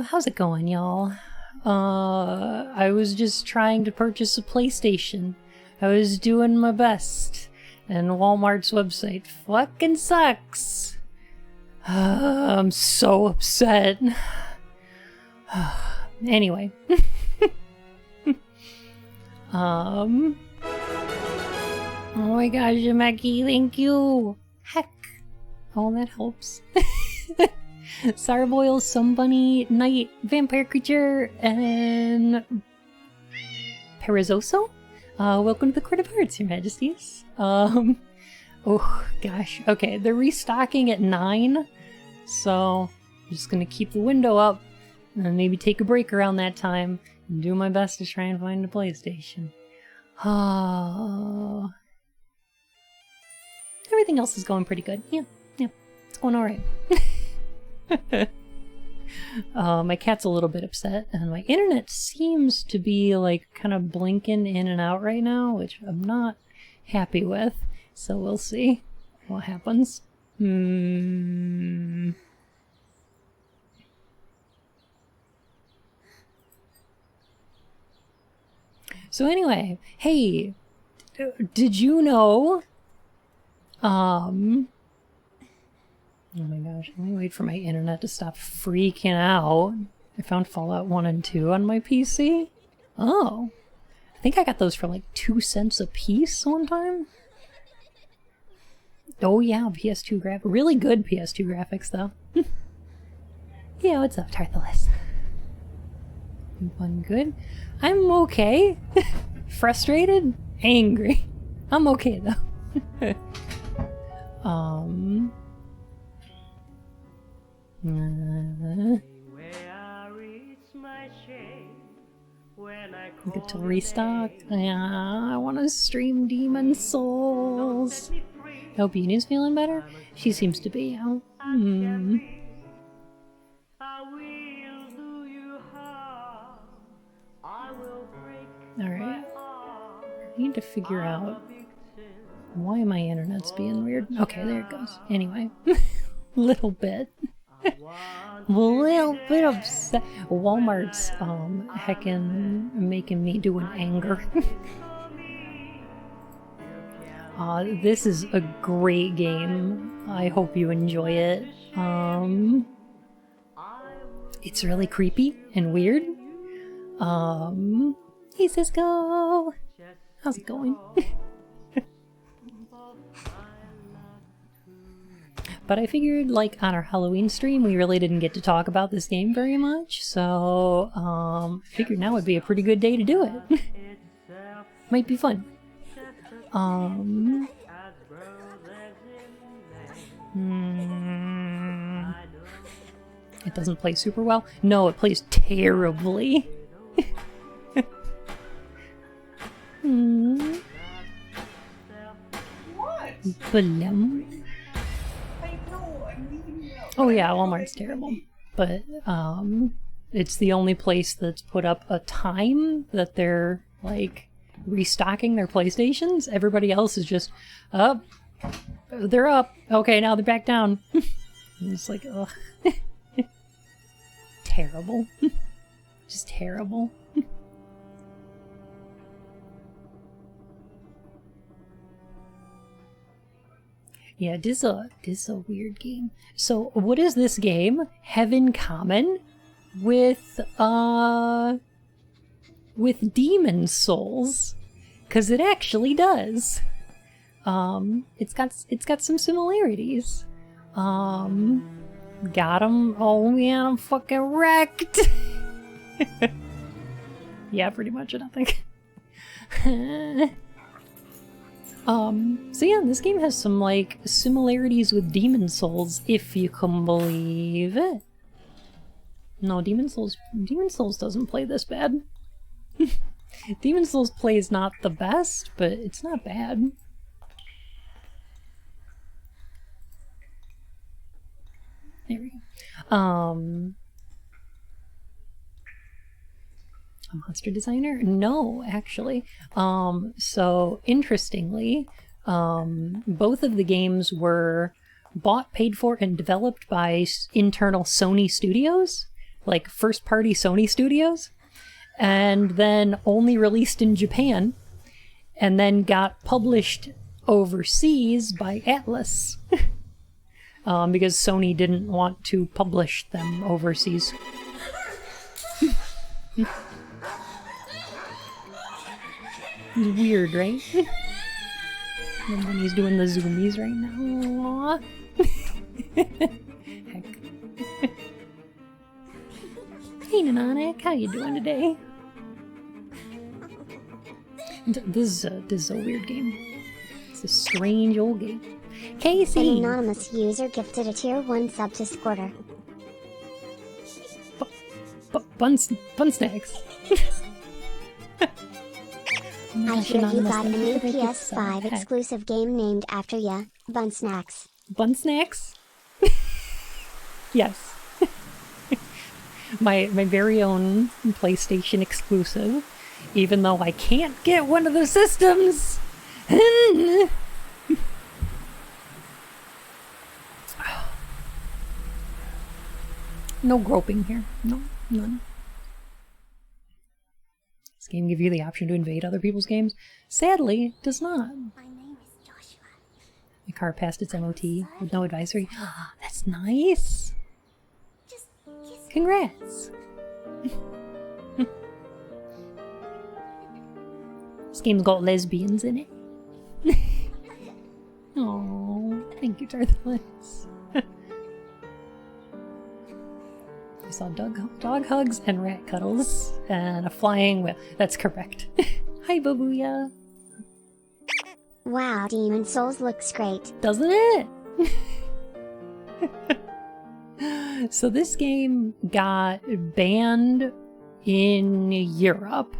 How's it going, y'all? I was just trying to purchase a PlayStation. I was doing my best, and Walmart's website fucking sucks. I'm so upset. Anyway. Oh my gosh, Maki, thank you. Heck. Oh, that helps. Sarboil, Sumbunny, Knight, Vampire Creature, and Perezoso? Welcome to the Court of Hearts, Your Majesties. Oh gosh. Okay, they're restocking at 9, so I'm just gonna keep the window up and maybe take a break around that time and do my best to try and find a PlayStation. Everything else is going pretty good. Yeah, it's going alright. My cat's a little bit upset, and my internet seems to be like kind of blinking in and out right now, which I'm not happy with. So we'll see what happens. So anyway, hey, did you know? Oh my gosh, let me wait for my internet to stop freaking out. I found Fallout 1 and 2 on my PC. Oh, I think I got those for like 2 cents a piece one time. Oh yeah, PS2 graphics. Really good PS2 graphics though. Yeah, what's up, Tarthalis? One good. I'm okay. Frustrated? Angry. I'm okay though. Get to restock. Yeah, I want to stream Demon Souls. I hope Uni's feeling better. She seems to be. Alright. I need to figure out why my internet's being weird. Okay, there it goes. Anyway. Little bit. Little bit upset. Walmart's heckin' making me do an anger. This is a great game. I hope you enjoy it. It's really creepy and weird. Hey Cisco! How's it going? But I figured, like, on our Halloween stream, we really didn't get to talk about this game very much, so, I figured now would be a pretty good day to do it. Might be fun. It doesn't play super well? No, it plays terribly. What? Oh yeah, Walmart's terrible. But, it's the only place that's put up a time that they're, like, restocking their PlayStations. Everybody else is just, up. They're up. Okay, now they're back down. It's like, ugh. Terrible. Just terrible. Yeah, this is a weird game. So, what is this game have in common with Demon Souls? 'Cause it actually does. It's got some similarities. Got him. Oh man, I'm fucking wrecked. Yeah, pretty much, I think. So yeah, this game has some, like, similarities with Demon Souls, if you can believe it. No, Demon Souls doesn't play this bad. Demon Souls plays not the best, but it's not bad. There we go. A monster designer? No, actually. So, interestingly, both of the games were bought, paid for, and developed by internal Sony studios. like first-party Sony studios, and then only released in Japan, and then got published overseas by Atlas. Because Sony didn't want to publish them overseas. It's weird, right? And then he's doing the zoomies right now. Heck. Hey, Nanonic, how you doing today? This is a weird game. It's a strange old game. Casey! An anonymous user gifted a tier 1 sub to Squirter. Bun snacks. I hear you got a new PS5 exclusive game named after ya, Bun Snacks. Bun snacks? Yes. my very own PlayStation exclusive, even though I can't get one of the systems. No groping here. No, none. This game give you the option to invade other people's games? Sadly, it does not. My name is Joshua. My car passed its MOT with no advisory. That's nice. Just kiss me. Congrats. This game's got lesbians in it. Oh, thank you, Tarthless. I saw dog hugs and rat cuddles and a flying whale. That's correct. Hi, Babuya. Wow, Demon Souls looks great. Doesn't it? So this game got banned in Europe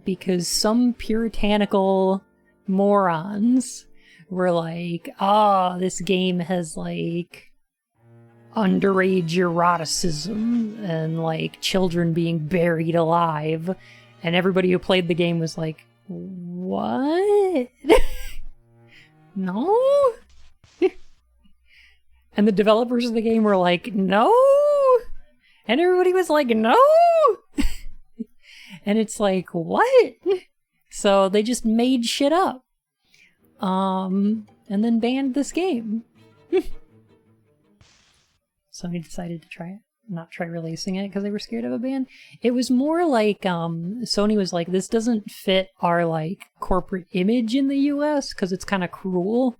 because some puritanical morons were like, this game has like underage eroticism and like children being buried alive, and everybody who played the game was like, what? No? And the developers of the game were like, no? And everybody was like, no? And it's like, what? So they just made shit up. And then banned this game. Sony decided to not try releasing it because they were scared of a ban. It was more like, Sony was like, this doesn't fit our, like, corporate image in the US because it's kind of cruel.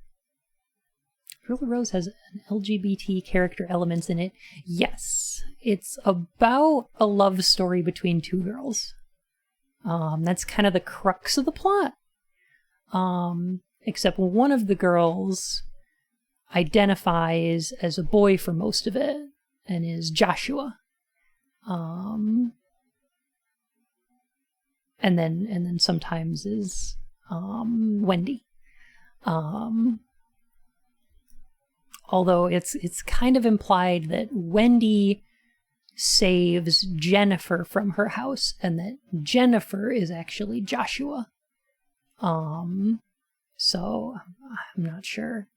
Ruler Rose has an LGBT character elements in it. Yes. It's about a love story between two girls. That's kind of the crux of the plot. Except one of the girls identifies as a boy for most of it and is Joshua. And then sometimes is Wendy. Although it's kind of implied that Wendy saves Jennifer from her house and that Jennifer is actually Joshua. So I'm not sure.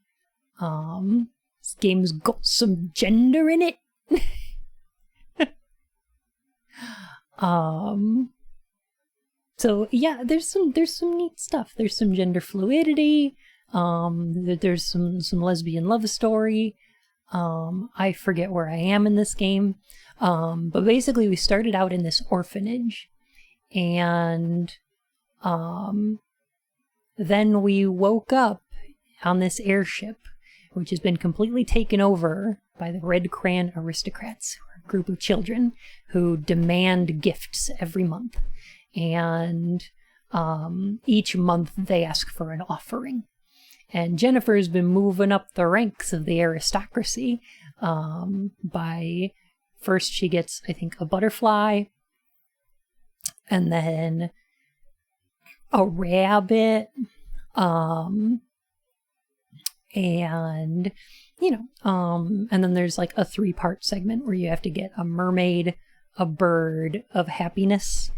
This game's got some gender in it. So yeah, there's some neat stuff. There's some gender fluidity. There's some lesbian love story. I forget where I am in this game. But basically we started out in this orphanage, and then we woke up on this airship, which has been completely taken over by the Red Crayon aristocrats, who are a group of children who demand gifts every month. And each month they ask for an offering. And Jennifer's been moving up the ranks of the aristocracy by first she gets, I think, a butterfly, and then a rabbit, and and then there's like a 3-part segment where you have to get a mermaid, a bird of happiness,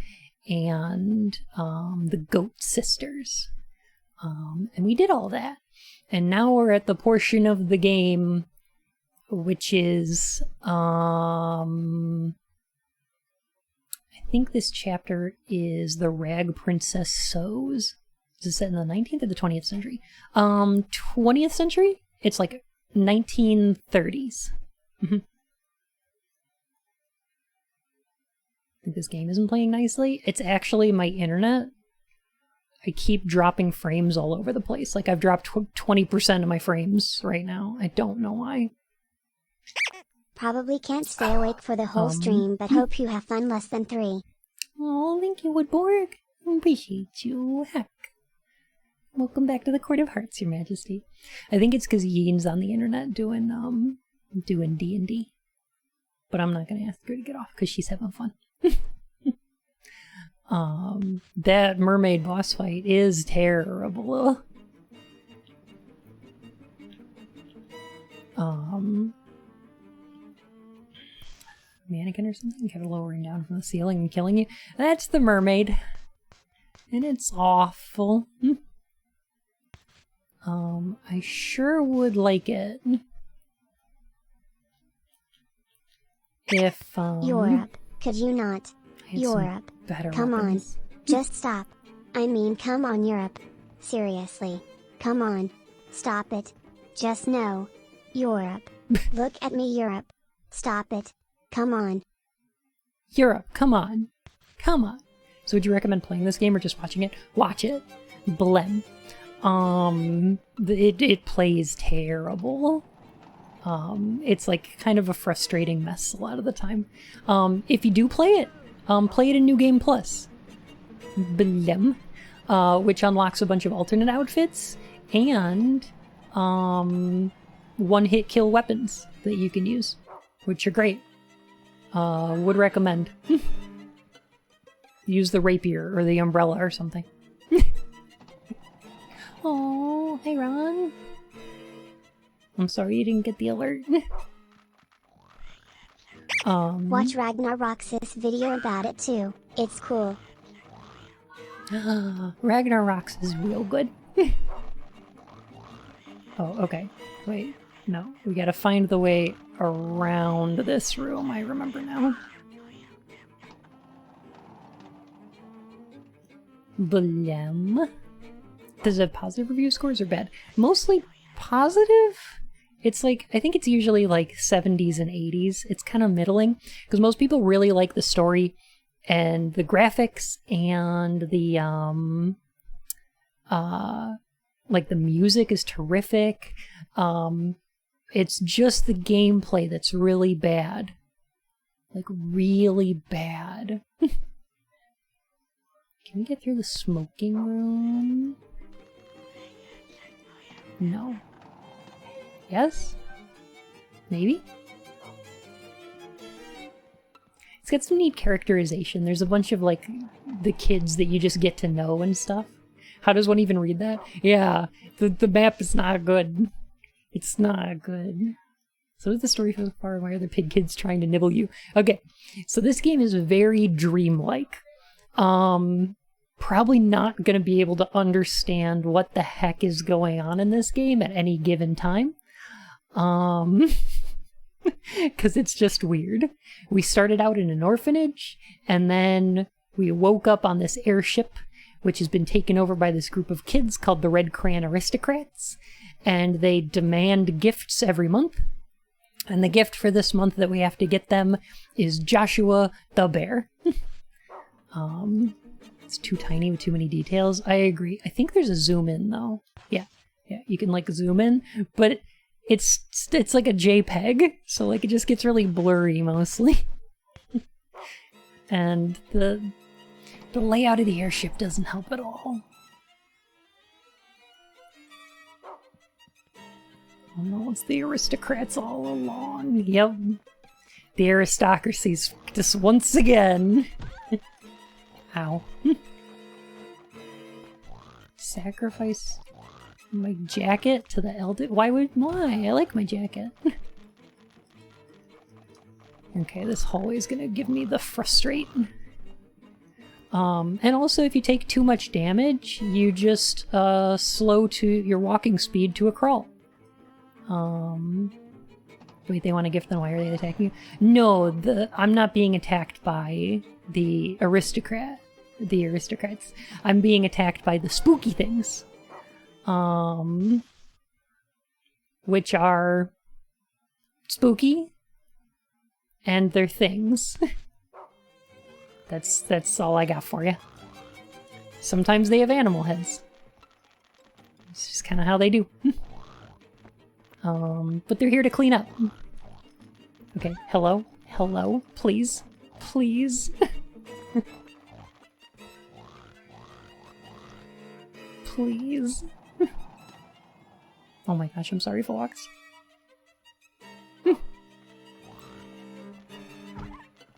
and the goat sisters. And we did all that. And now we're at the portion of the game which is, I think this chapter is The Rag Princess Sews. Is it set in the 19th or the 20th century? 20th century? It's like 1930s. I think this game isn't playing nicely. It's actually my internet. I keep dropping frames all over the place. Like, I've dropped 20% of my frames right now. I don't know why. Probably can't stay awake for the whole stream, but hope you have fun less than 3. Oh, thank you, Woodborg. Appreciate you. Heck. Welcome back to the Court of Hearts, Your Majesty. I think it's because Yeen's on the internet doing D&D. But I'm not going to ask her to get off because she's having fun. That mermaid boss fight is terrible. Mannequin or something kept lowering down from the ceiling and killing you. That's the mermaid. And it's awful. I sure would like it if, Europe, could you not? Europe, come weapons. on. Just stop. I mean, come on, Europe. Seriously. Come on. Stop it. Just no. Europe. Look at me, Europe. Stop it. Come on. Europe, come on. Come on. So would you recommend playing this game or just watching it? Watch it. Blem. It plays terrible. It's like kind of a frustrating mess a lot of the time. If you do play it in New Game Plus. Blem. Which unlocks a bunch of alternate outfits and one-hit kill weapons that you can use, which are great. Would recommend. Use the rapier or the umbrella or something. Oh, hey Ron. I'm sorry you didn't get the alert. Watch Ragnar Roxas video about it too. It's cool. Ragnar Rox is real good. Oh, okay. Wait, no. We gotta find the way around this room. I remember now. Blem. Does it have positive review scores or bad? Mostly positive. It's like, I think it's usually like 70s and 80s. It's kind of middling because most people really like the story and the graphics and the like the music is terrific. It's just the gameplay that's really bad. Like really bad. Can we get through the smoking room? No. Yes? Maybe? It's got some neat characterization. There's a bunch of, like, the kids that you just get to know and stuff. How does one even read that? Yeah, the map is not good. It's not good. So is the story so far. Why are the pig kids trying to nibble you? Okay, so this game is very dreamlike. Probably not going to be able to understand what the heck is going on in this game at any given time. Because it's just weird. We started out in an orphanage, and then we woke up on this airship, which has been taken over by this group of kids called the Red Crayon Aristocrats, and they demand gifts every month. And the gift for this month that we have to get them is Joshua the Bear. It's too tiny with too many details. I agree. I think there's a zoom in though. Yeah, you can like zoom in, but it's like a JPEG, so like it just gets really blurry mostly. And the layout of the airship doesn't help at all. Oh no, it's the aristocrats all along. Yep. The aristocracy's just once again. Ow. Sacrifice my jacket to the elder? Why? I like my jacket. Okay, this hallway's gonna give me the frustrate. And also if you take too much damage, you just slow to your walking speed to a crawl. Wait, they want a gift, then why are they attacking you? No, I'm not being attacked by the aristocrats. I'm being attacked by the spooky things. Which are spooky, and they're things. That's all I got for you. Sometimes they have animal heads. It's just kind of how they do. But they're here to clean up. Okay, hello? Hello? Please? Please? Please? Oh my gosh, I'm sorry, Fox.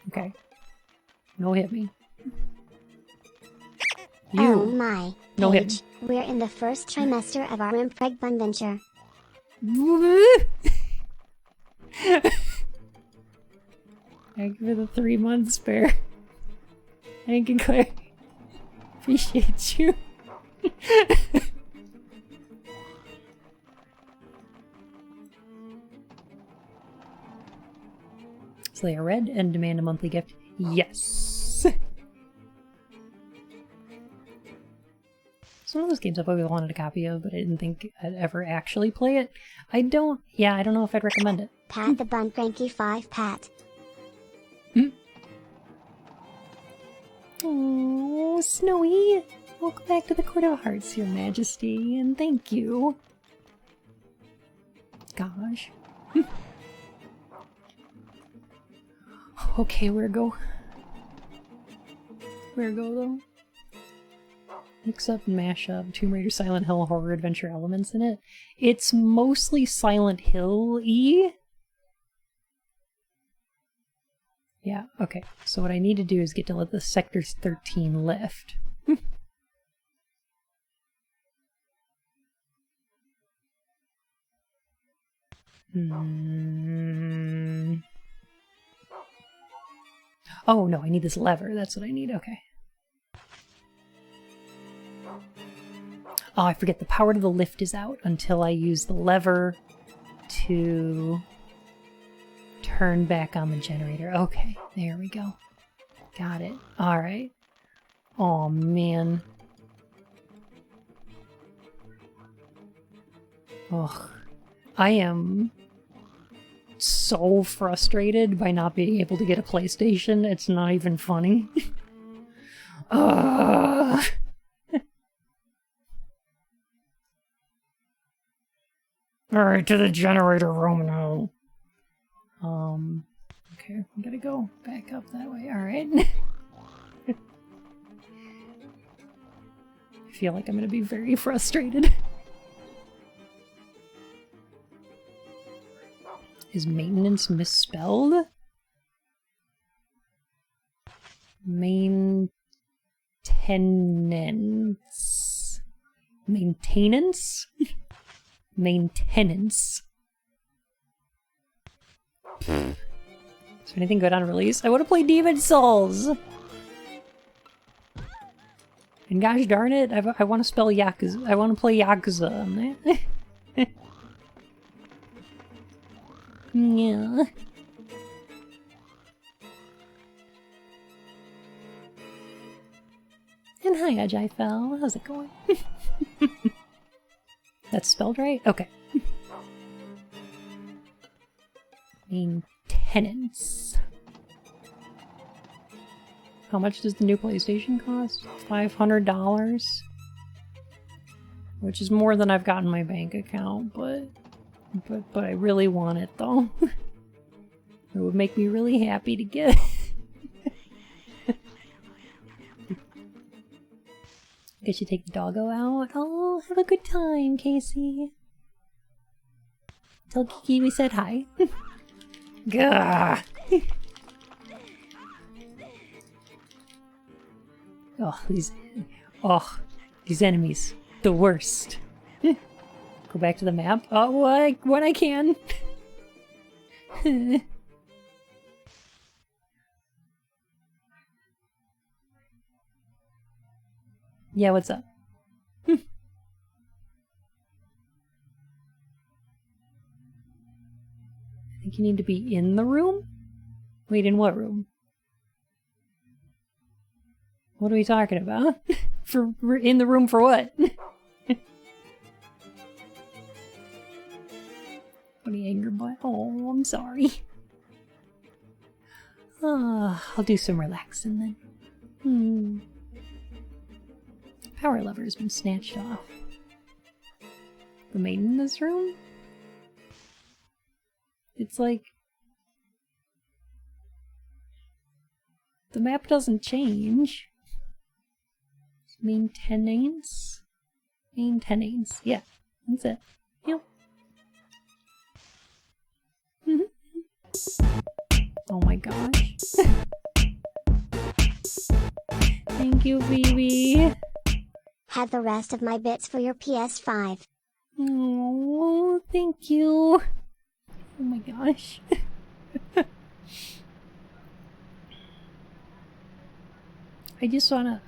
Okay. No hit me. You. Oh my. No hit Paige, we're in the first trimester of our Impreg Bunventure. Thank you for the 3 months spare. Thank you, Claire. Appreciate you. Slay a red and demand a monthly gift. Yes! It's one of those games I've always wanted a copy of, but I didn't think I'd ever actually play it. I don't know if I'd recommend it. Pat the Bun Cranky 5 Pat. Oh, Snowy! Welcome back to the Court of Hearts, Your Majesty, and thank you. Gosh. Okay, where go? Where go, though? Mix up and mash up Tomb Raider, Silent Hill, horror adventure elements in it. It's mostly Silent Hill-y. Yeah, okay. So what I need to do is get to the Sector 13 lift. Oh, no, I need this lever. That's what I need. Okay. Oh, I forget. The power to the lift is out until I use the lever to turn back on the generator. Okay, there we go. Got it. Alright. Oh, man. Ugh. I am so frustrated by not being able to get a PlayStation. It's not even funny. Ugh. Alright, to the generator room now. Okay, we gotta go back up that way. Alright. I feel like I'm gonna be very frustrated. Is maintenance misspelled? Maintenance. Maintenance? Maintenance. Is there anything good on release? I want to play Demon's Souls! And gosh darn it, I want to spell Yakuza. I want to play Yakuza on that. Yeah. And hi, Ajay-Fel. How's it going? That's spelled right? Okay. Maintenance. How much does the new PlayStation cost? $500? Which is more than I've got in my bank account, but I really want it though. It would make me really happy to get it. Guess you take the doggo out. Oh, have a good time, Casey. Tell Kiki we said hi. Gah! These enemies. The worst. Go back to the map. Oh, when I can. Yeah, what's up? I think you need to be in the room? Wait, in what room? What are we talking about? We're in the room for what? Funny anger butt. Oh, I'm sorry. I'll do some relaxing then. Power lever has been snatched off. The maiden in this room? It's like... the map doesn't change. Maintenance? Maintenance. Yeah, that's it. Yep. Oh my gosh. Thank you, Phoebe. Have the rest of my bits for your PS5. Oh, thank you. Oh my gosh. I just wanna...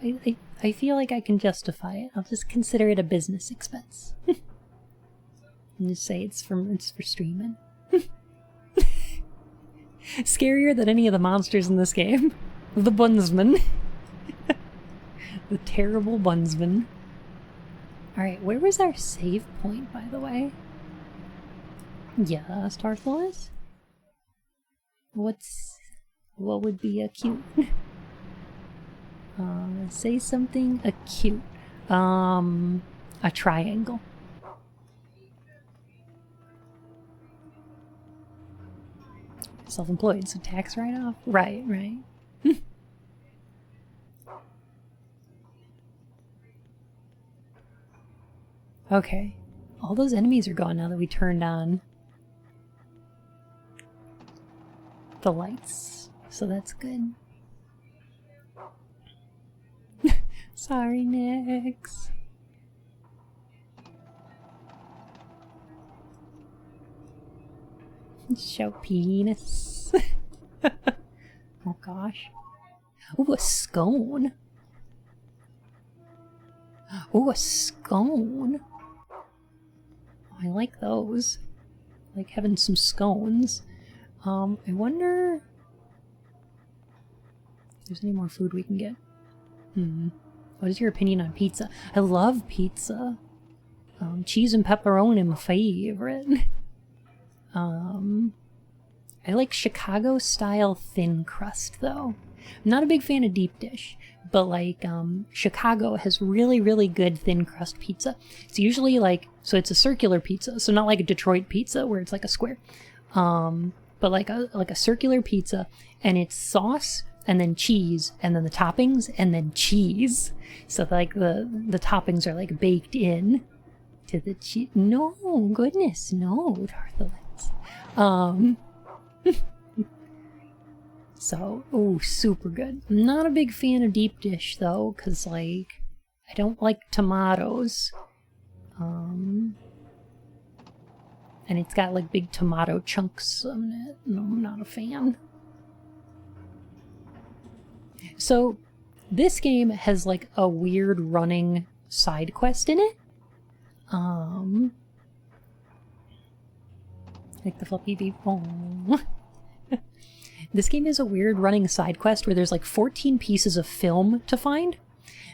I feel like I can justify it. I'll just consider it a business expense. And just say it's for streaming. Scarier than any of the monsters in this game. The Bunsman. The terrible Bunsman. Alright, where was our save point, by the way? Yes, Tarthless? What would be a cute? Say something acute. A triangle. Self-employed, so tax write-off? Right, right. Okay. All those enemies are gone now that we turned on the lights, so that's good. Sorry, Nix. Shout penis. Oh gosh. Ooh, a scone. Ooh, a scone. Oh, I like those. I like having some scones. I wonder if there's any more food we can get. What is your opinion on pizza? I love pizza. Cheese and pepperoni, my favorite. I like Chicago-style thin crust, though. I'm not a big fan of deep dish, but like, Chicago has really, really good thin crust pizza. It's usually like, so it's a circular pizza, so not like a Detroit pizza where it's like a square, but like a circular pizza, and it's sauce, and then cheese, and then the toppings, and then cheese. So like the toppings are like baked in to the cheese. No, goodness, no, Tarthlets. So, oh, super good. I'm not a big fan of deep dish though, because like, I don't like tomatoes. And it's got like big tomato chunks on it, and I'm not a fan. So, this game has like a weird running side quest in it. Like the fluffy beep. Oh. This game is a weird running side quest where there's like 14 pieces of film to find,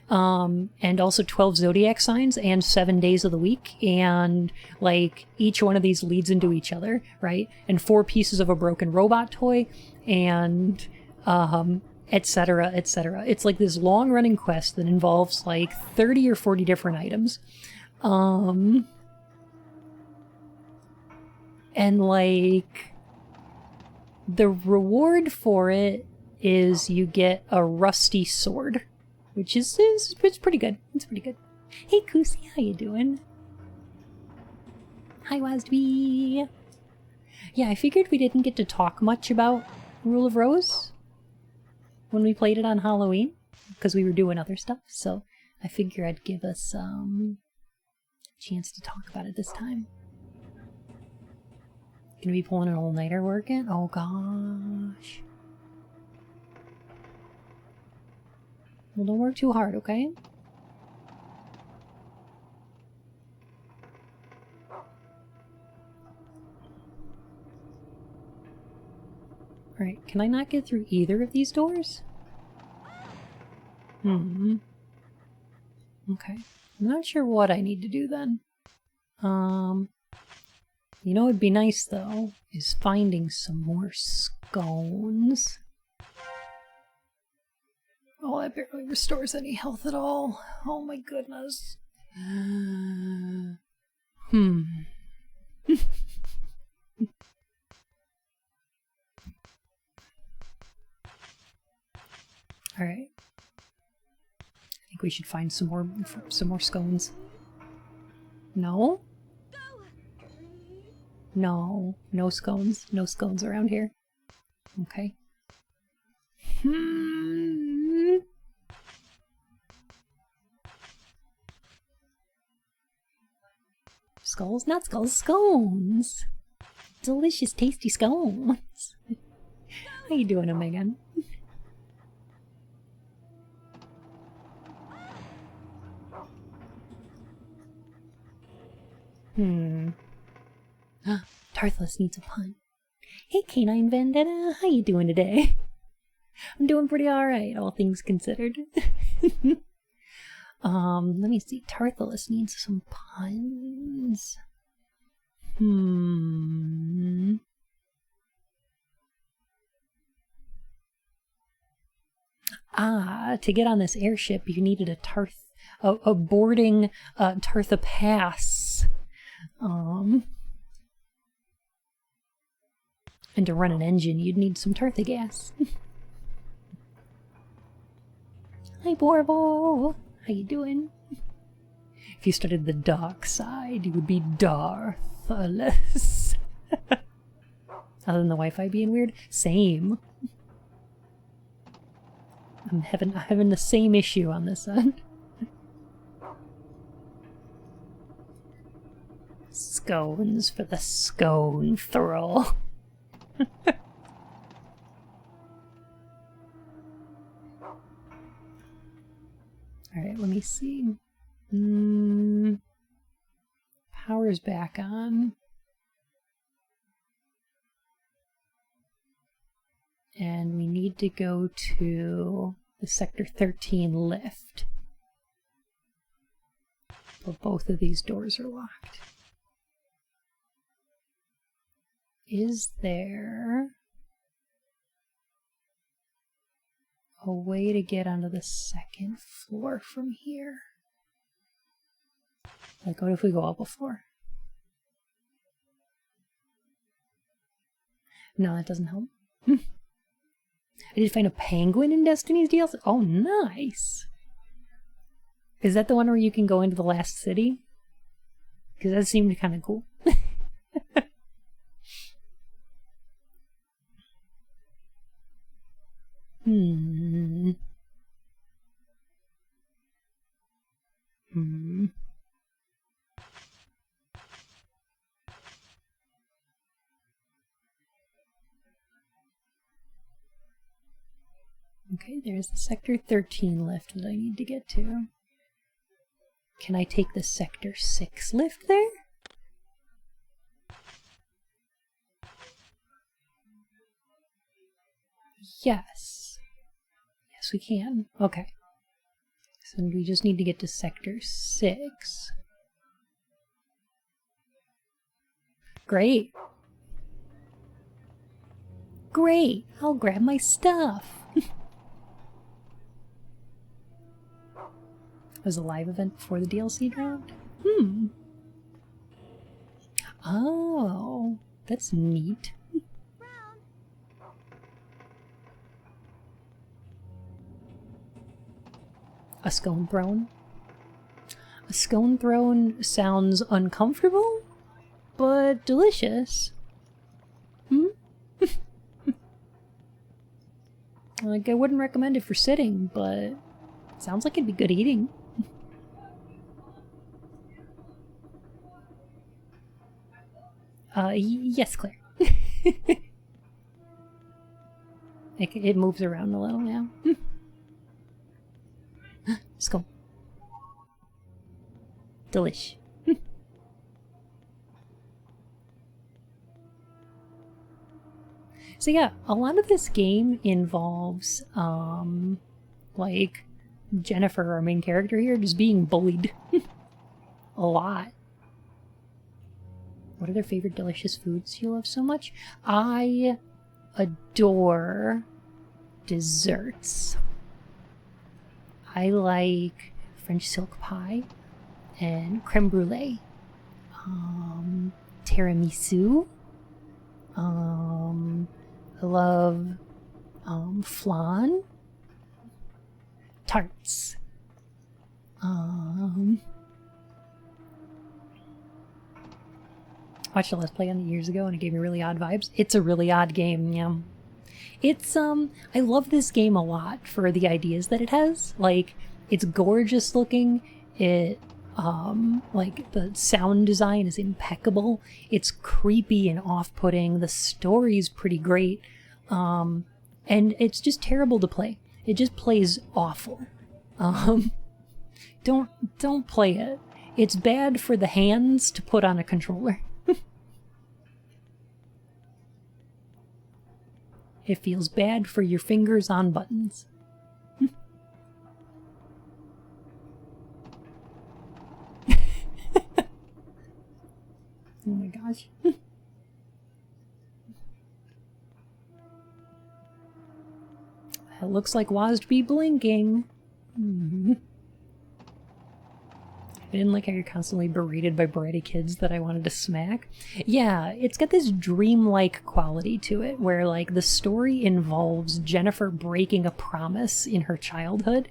and also 12 zodiac signs and 7 days of the week, and like each one of these leads into each other, right? And 4 pieces of a broken robot toy, and etc., etc. It's like this long running quest that involves like 30 or 40 different items. And like, the reward for it is you get a rusty sword, which is it's pretty good. It's pretty good. Hey, Kusi, how you doing? Hi, Wasby. Yeah, I figured we didn't get to talk much about Rule of Rose when we played it on Halloween, because we were doing other stuff, so I figure I'd give us a chance to talk about it this time. Gonna be pulling an all-nighter working? Oh gosh. Well, don't work too hard, okay? Alright, can I not get through either of these doors? Hmm. Okay. I'm not sure what I need to do then. You know what'd be nice though, is finding some more scones. Oh, that barely restores any health at all. Oh my goodness. Alright. I think we should find some more scones. No? No. No scones. No scones around here. Okay. Skulls? Not skulls, scones! Delicious, tasty scones! How you doing, Megan? Tarthless needs a pun. Hey, Canine Vendetta, how you doing today? I'm doing pretty alright, all things considered. Let me see. Tarthless needs some puns. To get on this airship, you needed a boarding Tartha pass. And to run an engine, you'd need some Tartha gas. Hi, Borvo. How you doing? If you started the dark side, you would be Darthless. Other than the Wi-Fi being weird, same. I'm having the same issue on this end. Scones for the scone throw. Alright, let me see. Power's back on. And we need to go to the Sector 13 lift. But both of these doors are locked. Is there a way to get onto the second floor from here? Like, what if we go up a floor? No, that doesn't help. I did find a penguin in Destiny's DLC. Oh, nice! Is that the one where you can go into the last city? Because that seemed kind of cool. Okay, there's the Sector 13 lift that I need to get to. Can I take the Sector 6 lift there? Yes. Yes, we can. Okay. So we just need to get to Sector 6. Great. Great! I'll grab my stuff. Was a live event before the DLC dropped? Oh, that's neat. A scone throne? A scone throne sounds uncomfortable, but delicious. Like, I wouldn't recommend it for sitting, but it sounds like it'd be good eating. Yes, Claire. It moves around a little now. Skull. Delish. So yeah, a lot of this game involves, like, Jennifer, our main character here, just being bullied. A lot. What are their favorite delicious foods you love so much? I adore desserts. I like French silk pie and creme brulee. Tiramisu. I love flan. Tarts. Watched a Let's Play on it years ago and it gave me really odd vibes. It's a really odd game, yeah. It's, I love this game a lot for the ideas that it has. Like, it's gorgeous looking. It, like, the sound design is impeccable. It's creepy and off-putting. The story's pretty great. And it's just terrible to play. It just plays awful. Don't play it. It's bad for the hands to put on a controller. It feels bad for your fingers on buttons. Oh my gosh. It looks like WASD be blinking. I didn't like how you're constantly berated by bratty kids that I wanted to smack. Yeah, it's got this dreamlike quality to it, where like the story involves Jennifer breaking a promise in her childhood,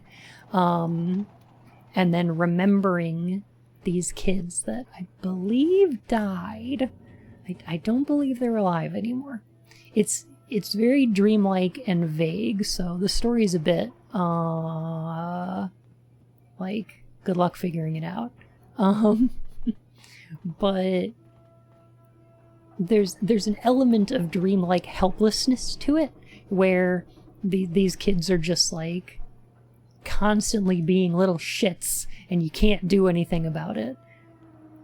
and then remembering these kids that I believe died. I don't believe they're alive anymore. It's very dreamlike and vague, so the story's a bit, like, good luck figuring it out. But there's an element of dreamlike helplessness to it, where these kids are just, like, constantly being little shits, and you can't do anything about it.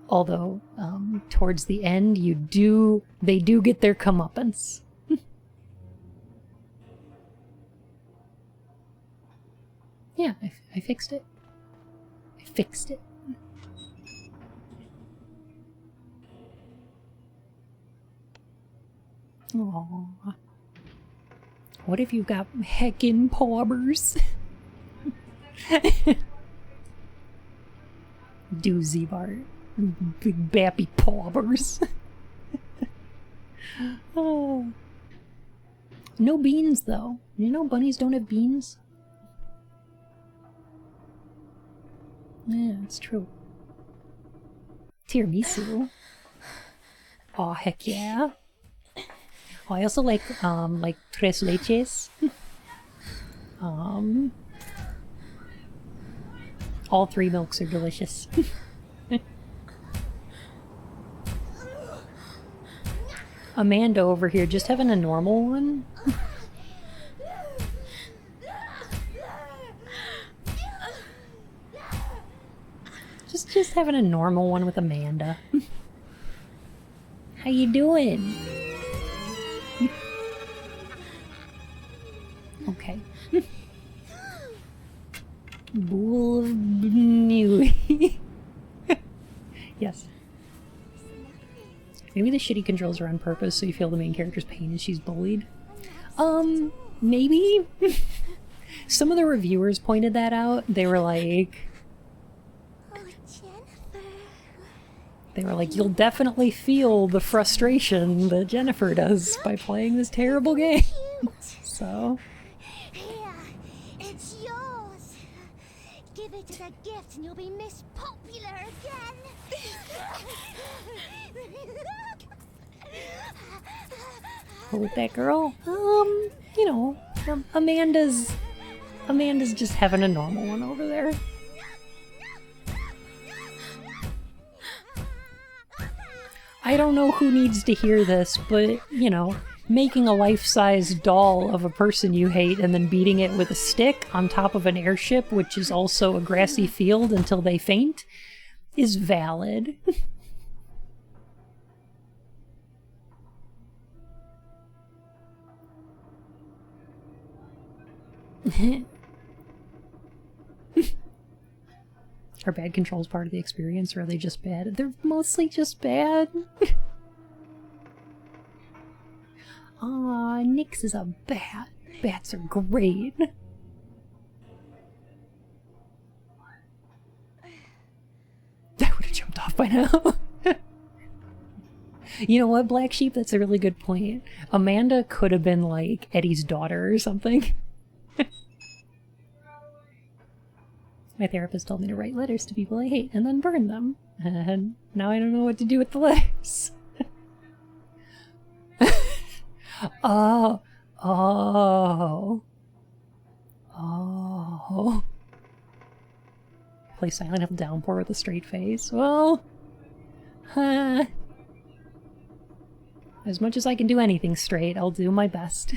Although, towards the end, they do get their comeuppance. Yeah, I fixed it. I fixed it. Aww. What if you've got heckin' paubers? Doozy Bart. Big bappy paubers. Oh. No beans, though. You know bunnies don't have beans? Yeah, it's true. Tiramisu. Aw, heck yeah. Oh, I also like tres leches. All three milks are delicious. Amanda over here just having a normal one. Just having a normal one with Amanda. How you doing? Okay. Bull of new. Yes. Maybe the shitty controls are on purpose so you feel the main character's pain as she's bullied. Maybe? Some of the reviewers pointed that out. They were like, you'll definitely feel the frustration that Jennifer does by playing this terrible game. So. Here, it's yours. Give it as a gift and you'll be Miss Popular again. With that girl? You know, Amanda's just having a normal one over there. I don't know who needs to hear this, but, you know, making a life-size doll of a person you hate and then beating it with a stick on top of an airship, which is also a grassy field until they faint, is valid. Are bad controls part of the experience, or are they just bad? They're mostly just bad. Aw, Nyx is a bat. Bats are great. I would have jumped off by now. You know what, Black Sheep? That's a really good point. Amanda could have been like Eddie's daughter or something. My therapist told me to write letters to people I hate and then burn them. And now I don't know what to do with the letters. Oh. Oh. Oh. Play Silent Hill Downpour with a straight face. Well, as much as I can do anything straight, I'll do my best.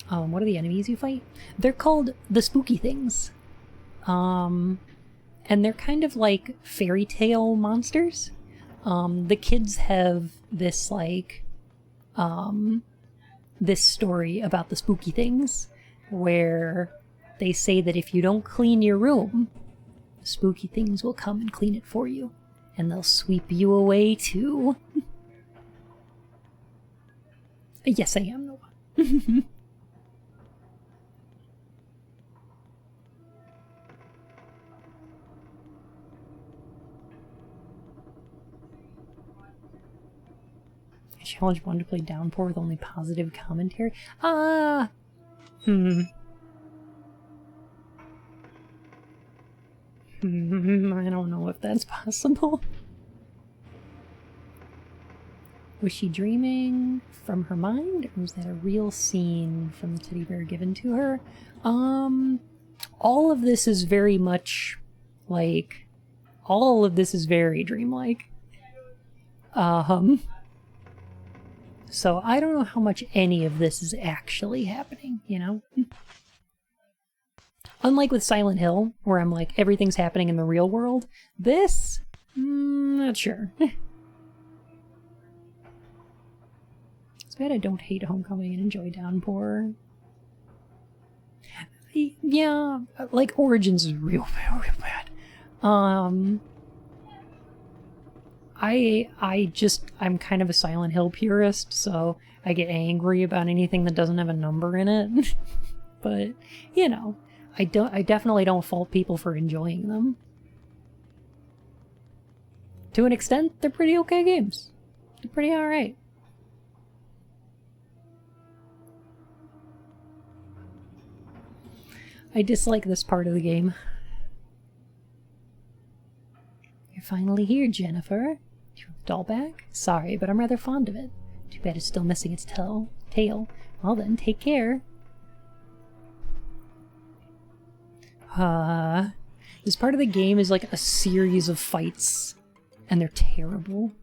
What are the enemies you fight? They're called the spooky things. And they're kind of like fairy tale monsters. The kids have this like, this story about the spooky things where they say that if you don't clean your room, spooky things will come and clean it for you. And they'll sweep you away too. Yes, I am Noah. I challenge one to play Downpour with only positive commentary. I don't know if that's possible. Was she dreaming from her mind, or was that a real scene from the teddy bear given to her? All of this is very much like, all of this is very dreamlike. So I don't know how much any of this is actually happening, you know? Unlike with Silent Hill, where I'm like, everything's happening in the real world, this? Not sure. It's bad I don't hate Homecoming and enjoy Downpour. Yeah, like, Origins is real bad. I'm kind of a Silent Hill purist, so I get angry about anything that doesn't have a number in it. But, you know, I definitely don't fault people for enjoying them. To an extent, they're pretty okay games. They're pretty alright. I dislike this part of the game. You're finally here, Jennifer. Do you want the doll back? Sorry, but I'm rather fond of it. Too bad it's still missing its tail. Well then, take care. This part of the game is like a series of fights, and they're terrible.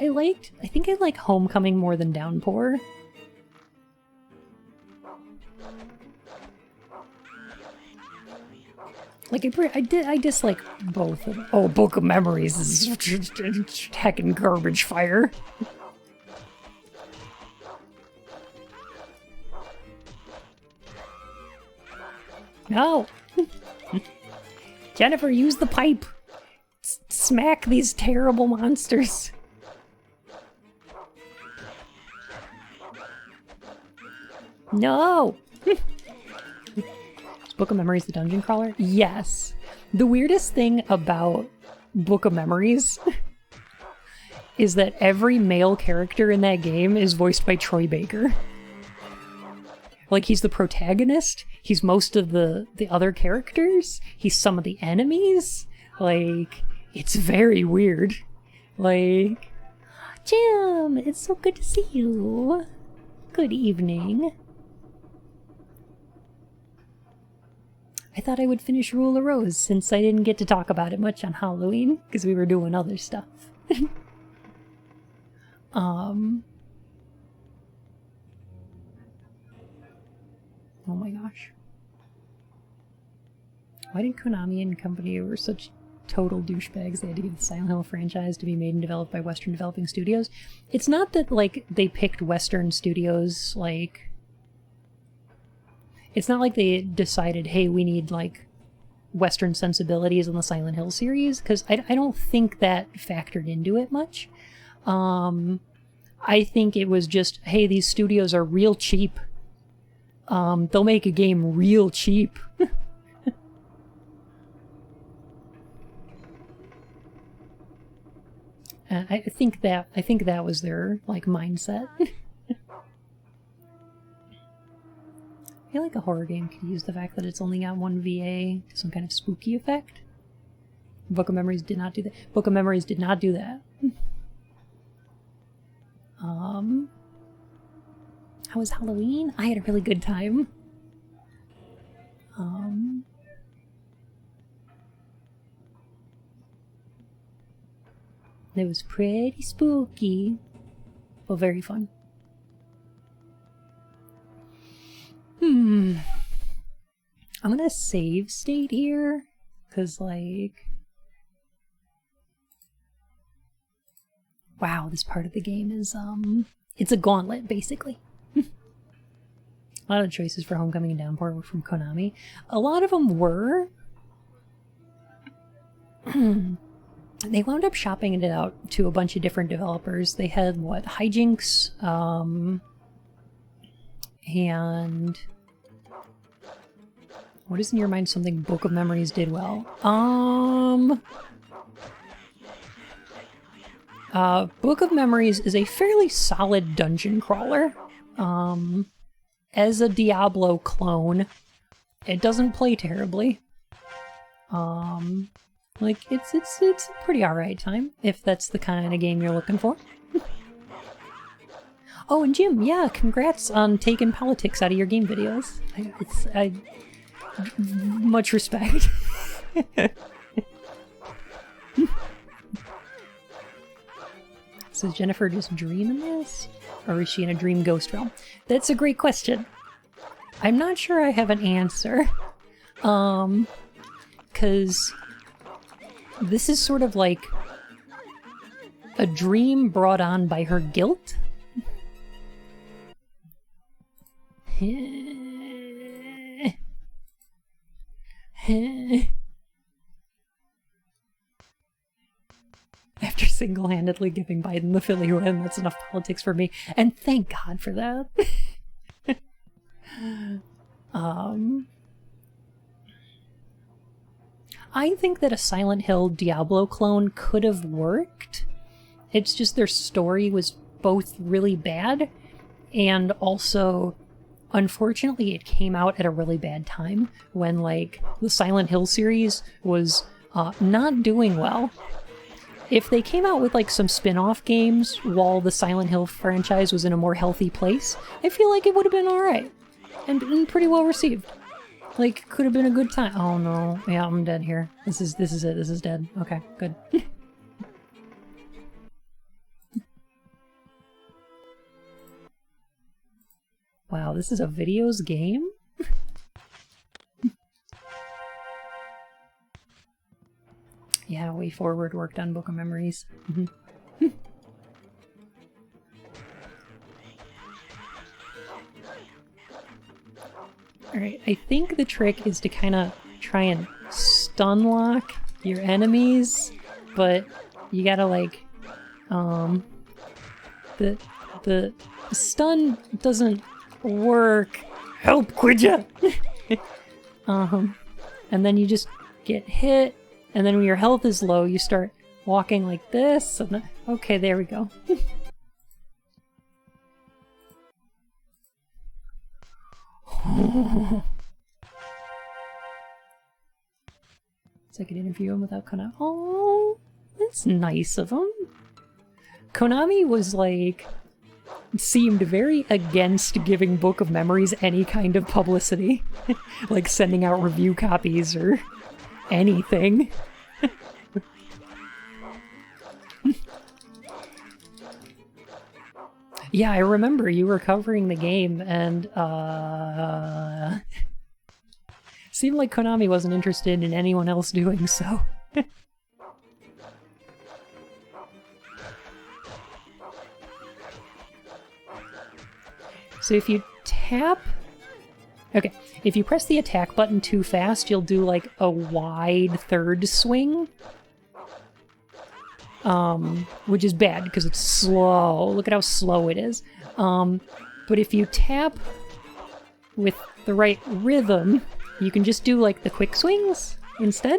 I think I like Homecoming more than Downpour. Like, I dislike both of them. Oh, Book of Memories is heckin' garbage fire. No! Jennifer, use the pipe! Smack these terrible monsters! No! Is Book of Memories the dungeon crawler? Yes. The weirdest thing about Book of Memories is that every male character in that game is voiced by Troy Baker. Like, he's the protagonist, he's most of the other characters, he's some of the enemies. Like, it's very weird. Like, Jim, it's so good to see you. Good evening. I thought I would finish Rule of Rose since I didn't get to talk about it much on Halloween, because we were doing other stuff. Oh my gosh. Why did Konami and company were such total douchebags? They had to give the Silent Hill franchise to be made and developed by Western developing studios. It's not that, like, they picked Western studios, like... It's not like they decided, hey, we need, like, Western sensibilities in the Silent Hill series, because I don't think that factored into it much. I think it was just, hey, these studios are real cheap. They'll make a game real cheap. I think that was their, like, mindset. I feel like a horror game could use the fact that it's only got one VA to some kind of spooky effect. Book of Memories did not do that. Book of Memories did not do that. How was Halloween? I had a really good time. It was pretty spooky, but very fun. I'm gonna save state here, because, like... Wow, this part of the game is, it's a gauntlet, basically. A lot of the choices for Homecoming and Downpour were from Konami. A lot of them were... They wound up shopping it out to a bunch of different developers. They had, what, Hijinks, and... What is in your mind something Book of Memories did well? Book of Memories is a fairly solid dungeon crawler. As a Diablo clone, it doesn't play terribly. Like, it's a pretty alright time, if that's the kind of game you're looking for. Oh, and Jim, yeah, congrats on taking politics out of your game videos. Much respect. So is Jennifer just dreaming this? Or is she in a dream ghost realm? That's a great question. I'm not sure I have an answer. 'Cause this is sort of like a dream brought on by her guilt. After single-handedly giving Biden the Philly win, that's enough politics for me. And thank God for that. I think that a Silent Hill Diablo clone could have worked. It's just their story was both really bad, and also, unfortunately, it came out at a really bad time when, like, the Silent Hill series was not doing well. If they came out with, like, some spin-off games while the Silent Hill franchise was in a more healthy place, I feel like it would have been alright. And been pretty well received. Like, could have been a good time. Oh no. Yeah, I'm dead here. This is it. This is dead. Okay, good. Wow, this is a videos game? Yeah, Way Forward worked on Book of Memories. Alright, I think the trick is to kind of try and stun lock your enemies, but you gotta, like, the stun doesn't work. Help, Quidja! And then you just get hit, and then when your health is low, you start walking like this, and then, okay, there we go. So I could interview him without Konami. Oh, that's nice of him. Konami was like, seemed very against giving Book of Memories any kind of publicity. Like sending out review copies or anything. Yeah, I remember you were covering the game, and, Seemed like Konami wasn't interested in anyone else doing so. So if you tap... Okay, if you press the attack button too fast, you'll do like a wide third swing. Which is bad because it's slow. Look at how slow it is. But if you tap with the right rhythm, you can just do like the quick swings instead.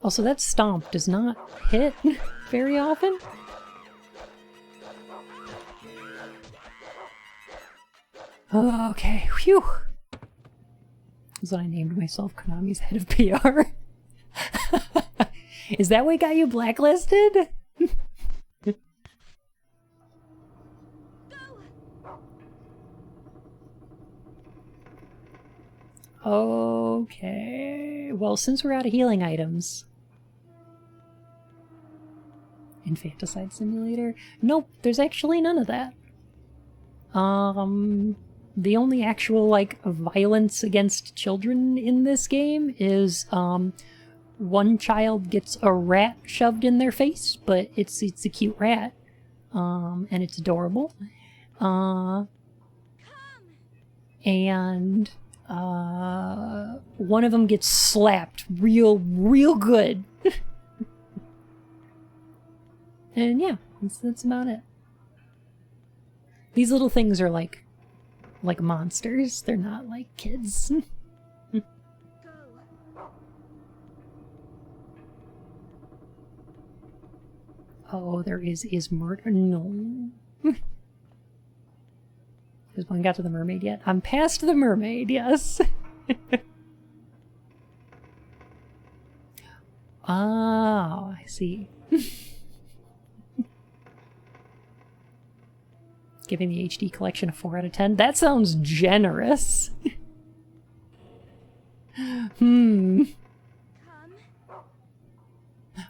Also, that stomp does not hit very often. Okay, whew. That's what I named myself, Konami's head of PR. Is that what got you blacklisted? Okay, well, since we're out of healing items... Infanticide Simulator? Nope, there's actually none of that. The only actual, like, violence against children in this game is, one child gets a rat shoved in their face, but it's a cute rat, and it's adorable. And, one of them gets slapped real good. And yeah, that's about it. These little things are like monsters. They're not like kids. Oh, there is murder. No. Has one got to the mermaid yet? I'm past the mermaid, yes. Oh, I see. Giving the HD collection a 4 out of 10? That sounds generous.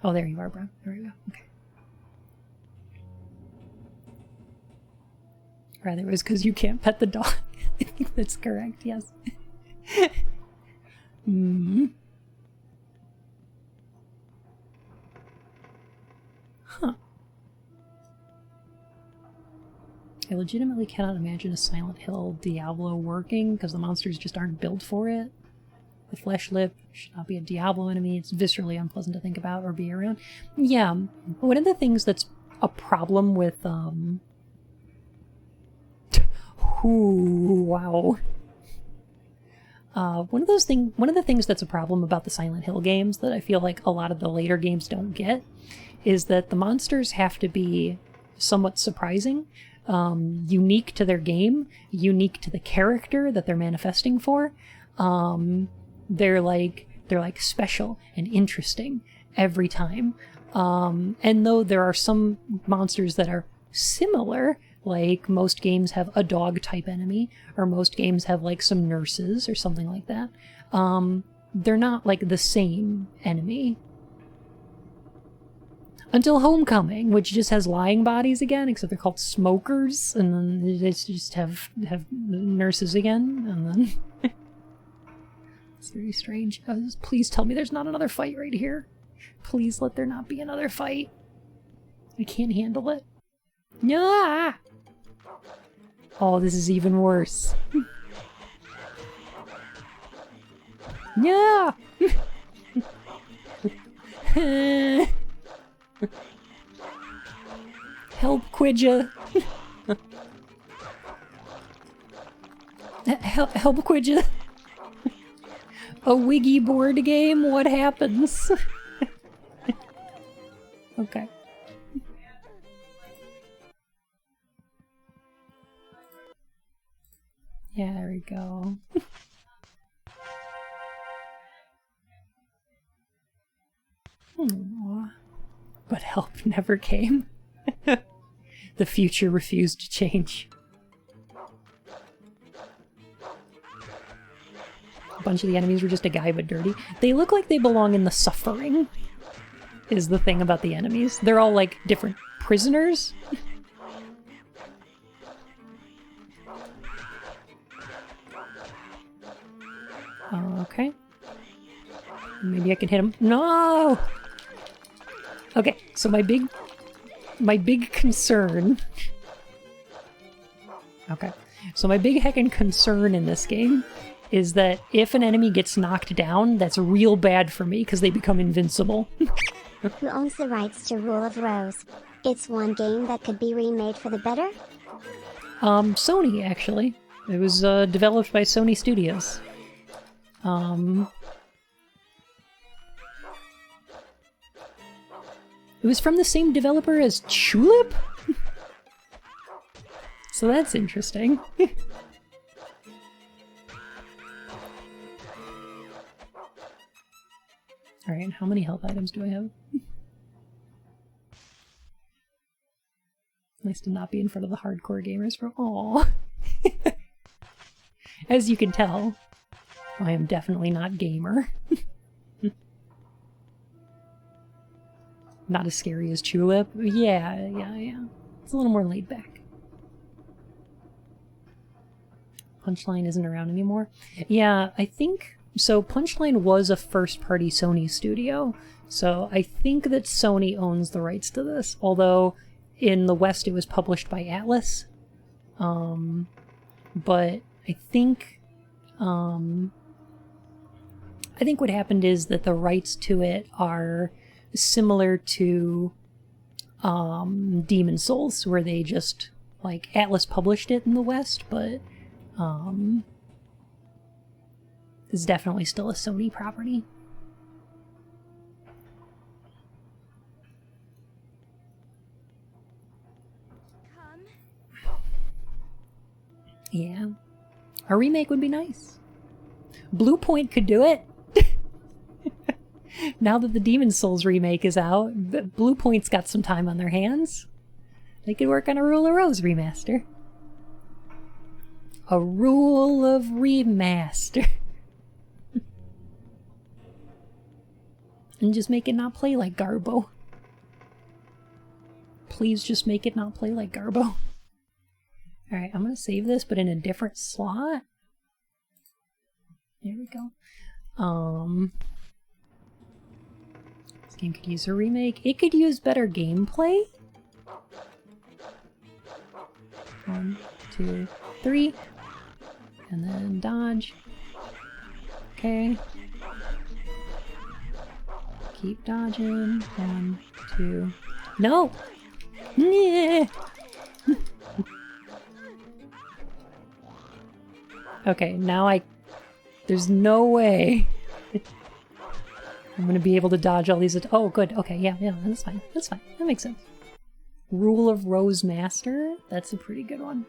Oh, there you are, bro. There we go. Okay. Rather, it was because you can't pet the dog. I think that's correct, yes. Huh. I legitimately cannot imagine a Silent Hill Diablo working, because the monsters just aren't built for it. The flesh lip should not be a Diablo enemy. It's viscerally unpleasant to think about or be around. Yeah, one of the things that's a problem with, Ooh, wow. One of the things that's a problem about the Silent Hill games that I feel like a lot of the later games don't get is that the monsters have to be somewhat surprising, unique to their game, unique to the character that they're manifesting for. They're like special and interesting every time. And though there are some monsters that are similar, like most games have a dog type enemy, or most games have like some nurses or something like that, they're not like the same enemy. Until Homecoming, which just has lying bodies again, except they're called smokers, and then they just have nurses again, and then... It's very strange. Please tell me there's not another fight right here. Please let there not be another fight. I can't handle it. Yeah. Oh, this is even worse. Yeah. Help, Quidja. Help, Quidja. A Wiggy board game? What happens? Okay. Yeah, there we go. But help never came. The future refused to change. A bunch of the enemies were just a guy but dirty. They look like they belong in The Suffering, is the thing about the enemies. They're all like different prisoners? Okay. Maybe I can hit him. No! Okay, so my big concern... Okay. So my big heckin' concern in this game is that if an enemy gets knocked down, that's real bad for me because they become invincible. Who owns the rights to Rule of Rose? It's one game that could be remade for the better? Sony, actually. It was developed by Sony Studios. It was from the same developer as Tulip? So that's interesting. Alright, how many health items do I have? Nice to not be in front of the hardcore gamers for all. As you can tell, I am definitely not gamer. Not as scary as Tulip. Yeah. It's a little more laid back. Punchline isn't around anymore. Yeah, I think... So Punchline was a first-party Sony studio, so I think that Sony owns the rights to this, although in the West it was published by Atlas. But I think what happened is that the rights to it are similar to Demon Souls, where they just, like, Atlas published it in the West, but it's definitely still a Sony property. Yeah. A remake would be nice. Blue Point could do it. Now that the Demon Souls remake is out, Blue Point's got some time on their hands. They could work on a Rule of Rose remaster. A Rule of Remaster. And just make it not play like Garbo. Please just make it not play like Garbo. Alright, I'm gonna save this, but in a different slot. There we go. This game could use a remake. It could use better gameplay. 1, 2, 3. And then dodge. Okay. Keep dodging. 1, 2. No! Yeah. Okay, now there's no way I'm gonna be able to dodge all these. Oh, good. Okay, yeah, that's fine. That's fine. That makes sense. Rule of Rose Master? That's a pretty good one.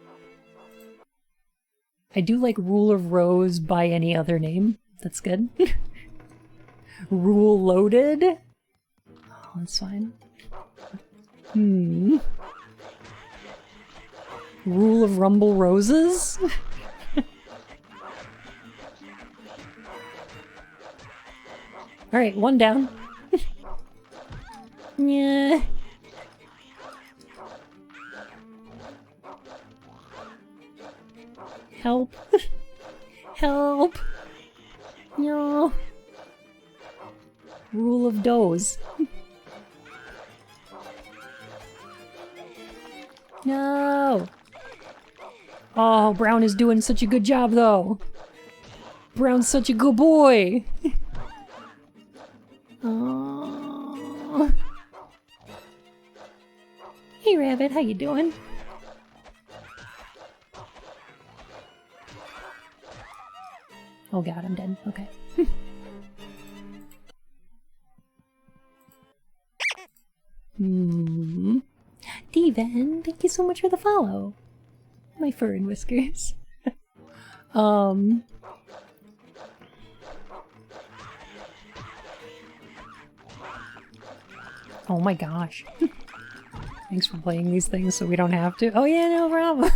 I do like Rule of Rose by any other name. That's good. Rule Loaded? Oh, that's fine. Rule of Rumble Roses? Alright, one down. Yeah. Help. Help. No. Rule of Doze. No. Oh, Brown is doing such a good job, though. Brown's such a good boy. Oh. Hey, Rabbit, how you doing? Oh god, I'm dead. Okay. Devan, thank you so much for the follow. My fur and whiskers. Oh my gosh. Thanks for playing these things so we don't have to. Oh yeah, no problem.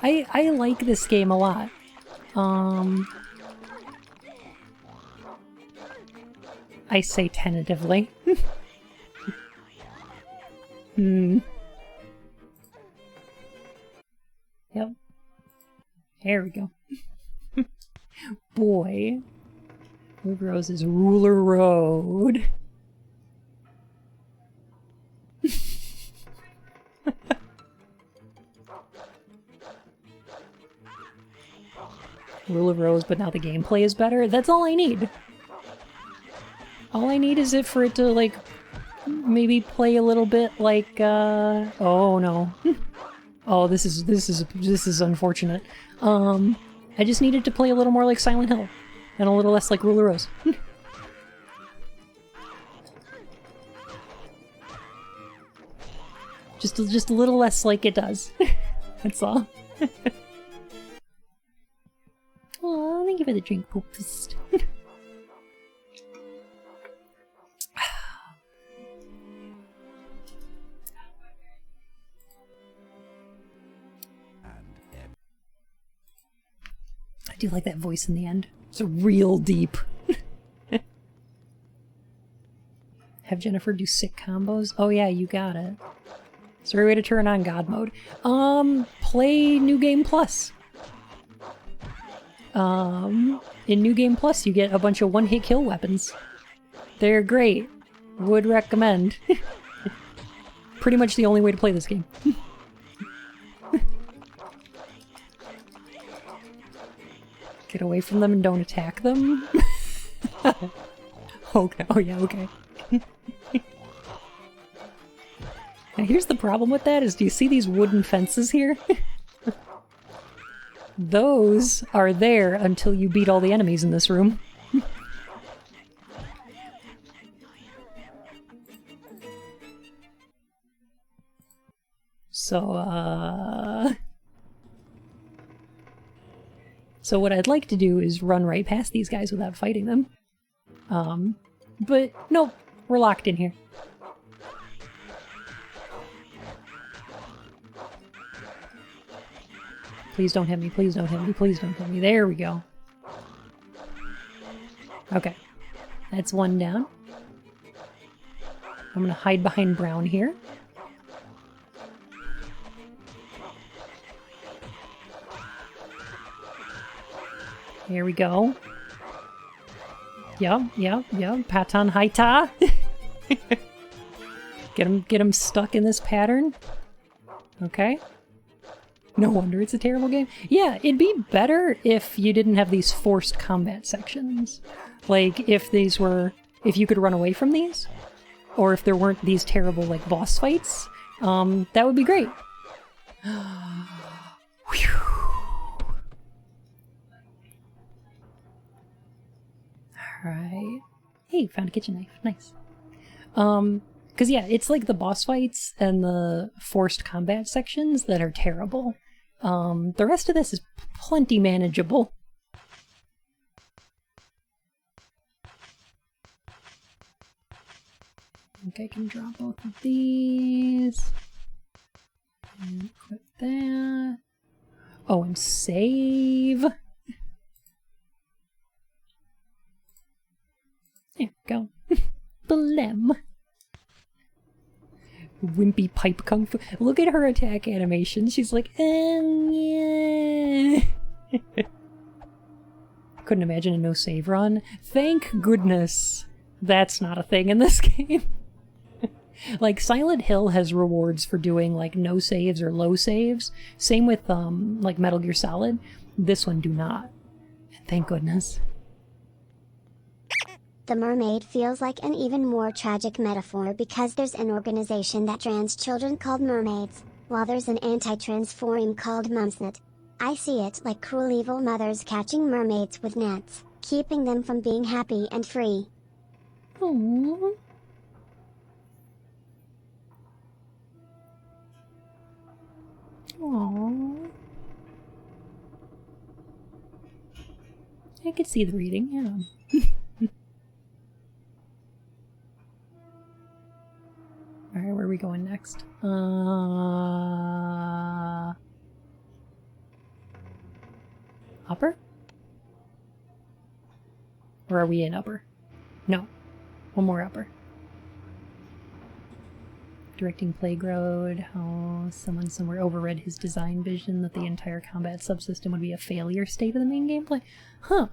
I like this game a lot. I say tentatively. Hmm. Yep. There we go. Boy. Ruby Rose is Ruler Road. Rule of Rose, but now the gameplay is better. That's all I need. All I need is for it to, like, maybe play a little bit like, oh no. Oh, this is unfortunate. I just needed to play a little more like Silent Hill, and a little less like Rule of Rose. just a little less like it does. That's all. Oh, thank you for the drink, Poopist. I do like that voice in the end. It's real deep. Have Jennifer do sick combos? Oh yeah, you got it. Is there a way to turn on God mode? Play New Game Plus. In New Game Plus, you get a bunch of one-hit kill weapons. They're great. Would recommend. Pretty much the only way to play this game. Get away from them and don't attack them. Okay. Oh yeah, okay. Now here's the problem with that is, do you see these wooden fences here? Those are there until you beat all the enemies in this room. So what I'd like to do is run right past these guys without fighting them. But no, we're locked in here. Please don't hit me, please don't hit me, please don't hit me. There we go. Okay. That's one down. I'm gonna hide behind Brown here. Here we go. Yep. Patan Haita. Get him stuck in this pattern. Okay. No wonder it's a terrible game. Yeah, it'd be better if you didn't have these forced combat sections. Like, if you could run away from these, or if there weren't these terrible, like, boss fights, that would be great. Alright. Hey, found a kitchen knife. Nice. Because yeah, it's like the boss fights and the forced combat sections that are terrible. The rest of this is plenty manageable. I think I can draw both of these. And equip that. Oh, and save. There we go. Blem. Wimpy pipe kung fu. Look at her attack animation. She's like, yeah. Couldn't imagine a no save run. Thank goodness that's not a thing in this game. Like, Silent Hill has rewards for doing, like, no saves or low saves. Same with, like, Metal Gear Solid. This one do not. Thank goodness. The mermaid feels like an even more tragic metaphor because there's an organization that trans children called mermaids, while there's an anti-trans forum called Mumsnet. I see it like cruel evil mothers catching mermaids with nets, keeping them from being happy and free. Aww. Aww. I could see the reading, yeah. Alright, where are we going next? Upper? Or are we in upper? No. One more upper. directing Plague-Road, how someone somewhere overread his design vision that the entire combat subsystem would be a failure state of the main gameplay. Huh.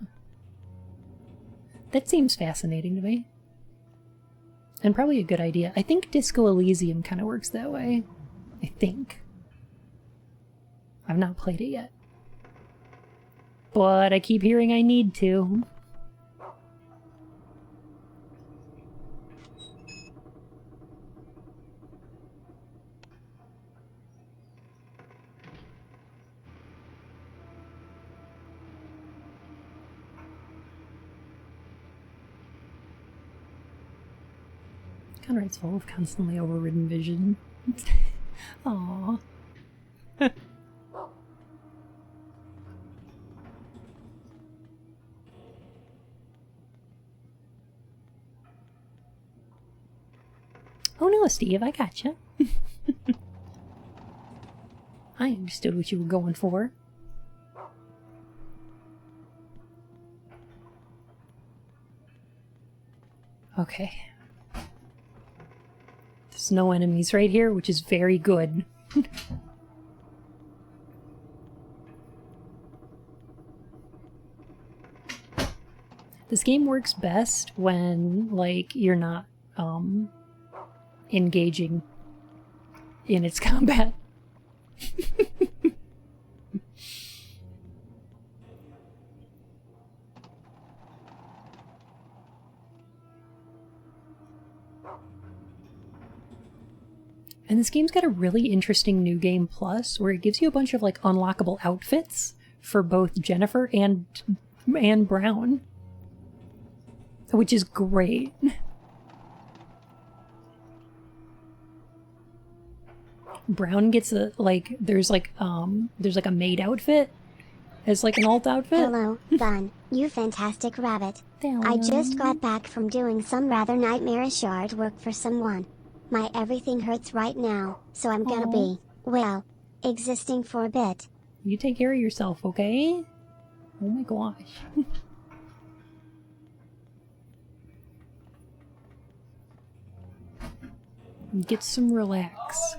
That seems fascinating to me. And probably a good idea. I think Disco Elysium kind of works that way. I think. I've not played it yet. But I keep hearing I need to. Conrad's full of constantly overridden vision. Aww. Oh no, Steve, I gotcha. I understood what you were going for. Okay. There's no enemies right here, which is very good. This game works best when, like, you're not, engaging in its combat. And this game's got a really interesting New Game Plus where it gives you a bunch of like unlockable outfits for both Jennifer and Brown, which is great. Brown gets a there's like a maid outfit as like an alt outfit. Hello, Bun, you fantastic rabbit. I just got back from doing some rather nightmarish artwork for someone. My everything hurts right now, so I'm gonna be, well, existing for a bit. You take care of yourself, okay? Oh my gosh. Get some relax.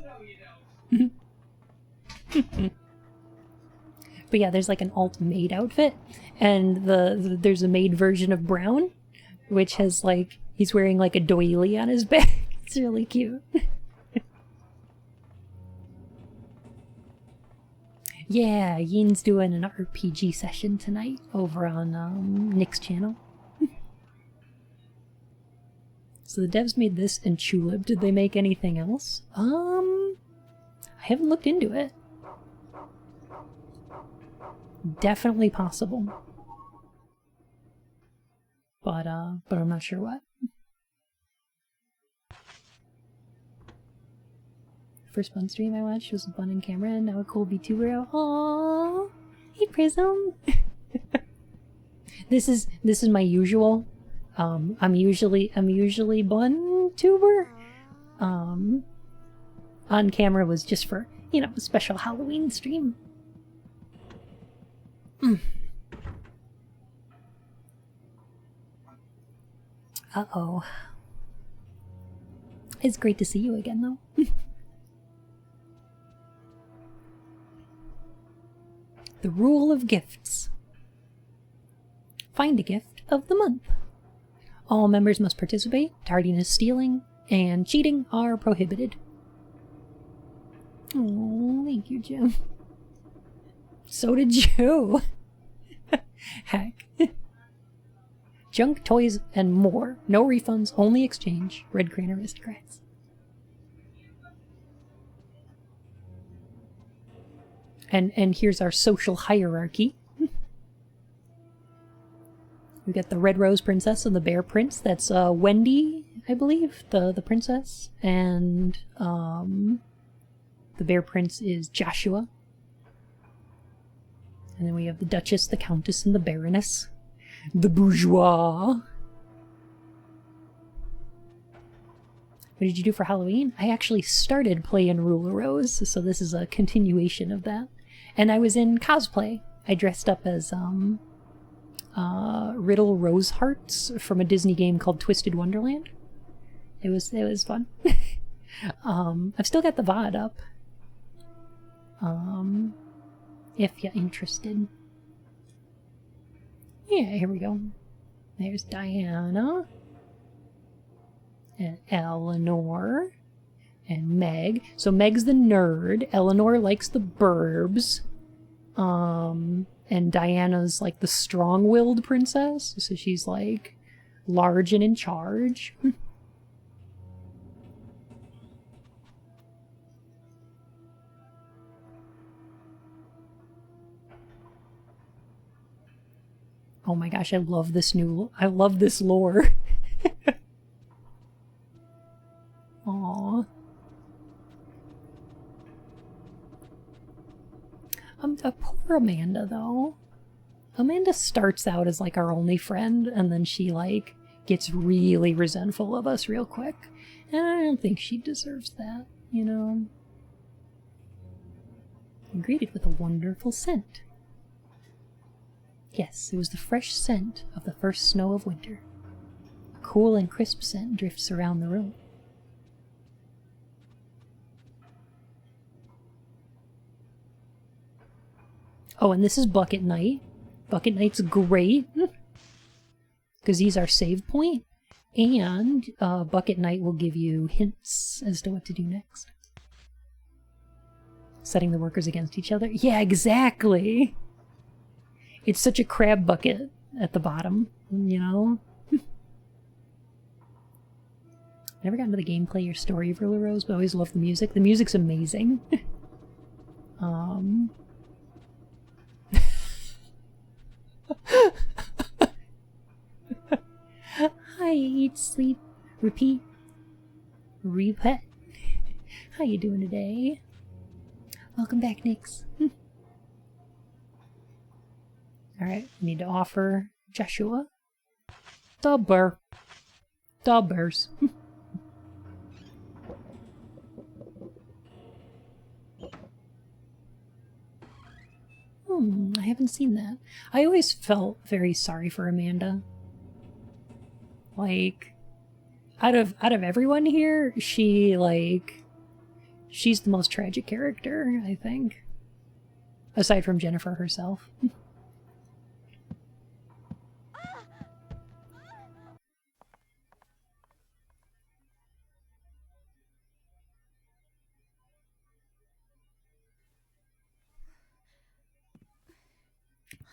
But yeah, there's like an alt maid outfit, and there's a maid version of Brown, which has like, he's wearing like a doily on his back. It's really cute. Yeah, Yin's doing an RPG session tonight over on Nick's channel. So the devs made this and Chulip. Did they make anything else? I haven't looked into it. Definitely possible. But I'm not sure what. First Bun stream I watched was Bun and Cameron, now a cool VTuber. Aww! Hey Prism! This is my usual. I'm usually Bun tuber. On camera was just for, you know, a special Halloween stream. Uh-oh. It's great to see you again, though. The rule of gifts. Find a gift of the month. All members must participate. Tardiness, stealing, and cheating are prohibited. Oh, thank you, Jim. So did you. Heck. Junk, toys, and more. No refunds, only exchange. Red Crane Aristocrats. And here's our social hierarchy. We got the Red Rose Princess and the Bear Prince. That's Wendy, I believe, the princess. And the Bear Prince is Joshua. And then we have the Duchess, the Countess, and the Baroness. The Bourgeois. What did you do for Halloween? I actually started playing Rule of Rose, so this is a continuation of that. And I was in cosplay. I dressed up as Riddle Rosehearts from a Disney game called Twisted Wonderland. It was fun. I've still got the VOD up. If you're interested. Yeah, here we go. There's Diana. And Eleanor. And Meg. So Meg's the nerd. Eleanor likes the burbs. And Diana's like the strong-willed princess. So she's like large and in charge. Oh my gosh, I love this lore. Aww. Poor Amanda, though. Amanda starts out as, like, our only friend, and then she, like, gets really resentful of us real quick. And I don't think she deserves that, you know? And greeted with a wonderful scent. Yes, it was the fresh scent of the first snow of winter. A cool and crisp scent drifts around the room. Oh, and this is Bucket Night. Bucket Night's great, because he's our save point, and Bucket Night will give you hints as to what to do next. Setting the workers against each other? Yeah, exactly! It's such a crab bucket at the bottom, you know? Never gotten to the gameplay or story of Ruler Rose, but I always love the music. The music's amazing. Hi, eat, sleep, repeat, repeat. How you doing today? Welcome back, Nyx. Alright, we need to offer Joshua the bear. The bears. I haven't seen that. I always felt very sorry for Amanda. Like, out of everyone here, she's the most tragic character, I think. Aside from Jennifer herself.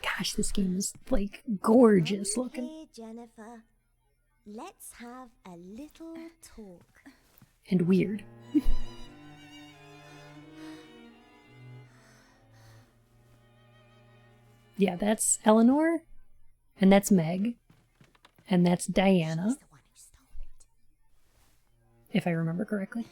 Gosh, this game is, like, gorgeous looking. Here, Jennifer. Let's have a little talk. And weird. Yeah, that's Eleanor. And that's Meg. And that's Diana. She's the one who stole it. If I remember correctly.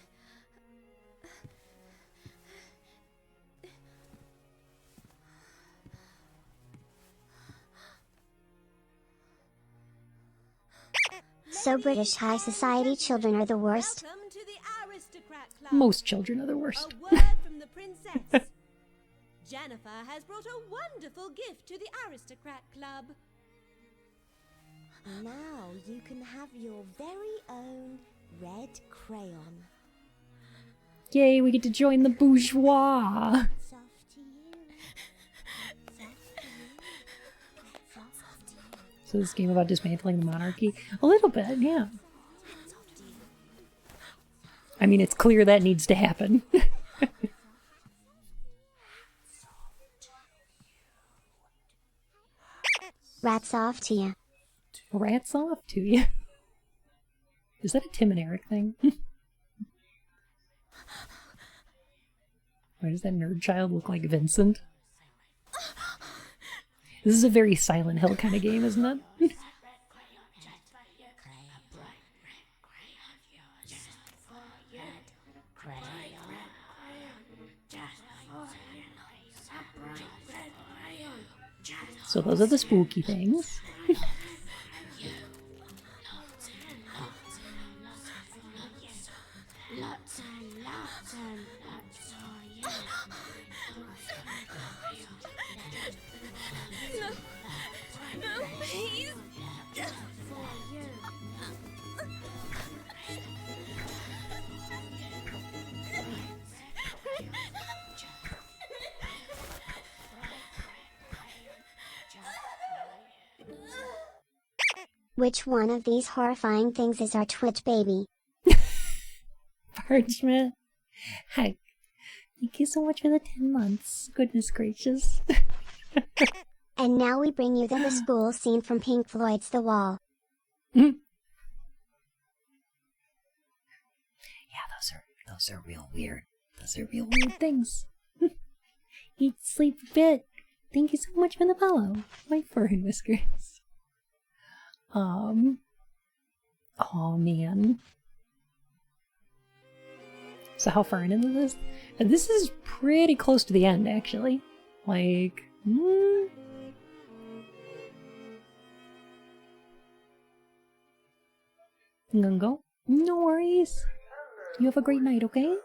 So British high society children are the worst. Welcome to the Aristocrat Club. Most children are the worst. A word from the princess. Jennifer has brought a wonderful gift to the Aristocrat Club. Now you can have your very own red crayon. Yay, we get to join the bourgeois. Soft to you. Soft to you. Soft to you. So this game about dismantling the monarchy? A little bit, yeah. Soft to you. I mean, it's clear that needs to happen. Rats off to ya. Rats off to you. Is that a Tim and Eric thing? Why does that nerd child look like Vincent? This is a very Silent Hill kind of game, isn't it? So those are the spooky things. No, please. Which one of these horrifying things is our Twitch baby? Parchment. Heck. Thank you so much for the 10 months. Goodness gracious. And now we bring you the school scene from Pink Floyd's The Wall. Yeah, those are real weird. Those are real weird things. Eat, sleep, a bit. Thank you so much for the follow. My fur and whiskers. Oh man. So how far into this? This is pretty close to the end, actually. Like, I'm gonna go. No worries. You have a great night, okay?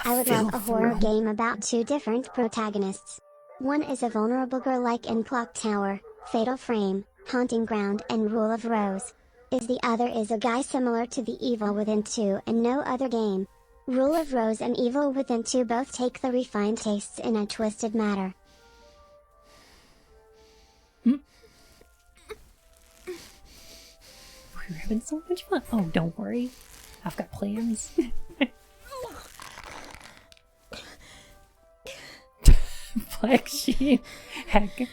I would love a horror game about two different protagonists. One is a vulnerable girl like in Clock Tower, Fatal Frame, Haunting Ground and Rule of Rose. The other is a guy similar to the Evil Within 2 and no other game. Rule of Rose and Evil Within 2 both take the refined tastes in a twisted manner. We're having so much fun. Oh, don't worry. I've got plans. Black Sheep. Heck.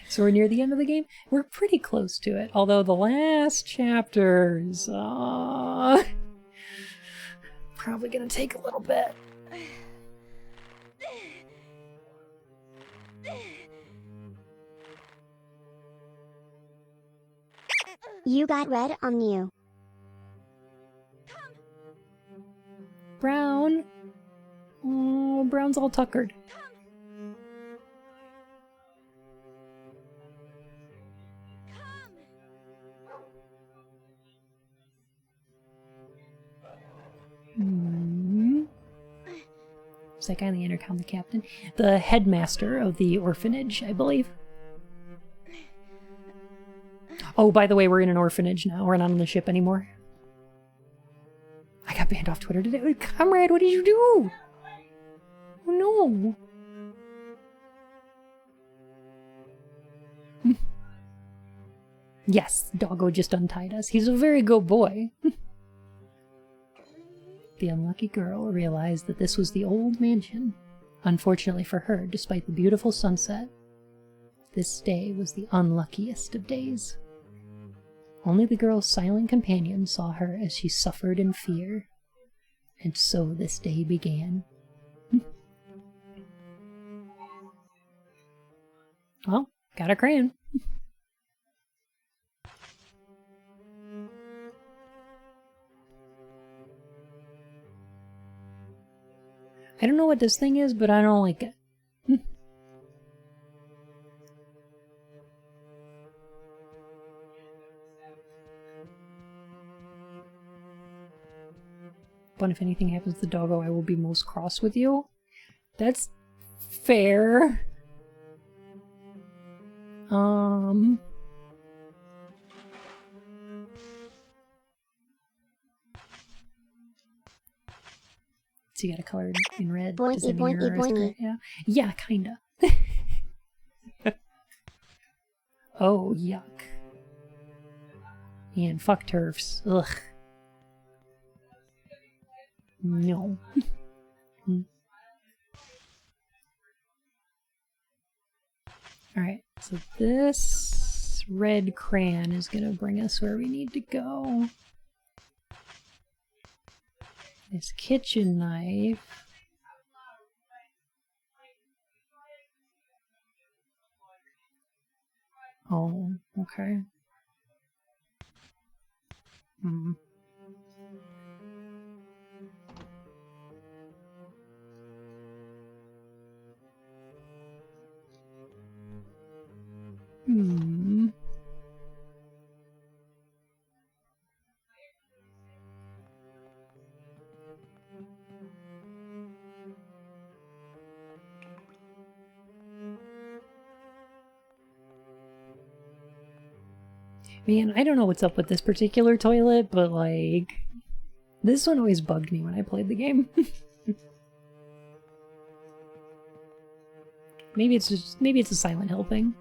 So we're near the end of the game. We're pretty close to it. Although the last chapters, probably gonna take a little bit. You got red on you. Brown. Oh, Brown's all tuckered. Is that guy on the intercom the captain? The headmaster of the orphanage, I believe. Oh, by the way, we're in an orphanage now. We're not on the ship anymore. I got banned off Twitter today. Comrade, what did you do? Oh no. Yes, Doggo just untied us. He's a very good boy. The unlucky girl realized that this was the old mansion. Unfortunately for her, despite the beautiful sunset, this day was the unluckiest of days. Only the girl's silent companion saw her as she suffered in fear. And so this day began. Well, got a crayon. I don't know what this thing is, but I don't like it. But if anything happens to the doggo, I will be most cross with you. That's fair. So you got a color in red. Does it mean you're arrested? Yeah, kinda. Oh, yuck. And fuck turfs. Ugh. No. Alright, so this red crayon is gonna bring us where we need to go. This kitchen knife. Oh, okay. Man, I don't know what's up with this particular toilet, but like, this one always bugged me when I played the game. Maybe it's a Silent Hill thing.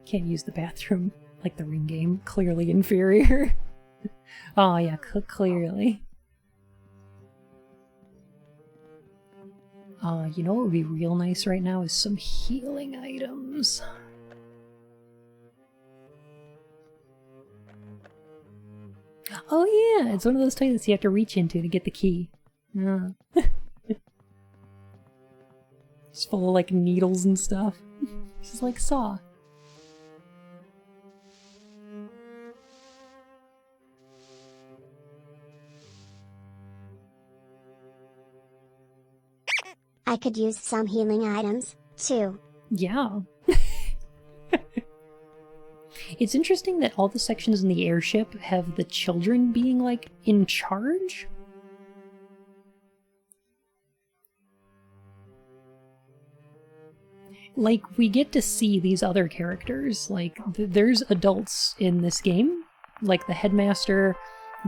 Can't use the bathroom like the Ring game. Clearly inferior. Oh yeah, clearly. You know what would be real nice right now is some healing items. Oh yeah, it's one of those toilets you have to reach into to get the key. Yeah. It's full of like needles and stuff. This is like Saw. I could use some healing items, too. Yeah. It's interesting that all the sections in the airship have the children being, like, in charge. Like, we get to see these other characters. Like, there's adults in this game. Like, the headmaster,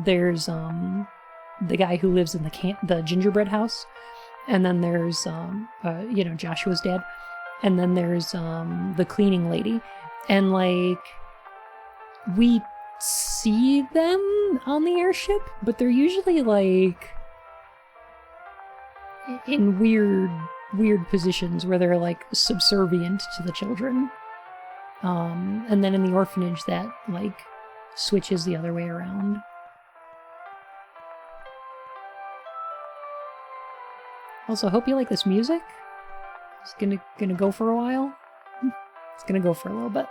there's, the guy who lives in the gingerbread house. And then there's, you know, Joshua's dad. And then there's, the cleaning lady. And, like, we see them on the airship, but they're usually, like, in weird positions where they're, like, subservient to the children. And then in the orphanage that, like, switches the other way around. Also, hope you like this music. It's gonna go for a while. It's gonna go for a little bit.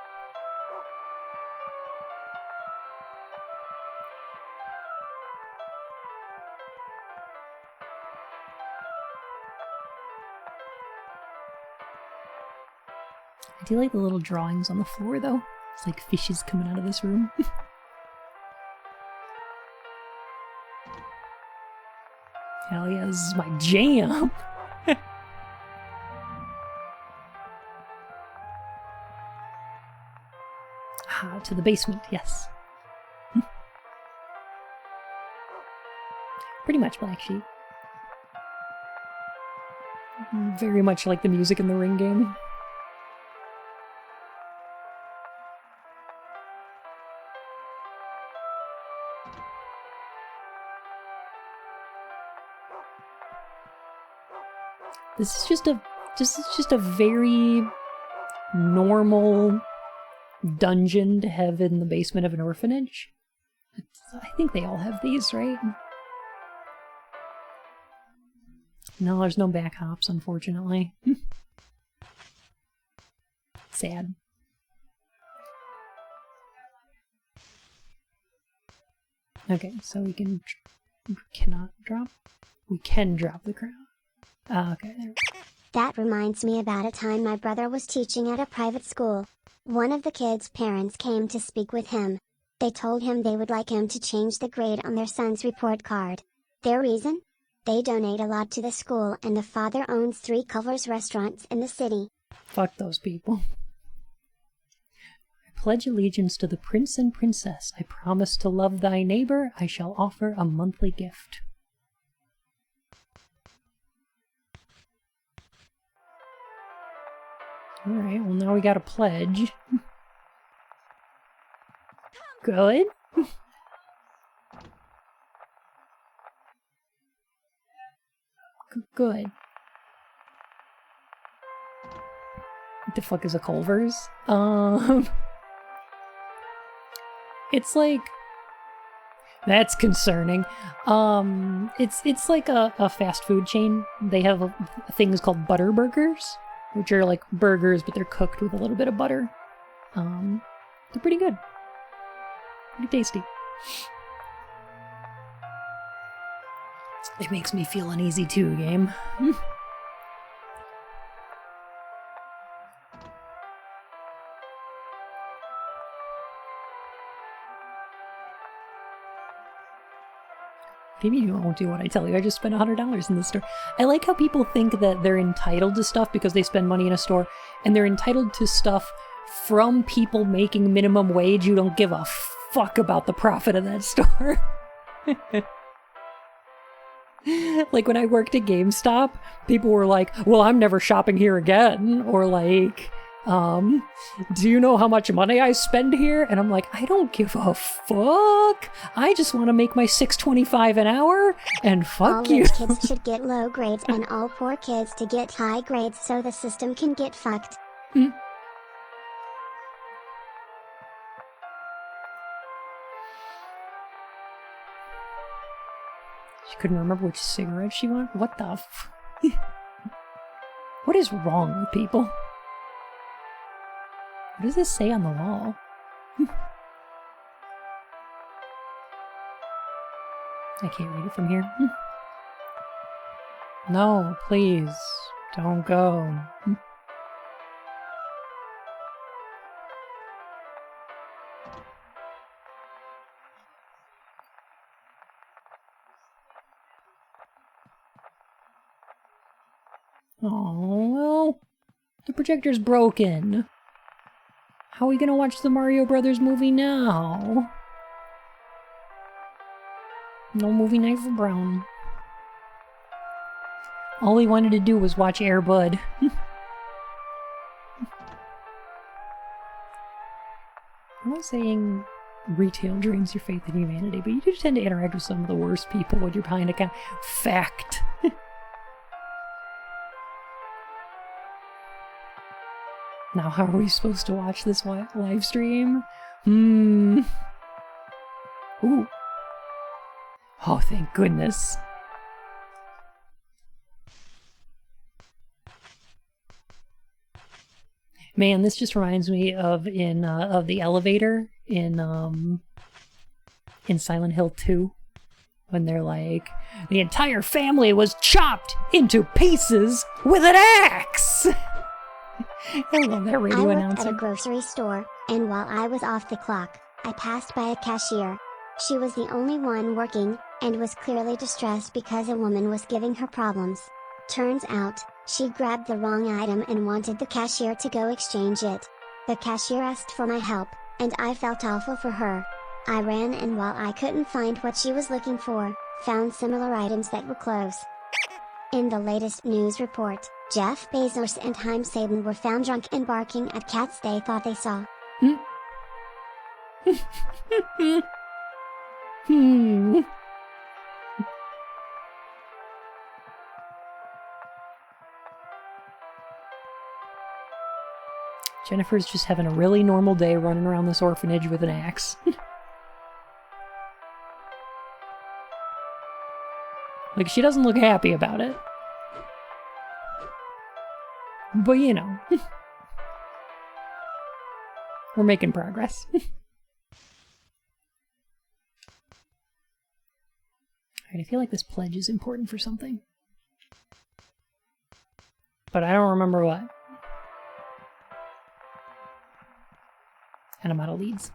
I do like the little drawings on the floor, though. It's like fishes coming out of this room. Hell yeah, this is my jam! Ah, to the basement, yes. Pretty much Black Sheep. Very much like the music in the Ring game. This is just a very normal dungeon to have in the basement of an orphanage. I think they all have these, right? No, there's no back hops, unfortunately. Sad. Okay, so we cannot drop? We can drop the crown. Okay, there we go. That reminds me about a time my brother was teaching at a private school. One of the kids' parents came to speak with him. They told him they would like him to change the grade on their son's report card. Their reason? They donate a lot to the school and the father owns 3 Culver's restaurants in the city. Fuck those people. I pledge allegiance to the prince and princess. I promise to love thy neighbor. I shall offer a monthly gift. Alright, well now we got a pledge. Good. Good. What the fuck is a Culver's? It's like... That's concerning. It's like a fast food chain. They have things called butter burgers, which are like burgers, but they're cooked with a little bit of butter. They're pretty good. Pretty tasty. It makes me feel uneasy too, game. Maybe you won't do what I tell you. I just spent $100 in the store. I like how people think that they're entitled to stuff because they spend money in a store, and they're entitled to stuff from people making minimum wage who don't give a fuck about the profit of that store. Like when I worked at GameStop, people were like, well, I'm never shopping here again. Or like, do you know how much money I spend here? And I'm like, I don't give a fuck. I just want to make my $6.25 an hour and fuck all you. rich kids should get low grades and all poor kids to get high grades so the system can get fucked. She couldn't remember which cigarette she wanted? What the f... What is wrong with people? What does this say on the wall? I can't read it from here. No, please, don't go. Oh, well, the projector's broken. How are we gonna watch the Mario Brothers movie now? No movie night for Brown. All he wanted to do was watch Air Bud. I'm not saying retail drains your faith in humanity, but you do tend to interact with some of the worst people when you're behind a counter. Fact. Now, how are we supposed to watch this live stream? Ooh. Oh, thank goodness. Man, this just reminds me of the elevator in Silent Hill 2, when they're like, the entire family was chopped into pieces with an axe. I love that radio I worked announcer. at a grocery store, and while I was off the clock, I passed by a cashier. She was the only one working, and was clearly distressed because a woman was giving her problems. Turns out, she grabbed the wrong item and wanted the cashier to go exchange it. The cashier asked for my help, and I felt awful for her. I ran, and while I couldn't find what she was looking for, found similar items that were close. In the latest news report, Jeff Bezos and Haim Saban were found drunk and barking at cats they thought they saw. Jennifer's just having a really normal day running around this orphanage with an axe. Like, she doesn't look happy about it. But, you know. We're making progress. Alright, I feel like this pledge is important for something. But I don't remember what. And I'm out of leads.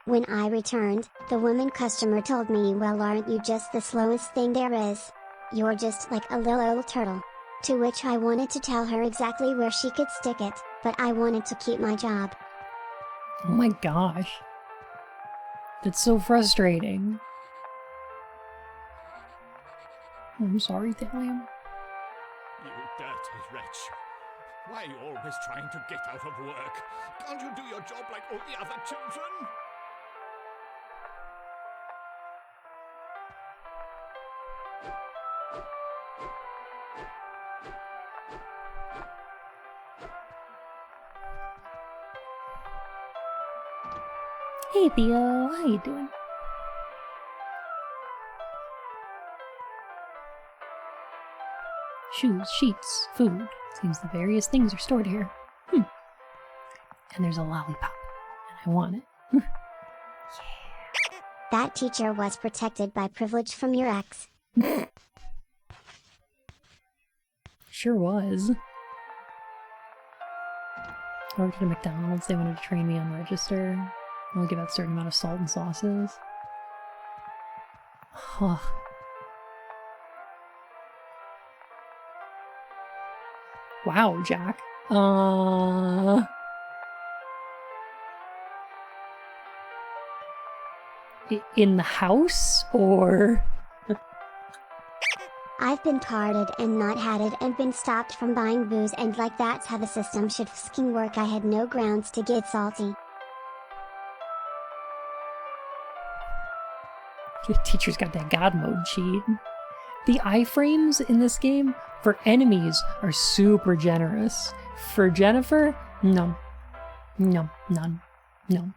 When I returned, the woman customer told me, well, aren't you just the slowest thing there is? You're just like a little old turtle. To which I wanted to tell her exactly where she could stick it, but I wanted to keep my job. Oh my gosh. That's so frustrating. I'm sorry, Thalium. You dirty wretch. Why are you always trying to get out of work? Can't you do your job like all the other children? Hey Theo, how you doing? Shoes, sheets, food. Seems the various things are stored here. And there's a lollipop. And I want it. That teacher was protected by privilege from your ex. Sure was. I worked at a McDonald's. They wanted to train me on register. I'll give out a certain amount of salt and sauces. Huh. Wow, Jack. In the house, or? I've been carded and not had it and been stopped from buying booze, and like that's how the system should f***ing work. I had no grounds to get salty. The teacher's got that God mode cheat. The iframes in this game for enemies are super generous. For Jennifer, no. No, none. No.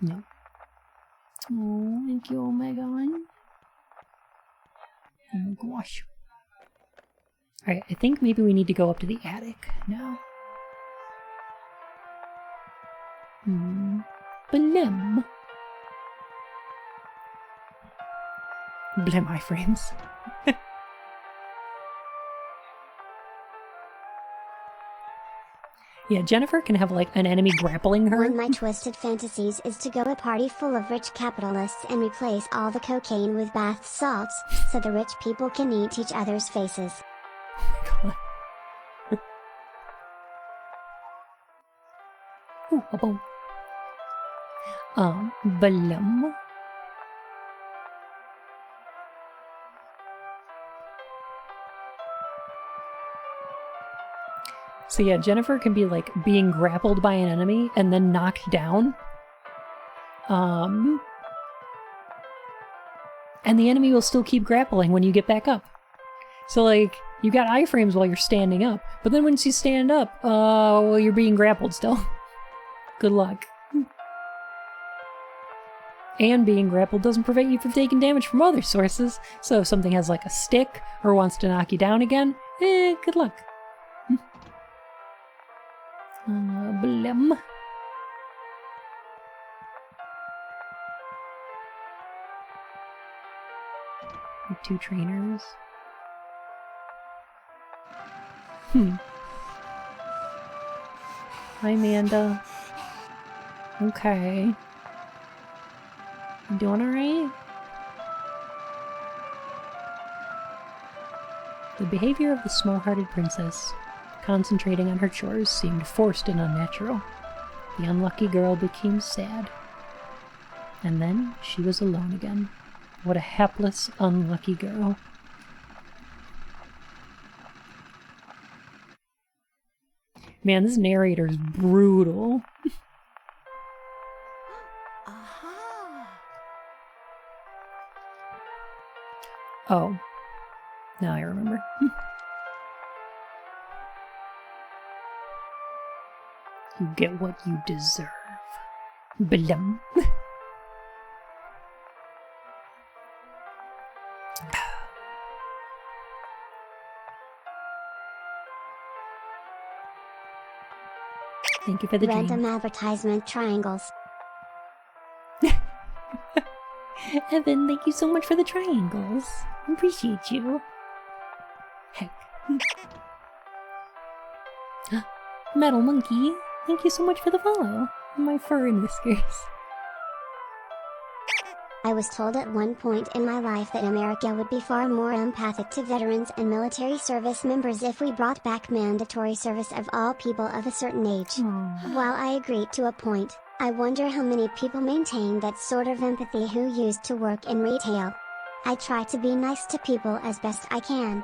No. Oh, thank you, Omega. Oh my gosh. Alright, I think maybe we need to go up to the attic now. Blim. Blim iframes. Yeah, Jennifer can have like an enemy grappling her. One of my twisted fantasies is to go to a party full of rich capitalists and replace all the cocaine with bath salts, so the rich people can eat each other's faces. Oh my god. Ooh, a bone. Blim. So yeah, Jennifer can be like being grappled by an enemy and then knocked down. And the enemy will still keep grappling when you get back up. So like, you got iframes while you're standing up, but then once you stand up, well, you're being grappled still. Good luck. And being grappled doesn't prevent you from taking damage from other sources, so if something has like a stick or wants to knock you down again, good luck. Blim. Two trainers. Hi, Amanda. Okay. You doing alright? The behavior of the small-hearted princess, concentrating on her chores, seemed forced and unnatural. The unlucky girl became sad. And then she was alone again. What a hapless, unlucky girl. Man, this narrator's brutal. Oh. Now I remember. You get what you deserve. Blum. Thank you for the Random dream. advertisement triangles. Evan, thank you so much for the triangles. I appreciate you. Heck. Metal Monkey, thank you so much for the follow. My fur and whiskers. I was told at one point in my life that America would be far more empathic to veterans and military service members if we brought back mandatory service of all people of a certain age. Aww. While I agreed to a point, I wonder how many people maintain that sort of empathy who used to work in retail. I try to be nice to people as best I can.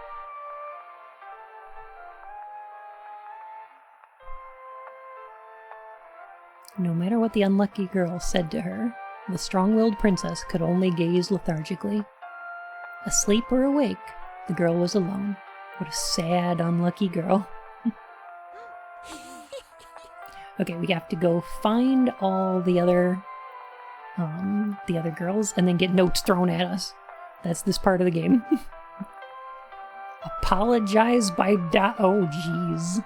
No matter what the unlucky girl said to her, the strong-willed princess could only gaze lethargically. Asleep or awake, the girl was alone. What a sad, unlucky girl. Okay, we have to go find all the other girls and then get notes thrown at us. That's this part of the game. Apologize by oh jeez.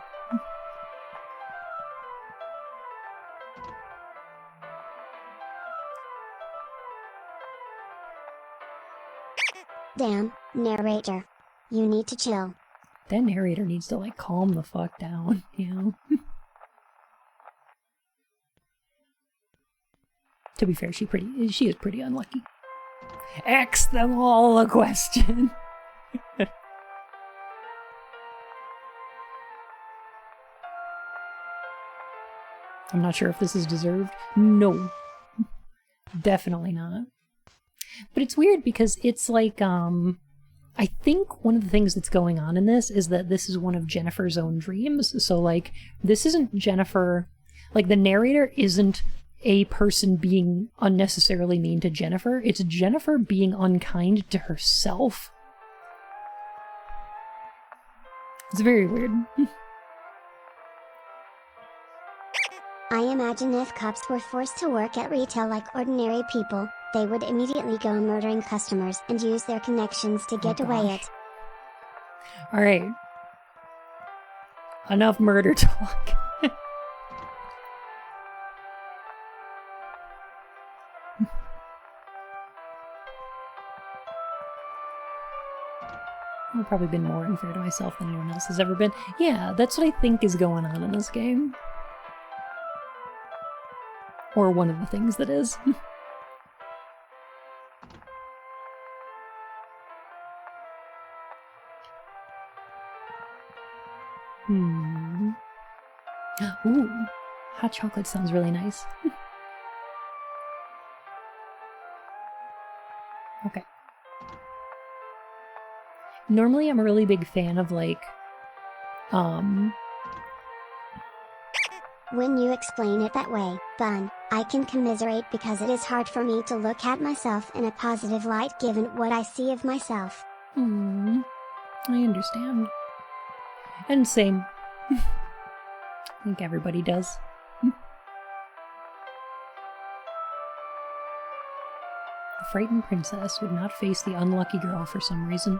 Damn, narrator. You need to chill. That narrator needs to like calm the fuck down, you know? To be fair, she is pretty unlucky. Ask them all a question. I'm not sure if this is deserved. No. Definitely not. But it's weird because it's like, I think one of the things that's going on in this is that this is one of Jennifer's own dreams. So, like, this isn't Jennifer... Like, the narrator isn't a person being unnecessarily mean to Jennifer. It's Jennifer being unkind to herself. It's very weird. I imagine if cops were forced to work at retail like ordinary people, they would immediately go murdering customers and use their connections to get away it. Alright. Enough murder talk. I've probably been more unfair to myself than anyone else has ever been. Yeah, that's what I think is going on in this game. Or one of the things that is. Ooh, hot chocolate sounds really nice. Okay. Normally I'm a really big fan of, like, When you explain it that way, Bun, I can commiserate because it is hard for me to look at myself in a positive light given what I see of myself. I understand. And same. I think everybody does. The frightened princess would not face the unlucky girl for some reason.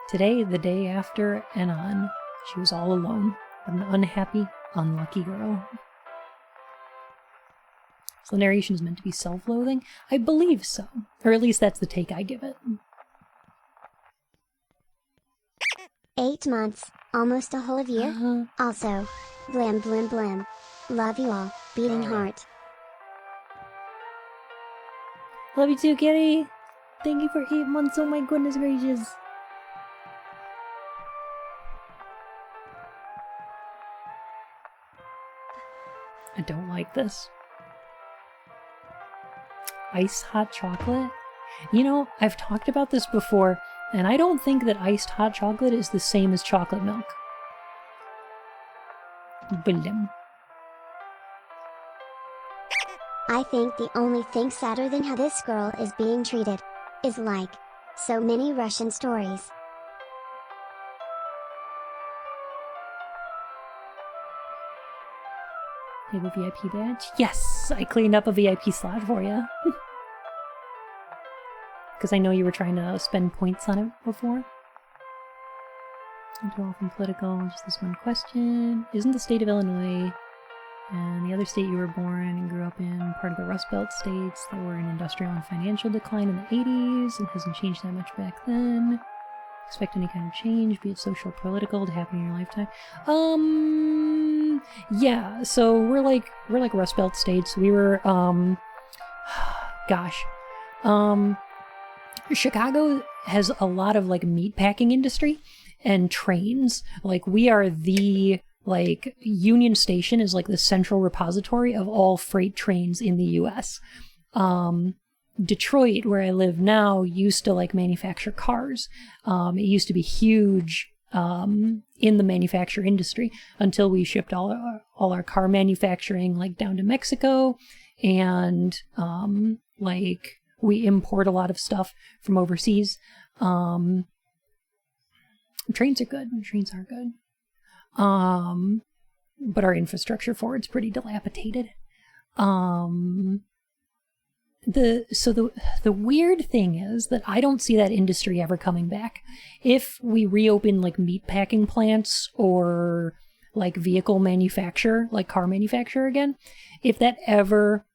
Today, the day after, and on, she was all alone, but an unhappy, unlucky girl. So the narration is meant to be self-loathing? I believe so. Or at least that's the take I give it. 8 months, almost a whole year. Also, blim blim blim. Love you all, beating heart. Love you too, Kitty! Thank you for 8 months, oh my goodness gracious! I don't like this. Ice hot chocolate? You know, I've talked about this before, and I don't think that iced hot chocolate is the same as chocolate milk. Blim. I think the only thing sadder than how this girl is being treated is like so many Russian stories. You have a VIP badge? Yes! I cleaned up a VIP slot for you. Because I know you were trying to spend points on it before. Too often political, just this one question. Isn't the state of Illinois and the other state you were born and grew up in part of the Rust Belt states that were in industrial and financial decline in the 80s and hasn't changed that much back then? Expect any kind of change, be it social or political, to happen in your lifetime? Yeah, so we're like Rust Belt states. We were, Chicago has a lot of, like, meat packing industry and trains. Like, we are the, like, Union Station is, like, the central repository of all freight trains in the U.S. Detroit, where I live now, used to, like, manufacture cars. It used to be huge in the manufacture industry until we shipped all our car manufacturing, like, down to Mexico, and like, we import a lot of stuff from overseas. Trains are good. Trains are good. But our infrastructure for it's pretty dilapidated. The weird thing is that I don't see that industry ever coming back. If we reopen, like, meat packing plants or, like, vehicle manufacture, like car manufacture again, if that ever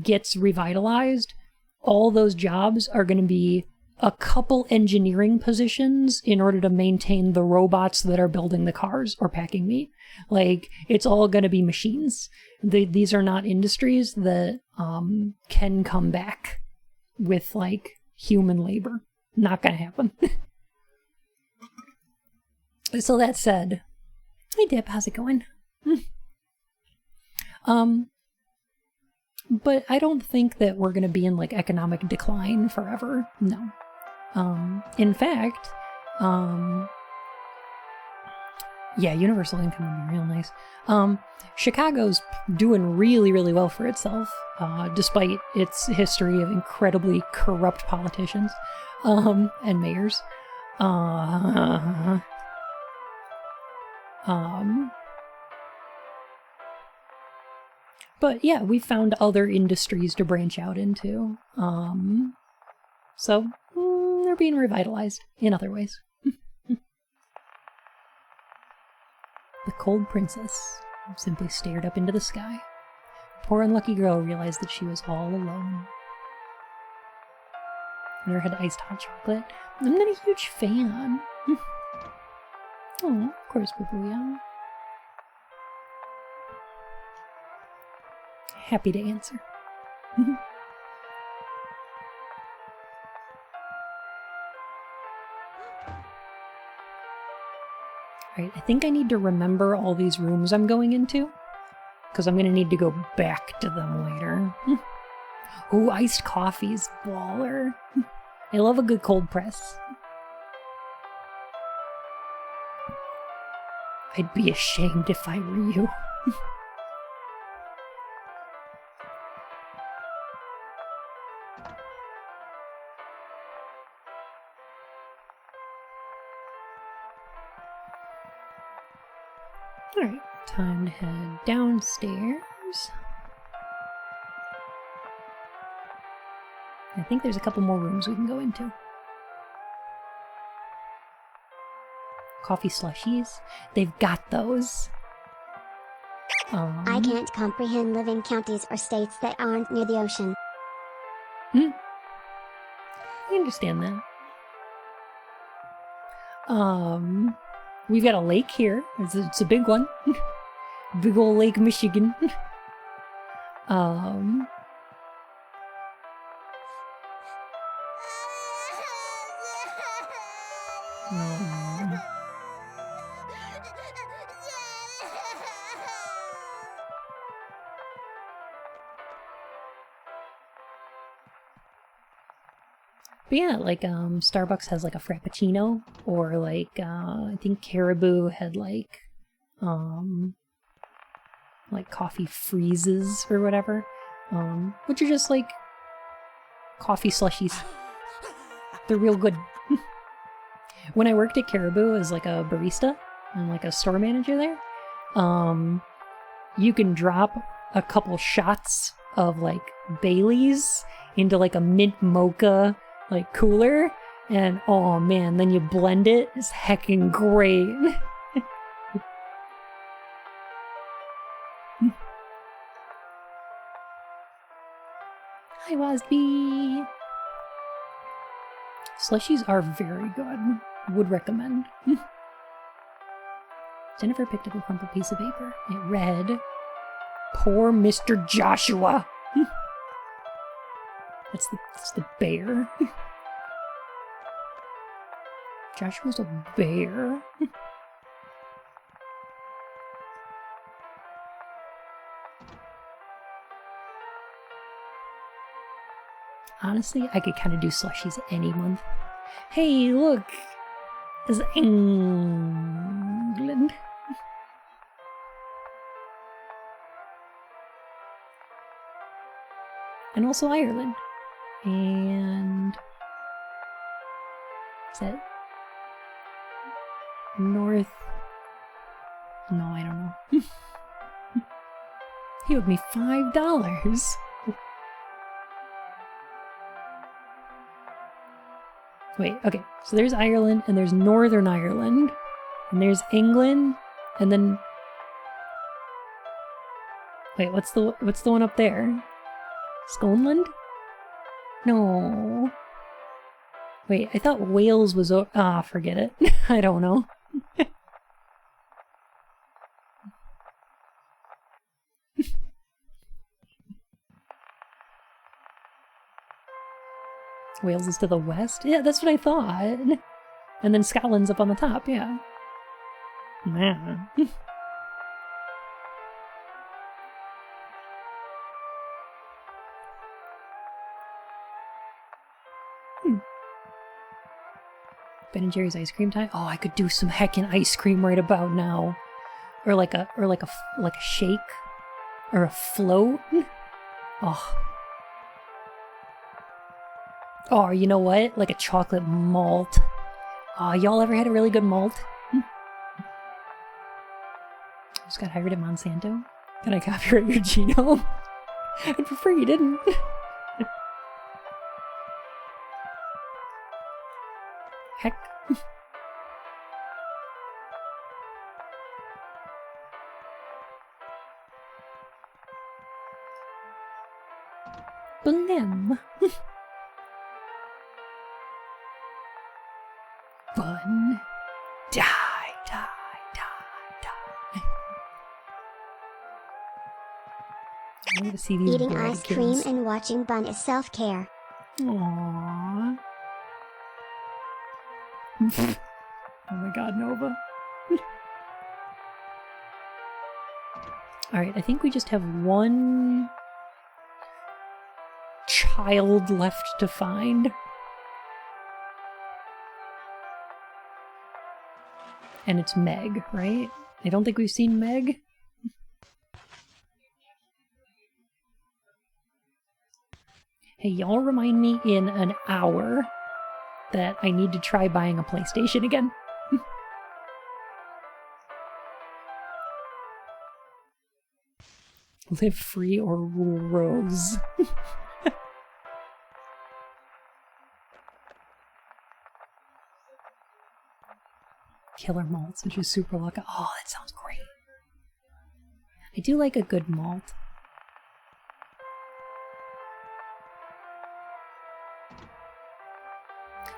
gets revitalized, all those jobs are going to be a couple engineering positions in order to maintain the robots that are building the cars or packing meat. Like, it's all going to be machines. These are not industries that can come back with, like, human labor. Not going to happen. So that said, hey Dip, how's it going? But I don't think that we're going to be in, like, economic decline forever. No. In fact, yeah, universal income would be real nice. Chicago's doing really, really well for itself, despite its history of incredibly corrupt politicians, and mayors. But yeah, we found other industries to branch out into. So they're being revitalized in other ways. The cold princess simply stared up into the sky. Poor unlucky girl realized that she was all alone. Her had iced hot chocolate. I'm not a huge fan. Oh, of course, Babuya. Happy to answer. Alright, I think I need to remember all these rooms I'm going into, because I'm going to need to go back to them later. Ooh, iced coffee's baller. I love a good cold press. I'd be ashamed if I were you. Alright, time to head downstairs. I think there's a couple more rooms we can go into. Coffee slushies. They've got those. I can't comprehend living counties or states that aren't near the ocean. I understand that. We've got a lake here. It's a big one. Big old Lake Michigan. But yeah, like, Starbucks has, like, a Frappuccino, or, like, I think Caribou had, like coffee freezes or whatever, which are just, like, coffee slushies. They're real good. When I worked at Caribou as, like, a barista and, like, a store manager there, you can drop a couple shots of, like, Baileys into, like, a mint mocha, like, cooler, and oh man, then you blend it. It's heckin' great. Hi, Wasby. Slushies are very good. Would recommend. Jennifer picked up a crumpled piece of paper. It read, "Poor Mr. Joshua." That's the bear. Joshua's a bear. Honestly, I could kind of do slushies any month. Hey, look! It's England. And also Ireland. And is that North? No, I don't know. He owed me $5. Wait, okay. So there's Ireland, and there's Northern Ireland, and there's England, and then wait, what's the one up there? Scotland? No. Wait, I thought Wales was forget it. I don't know. Wales is to the west? Yeah, that's what I thought. And then Scotland's up on the top, yeah. Man. Ben & Jerry's ice cream time? Oh, I could do some heckin' ice cream right about now. Or like a shake. Or a float. Oh. Oh, you know what? Like a chocolate malt. Oh, y'all ever had a really good malt? Just got hired at Monsanto. Can I copyright your genome? I'd prefer you didn't. Heck. Blim. Bun. Die, die, die, die. I want to see these Eating bread ice cream kids. and watching Bun is self-care. Aww. Oh my god, Nova. Alright, I think we just have one child left to find. And it's Meg, right? I don't think we've seen Meg. Hey, y'all remind me in an hour that I need to try buying a PlayStation again. Live free or rule rose. Killer malts, which is super lucky. Oh, that sounds great. I do like a good malt.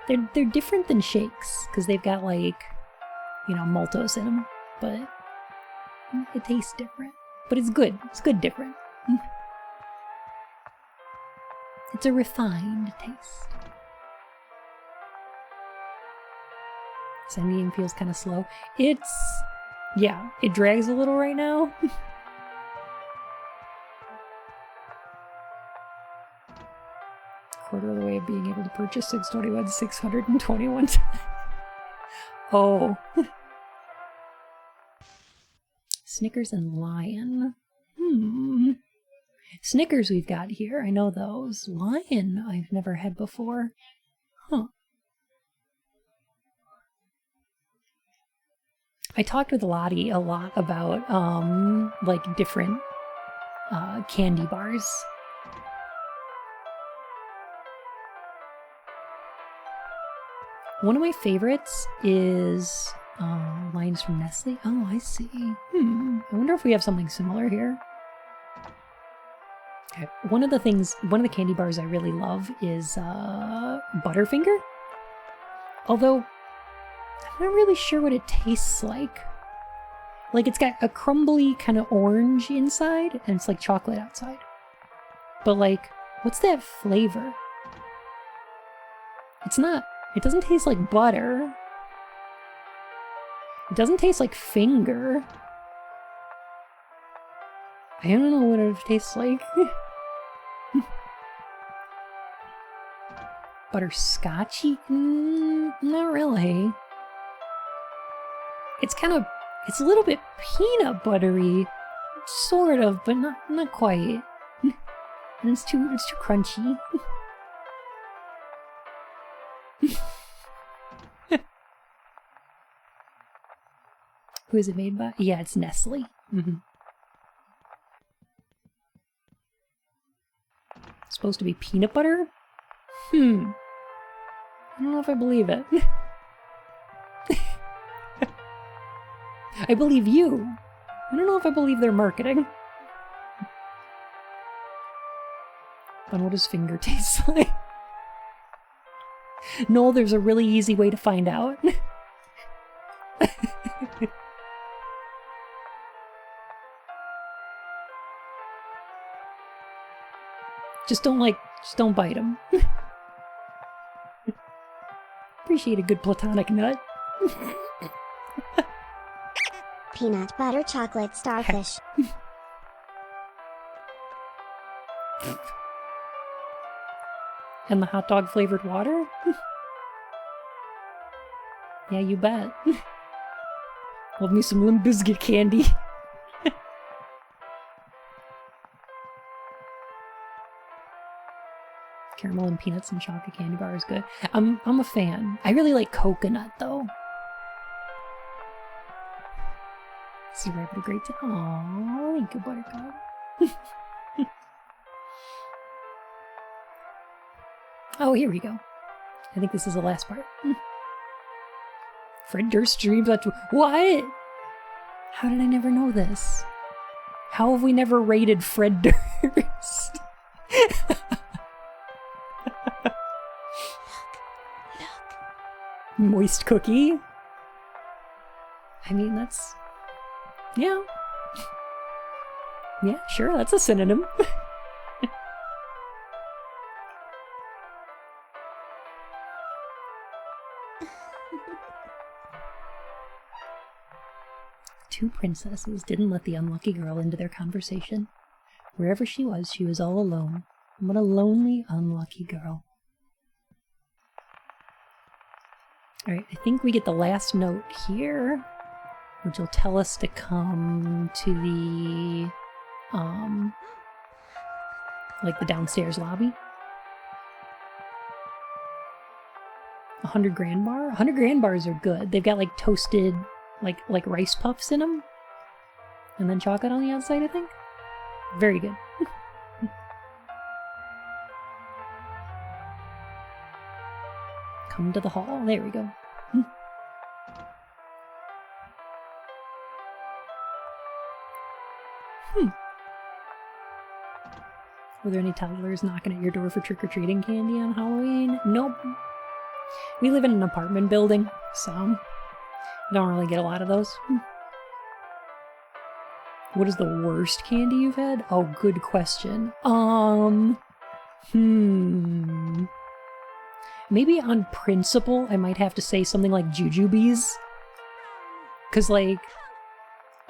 They're different than shakes because they've got like, you know, maltose in them, but it tastes different. But it's good. It's good different. It's a refined taste. Sending feels kind of slow. Yeah, it drags a little right now. Quarter of the way of being able to purchase 621, 621. Oh. Snickers and Lion. Snickers we've got here. I know those. Lion I've never had before. Huh. I talked with Lottie a lot about, like, different candy bars. One of my favorites is lines from Nestle. Oh, I see. I wonder if we have something similar here. Okay. One of the candy bars I really love is Butterfinger. Although, I'm not really sure what it tastes like. Like, it's got a crumbly kind of orange inside, and it's like chocolate outside. But, like, what's that flavor? It doesn't taste like butter. It doesn't taste like finger. I don't know what it tastes like. Butterscotchy? Not really. It's a little bit peanut buttery, sort of, but not quite. And it's too crunchy. Who is it made by? Yeah, it's Nestle. It's supposed to be peanut butter? I don't know if I believe it. I believe you. I don't know if I believe their marketing. And what does finger taste like? No, there's a really easy way to find out. Just don't bite him. Appreciate a good platonic nut. Peanut butter chocolate starfish. And the hot dog flavored water? Yeah, you bet. Love me some Limp Bizkit candy. Caramel and peanuts and chocolate candy bar is good. I'm a fan. I really like coconut though. See, Rabbit a great time. Aww, thank you, Buttercup. Oh, here we go. I think this is the last part. Fred Durst dreams that. What? How did I never know this? How have we never rated Fred Durst? Moist cookie? I mean, that's... Yeah. Yeah, sure, that's a synonym. Two princesses didn't let the unlucky girl into their conversation. Wherever she was all alone. What a lonely, unlucky girl. Alright, I think we get the last note here, which will tell us to come to the, like the downstairs lobby. 100 grand bar? 100 grand bars are good. They've got like toasted, like rice puffs in them. And then chocolate on the outside, I think. Very good. Come to the hall. There we go. Were there any toddlers knocking at your door for trick-or-treating candy on Halloween? Nope. We live in an apartment building, so don't really get a lot of those. What is the worst candy you've had? Oh, good question. Maybe on principle, I might have to say something like jujubes. Cause like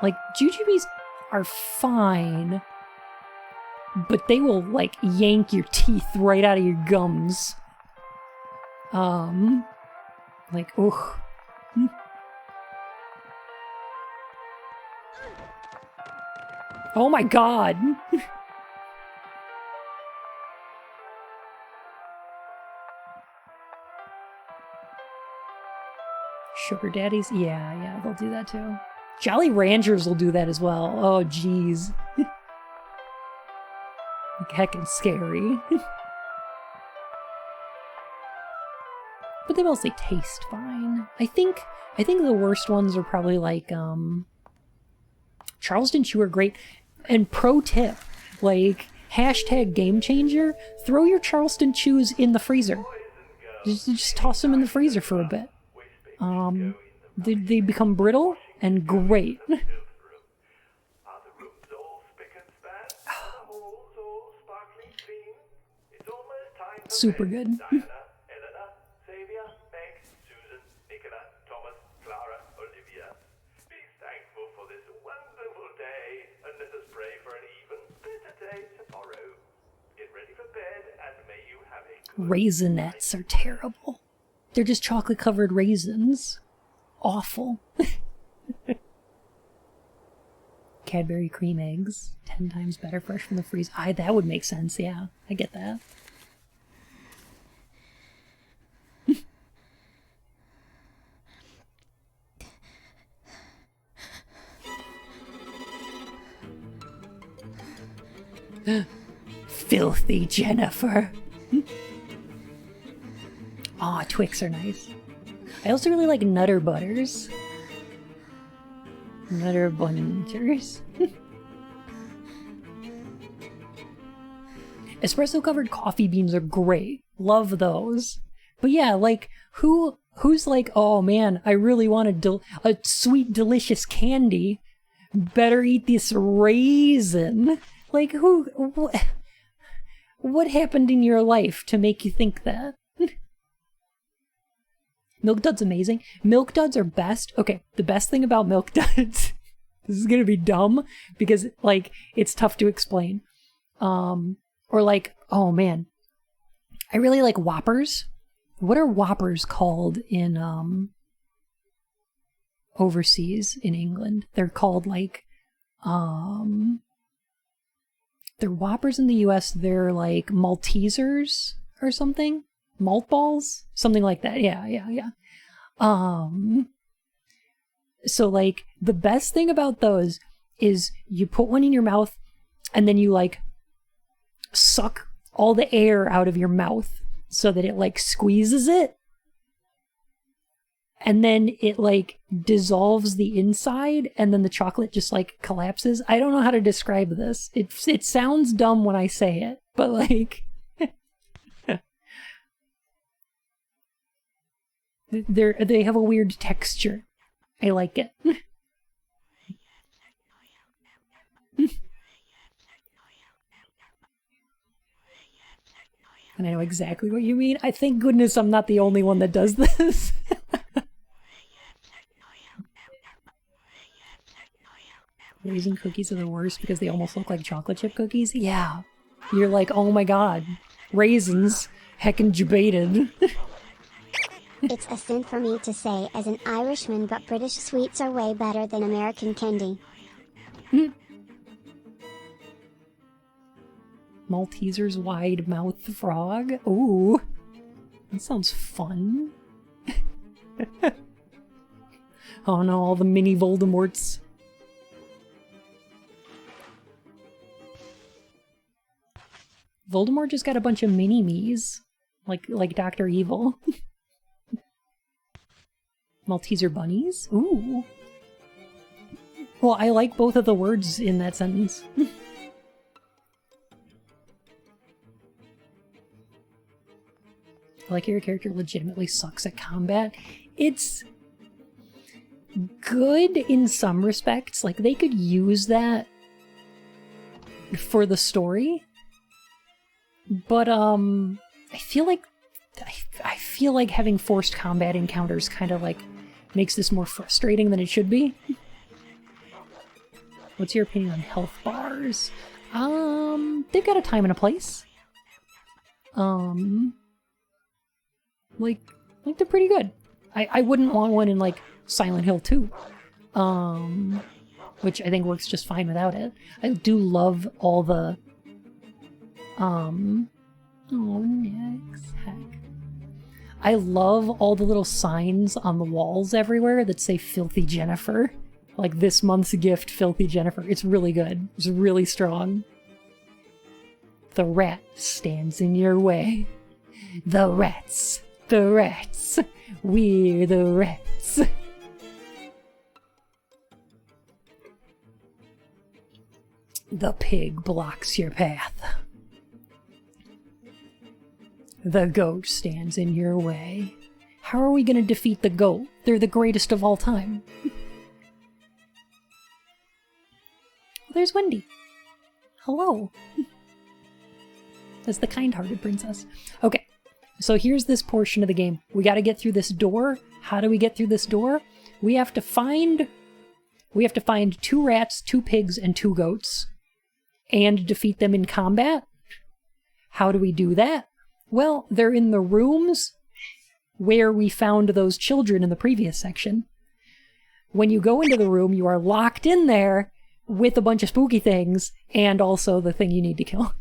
jujubes are fine, but they will like yank your teeth right out of your gums. Like, ugh. Oh my god! Sugar daddies? Yeah, they'll do that too. Jolly Ranchers will do that as well. Oh, jeez. Like, heckin' scary. But they mostly taste fine. I think the worst ones are probably like, Charleston Chew are great. And pro tip, like, hashtag game changer, throw your Charleston Chews in the freezer. Just toss them in the freezer for a bit. They become brittle and great. Super good. Raisinets are terrible. They're just chocolate covered raisins. Awful. Cadbury cream eggs, 10 times better fresh from the freezer. That would make sense, yeah. I get that. Filthy Jennifer. Aw, Twix are nice. I also really like Nutter Butters. Nutter Bunters. Espresso covered coffee beans are great. Love those. But yeah, like, who's like, oh man, I really want a sweet, delicious candy. Better eat this raisin. Like, what happened in your life to make you think that? Milk Duds amazing. Milk Duds are best. Okay, the best thing about Milk Duds, this is gonna be dumb because like it's tough to explain. Or like, oh man, I really like Whoppers. What are Whoppers called in overseas in England? They're called like they're Whoppers in the US. They're like Maltesers or something. Malt balls? Something like that. Yeah. So like the best thing about those is you put one in your mouth and then you like suck all the air out of your mouth so that it like squeezes it. And then it like dissolves the inside and then the chocolate just like collapses. I don't know how to describe this. It sounds dumb when I say it, but like they have a weird texture. I like it. And I know exactly what you mean. I thank goodness I'm not the only one that does this. Raisin cookies are the worst because they almost look like chocolate chip cookies. Yeah. You're like, oh my god. Raisins. Heckin' debated. It's a sin for me to say as an Irishman, but British sweets are way better than American candy. Malteser's wide mouth frog. Ooh. That sounds fun. Oh no, all the mini Voldemorts. Voldemort just got a bunch of mini-me's. Like Dr. Evil. Malteser bunnies? Ooh. Well, I like both of the words in that sentence. I like your character legitimately sucks at combat. It's good in some respects. Like, they could use that for the story. But, I feel like having forced combat encounters kind of, like, makes this more frustrating than it should be. What's your opinion on health bars? They've got a time and a place. Like they're pretty good. I wouldn't want one in, like, Silent Hill 2. Which I think works just fine without it. I do love all the, oh, next, heck. I love all the little signs on the walls everywhere that say Filthy Jennifer. Like, this month's gift, Filthy Jennifer. It's really good. It's really strong. The rat stands in your way. The rats. The rats. We're the rats. The pig blocks your path. The goat stands in your way. How are we going to defeat the goat? They're the greatest of all time. There's Wendy. Hello. That's the kind-hearted princess. Okay, so here's this portion of the game. We got to get through this door. How do we get through this door? We have to find 2 rats, 2 pigs, and 2 goats, and defeat them in combat. How do we do that? Well, they're in the rooms where we found those children in the previous section. When you go into the room, you are locked in there with a bunch of spooky things, and also the thing you need to kill.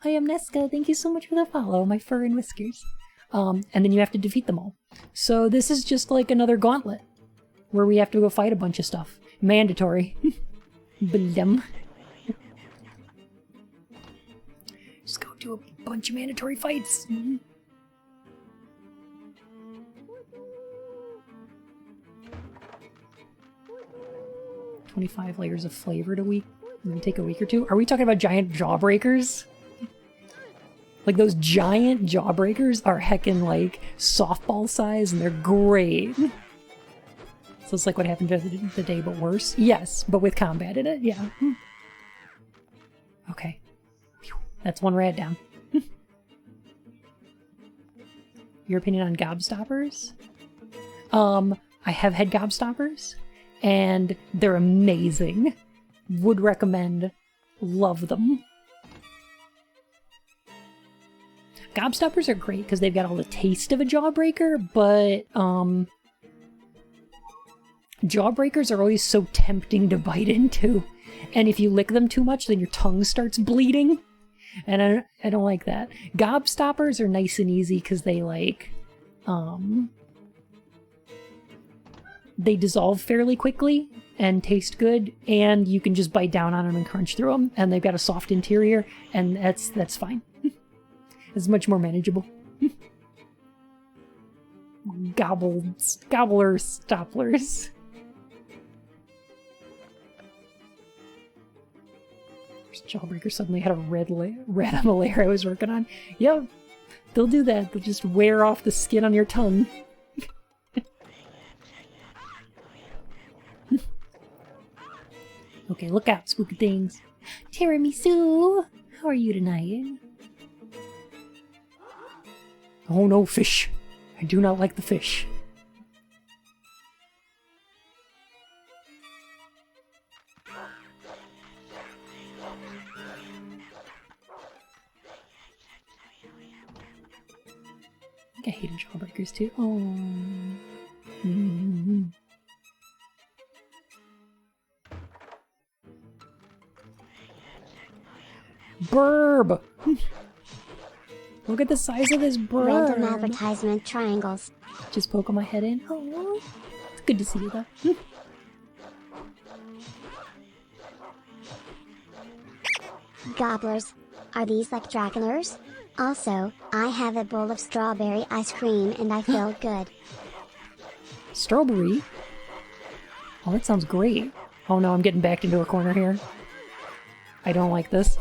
I am Nesca, thank you so much for the follow, my fur and whiskers. And then you have to defeat them all. So this is just like another gauntlet, where we have to go fight a bunch of stuff. Mandatory. Blum. Just go do a bunch of mandatory fights. 25 layers of flavor a week. It'll take a week or two. Are we talking about giant jawbreakers? Like those giant jawbreakers are heckin' like softball size and they're great. So it's like what happened the day but worse. Yes, but with combat in it, yeah. Okay. Phew. That's one rat down. Your opinion on gobstoppers? I have had gobstoppers, and they're amazing. Would recommend. Love them. Gobstoppers are great because they've got all the taste of a jawbreaker, but jawbreakers are always so tempting to bite into. And if you lick them too much, then your tongue starts bleeding. And I don't like that. Gobstoppers are nice and easy because they like, they dissolve fairly quickly and taste good, and you can just bite down on them and crunch through them, and they've got a soft interior, and that's fine. It's much more manageable. Gobbler stopplers. Jawbreaker suddenly had a red on the layer I was working on. Yep, they'll do that. They'll just wear off the skin on your tongue. Okay, look out, spooky things. Tiramisu! How are you tonight? Oh no, fish. I do not like the fish. I think I hated jawbreakers too. Oh. Mm-hmm. Burb! Look at the size of this burb. Random advertisement triangles. Just poking my head in. Oh, it's good to see you though. Gobblers. Are these like Dragoners? Also, I have a bowl of strawberry ice cream and I feel good. Strawberry? Oh, that sounds great. Oh no, I'm getting backed into a corner here. I don't like this.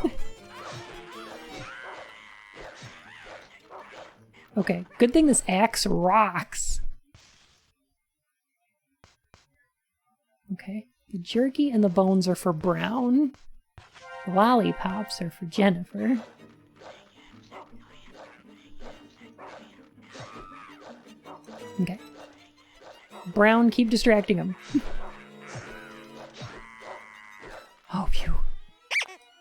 Okay, good thing this axe rocks. Okay, the jerky and the bones are for Brown. The lollipops are for Jennifer. Okay. Brown, keep distracting him. Oh, phew.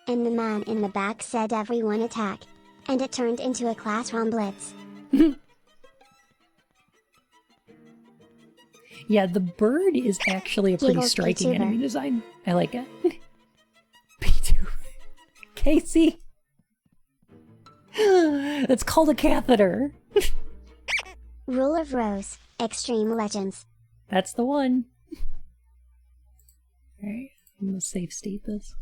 And the man in the back said everyone attack. And it turned into a classroom blitz. Yeah, the bird is actually a pretty Giggles striking P2. enemy design. I like it. P2. Casey! That's called a catheter. Rule of Rose, Extreme Legends. That's the one. Alright, I'm gonna safe state this.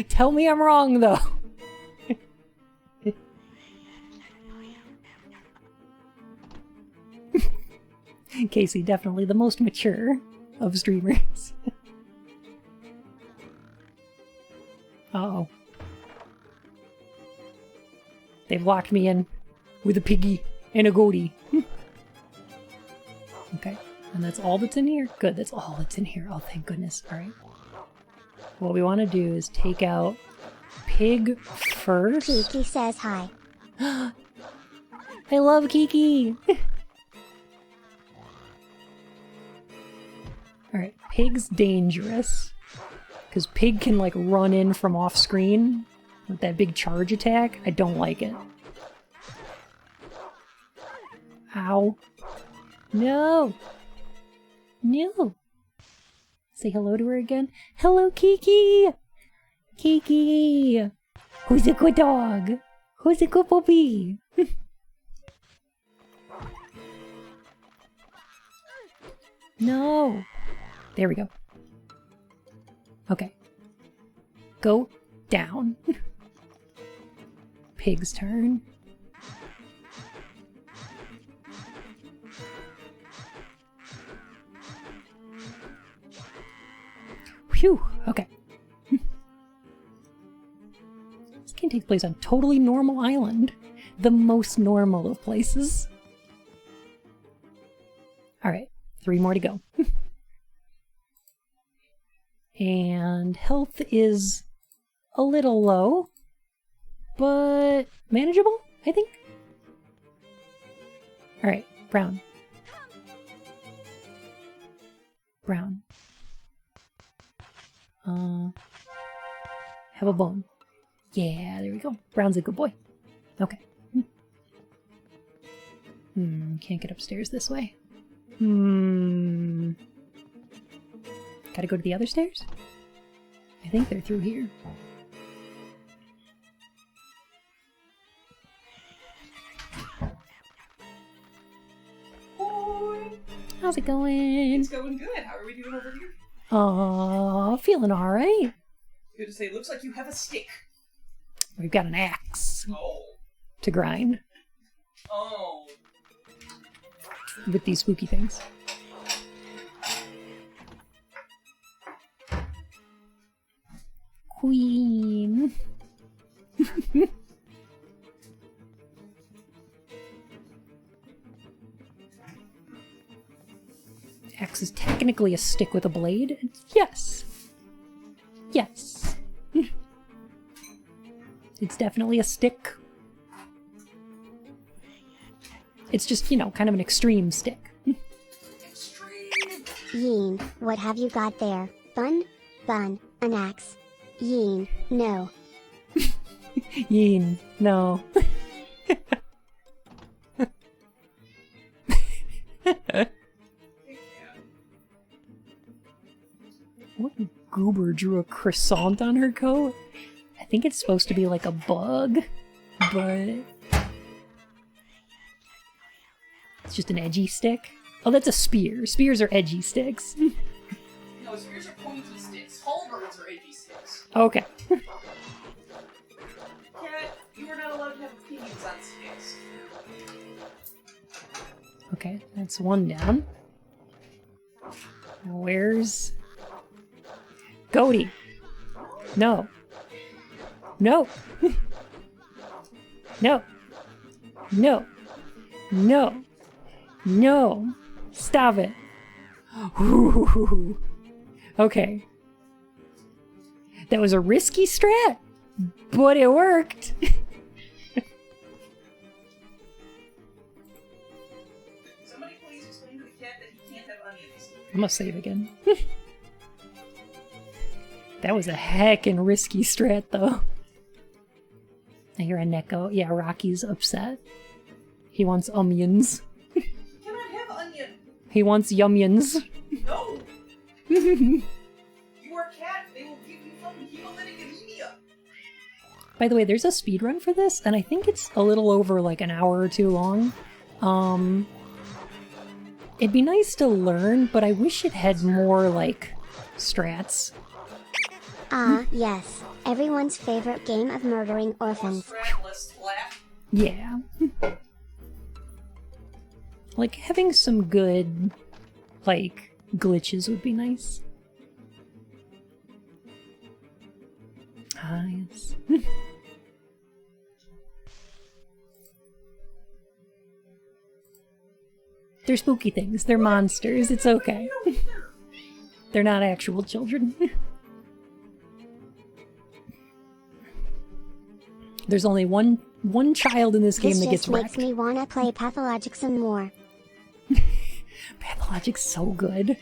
Tell me I'm wrong, though. Casey, definitely the most mature of streamers. Uh-oh. They've locked me in with a piggy and a goatee. Okay, and that's all that's in here? Good, that's all that's in here. Oh, thank goodness. Alright. What we want to do is take out Pig first. Kiki says hi. I love Kiki! Alright, Pig's dangerous. Because Pig can, like, run in from off-screen with that big charge attack. I don't like it. Ow. No! No! Say hello to her again. Hello, Kiki! Kiki! Who's a good dog? Who's a good puppy? No! There we go. Okay. Go down. Pig's turn. Phew, okay. game takes place on totally normal island. The most normal of places. Alright, 3 more to go. And health is a little low, but manageable, I think. Alright, brown. Brown. Have a bone. Yeah, there we go. Brown's a good boy. Okay. Can't get upstairs this way. Gotta go to the other stairs? I think they're through here. How's it going? It's going good. How are we doing over here? Feeling alright. Good to say. Looks like you have a stick. We've got an axe Oh. to grind Oh. with these spooky things. Queen. Axe is technically a stick with a blade. Yes. Yes. It's definitely a stick. It's just, you know, kind of an extreme stick. Extreme. Yeen, what have you got there? Bun? Bun, an axe. Yeen, no. Yeen, no. What goober drew a croissant on her coat? I think it's supposed to be like a bug, but it's just an edgy stick. Oh, that's a spear. Spears are edgy sticks. No, spears are pointy sticks. Halberds are edgy sticks. Okay. Cat, you are not allowed to have opinions on sticks. Okay, that's one down. Now where's Goaty? No. No. No. No. No. No. Stop it. Ooh. Okay. That was a risky strat, but it worked. Somebody please explain to the cat that he can't have onions. I'm gonna save again. That was a heckin' risky strat, though. I hear a Neko. Yeah, Rocky's upset. He wants onions. You cannot have onion. He wants yumyons. No. You are a cat. They will give you fucking hemolytic anemia. By the way, there's a speedrun for this, and I think it's a little over like an hour or two long. It'd be nice to learn, but I wish it had more, like, strats. Ah, yes. Everyone's favorite game of murdering orphans. Stratless flat. Yeah. Like, having some good, like, glitches would be nice. Ah, yes. They're spooky things. They're monsters. It's okay. They're not actual children. There's only one child in this game This that gets just makes wrecked. me wanna play Pathologic some more. Pathologic's so good.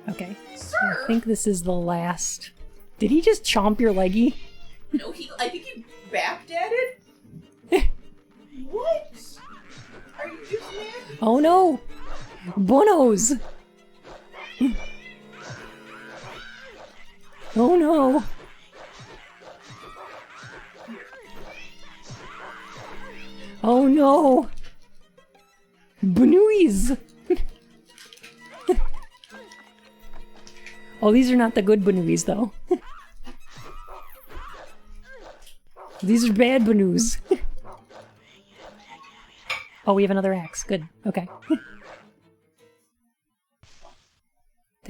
Okay. I think this is the last. Did he just chomp your leggy? No, I think he backdadded. What? Are you just mad? Oh no! Bonos! Oh no! Oh no! Banuis! Oh, these are not the good Banuis, though. These are bad Banus. Oh, we have another axe. Good. Okay.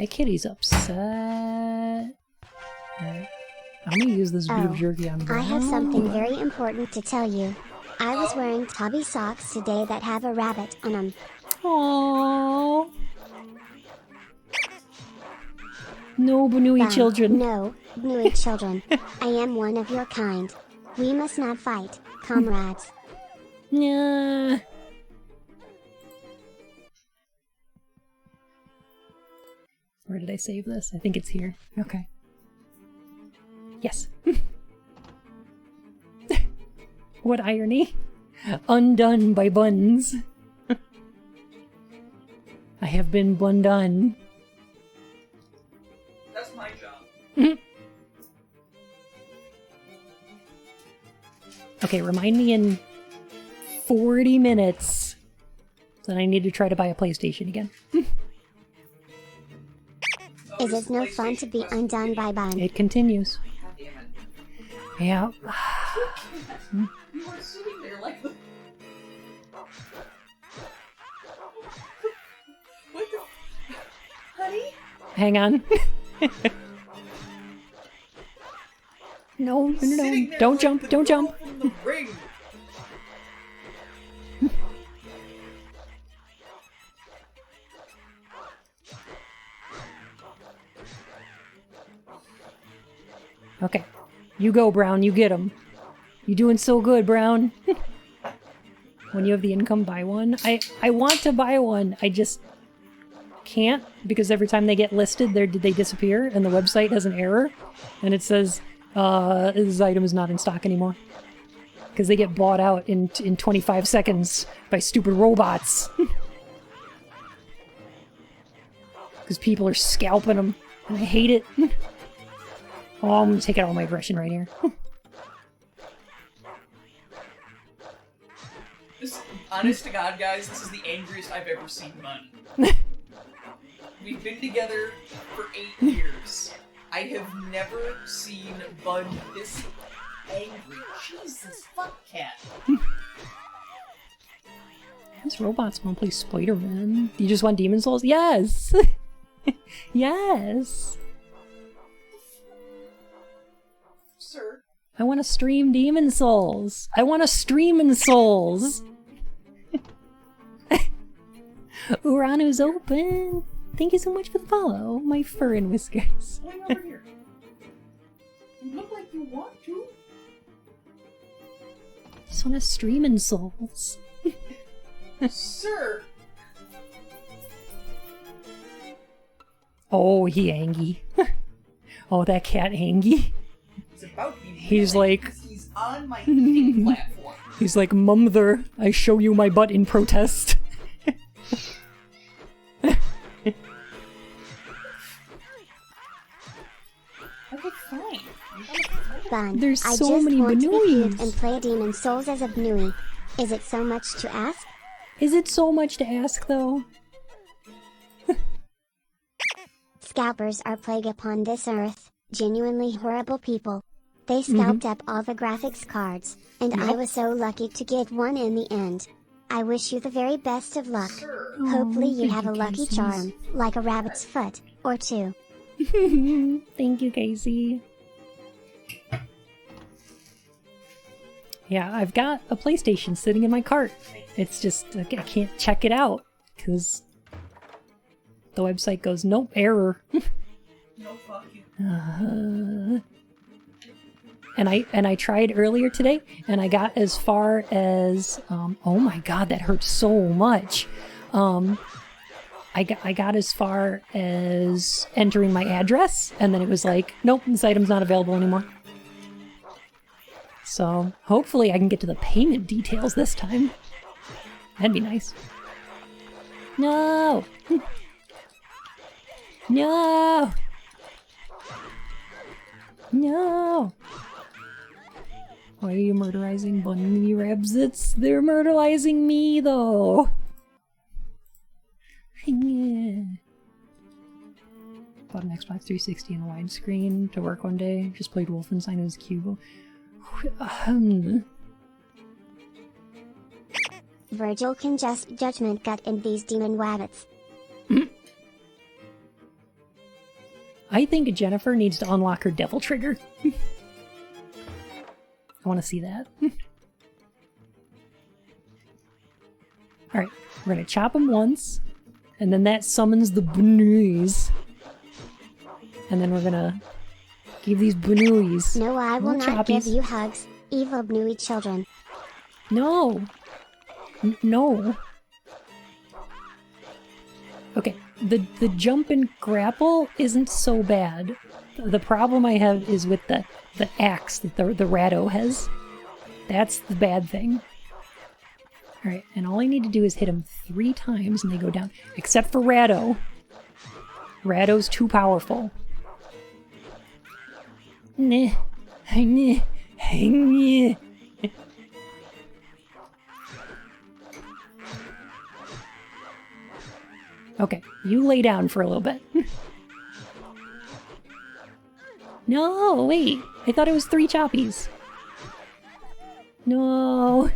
That kitty's upset. Alright. I'm gonna use this beef jerky on I have something very important to tell you. I was wearing Tubby socks today that have a rabbit on them. Aww. No Banui children. No, Banui children. I am one of your kind. We must not fight, comrades. Nah. Where did I save this? I think it's here. Okay. Yes. What irony. Undone by buns. I have been bundone. That's my job. Okay, remind me in 40 minutes that I need to try to buy a PlayStation again. Is it no fun to be undone by bun? It continues. God damn it. Yeah. You were sitting there like the... What the... Honey? Hang on. No. Sitting there Don't like jump, the don't girl jump. from the Ring. Okay. You go, Brown. You get him. You doing so good, Brown. When you have the income, buy one. I want to buy one. I just can't because every time they get listed, they disappear and the website has an error. And it says, this item is not in stock anymore. Because they get bought out in 25 seconds by stupid robots. Because people are scalping them. And I hate it. Oh, I'm gonna take out all my aggression right here. This, honest to God, guys, this is the angriest I've ever seen Mun. We've been together for 8 years. I have never seen Bun this angry. Jesus, fuck cat. These robots want to play Spider-Man. You just want Demon Souls? Yes! Yes! Sir. I want to stream Demon Souls! I want to stream in Souls! Uranu's open! Thank you so much for the follow, my fur and whiskers. Going over here. You look like you want to. Just want to stream in Souls. Sir. Oh, he angry. Oh, that cat angry. He's about to be He's mad like- because he's on my eating platform. He's like, Mumther, I show you my butt in protest. Okay, fine. Bun. There's I so just many want to be cute Banuis. and play Demon Souls as a Banui. Is it so much to ask? Is it so much to ask, though? Scalpers are plague upon this earth, genuinely horrible people. They scalped up all the graphics cards, and I Yep. was so lucky to get one in the end. I wish you the very best of luck. Sir. Hopefully you thank have a you, lucky Casey. charm, like a rabbit's foot, or two. Thank you, Casey. Yeah, I've got a PlayStation sitting in my cart. It's just, I can't check it out, because the website goes, nope, error. No, fuck you. And I tried earlier today, and I got as far as, oh my god, that hurt so much. I got as far as entering my address, and then it was like, nope, this item's not available anymore. So hopefully I can get to the payment details this time. That'd be nice. No! No! No! Why are you murderizing bunny rabbits? They're murderizing me, though! Yeah. Bought an Xbox 360 in widescreen to work one day. Just played Wolfenstein as Cube. Virgil can just judgment gut in these demon rabbits. I think Jennifer needs to unlock her devil trigger. I want to see that. Alright, we're gonna chop him once, and then that summons the Bnuis. And then we're gonna give these Bnuis. No, I will little not choppies. give you hugs, evil Bnui children. No! No! Okay, the jump and grapple isn't so bad. The problem I have is with the axe that the Ratto has. That's the bad thing. Alright, and all I need to do is hit him 3 times and they go down. Except for Ratto. Ratto's too powerful. Nah. Nah. Nah. Okay, you lay down for a little bit. No, wait. I thought it was 3 choppies. No.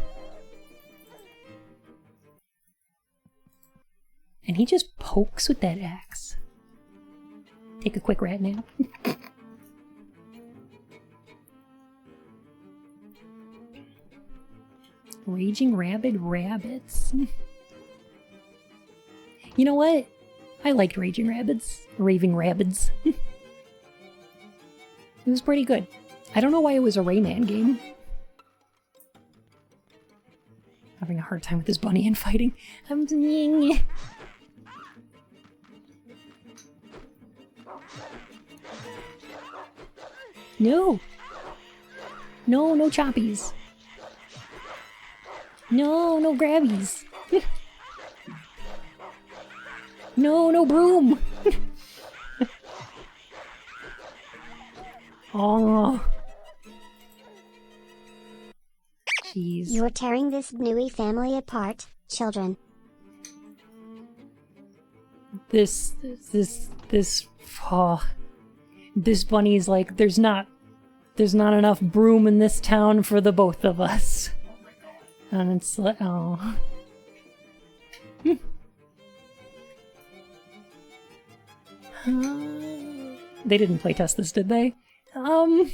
And he just pokes with that axe. Take a quick rat nap. Raging rabid rabbits. You know what? I liked Raging Rabbids. Raving Rabbids. It was pretty good. I don't know why it was a Rayman game. Having a hard time with this bunny and fighting. No! No, no choppies. No, no grabbies. No, no broom! Oh. Jeez. You're tearing this Bnui family apart, children. This bunny's like, there's not enough broom in this town for the both of us. And it's like, oh. They didn't playtest this, did they? I'm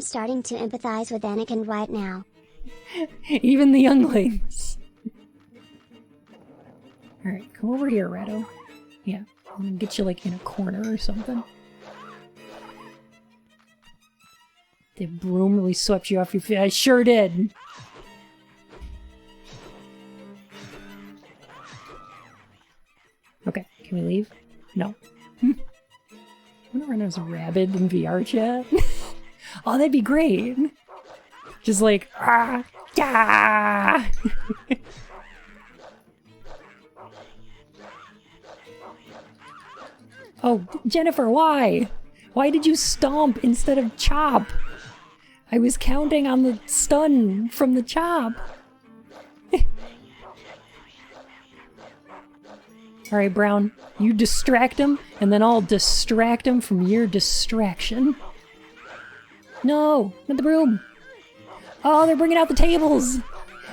starting to empathize with Anakin right now. Even the younglings. Alright, come over here, Ratto. Yeah, I'm gonna get you like in a corner or something. The broom really swept you off your feet. I sure did! Okay, can we leave? No. I wonder when there's a rabbit in VR chat. Oh, that'd be great! Just like, ah, yeah! Oh, Jennifer, why? Why did you stomp instead of chop? I was counting on the stun from the chop. Alright, Brown, you distract him, and then I'll distract him from your distraction. No, not the broom. Oh, they're bringing out the tables.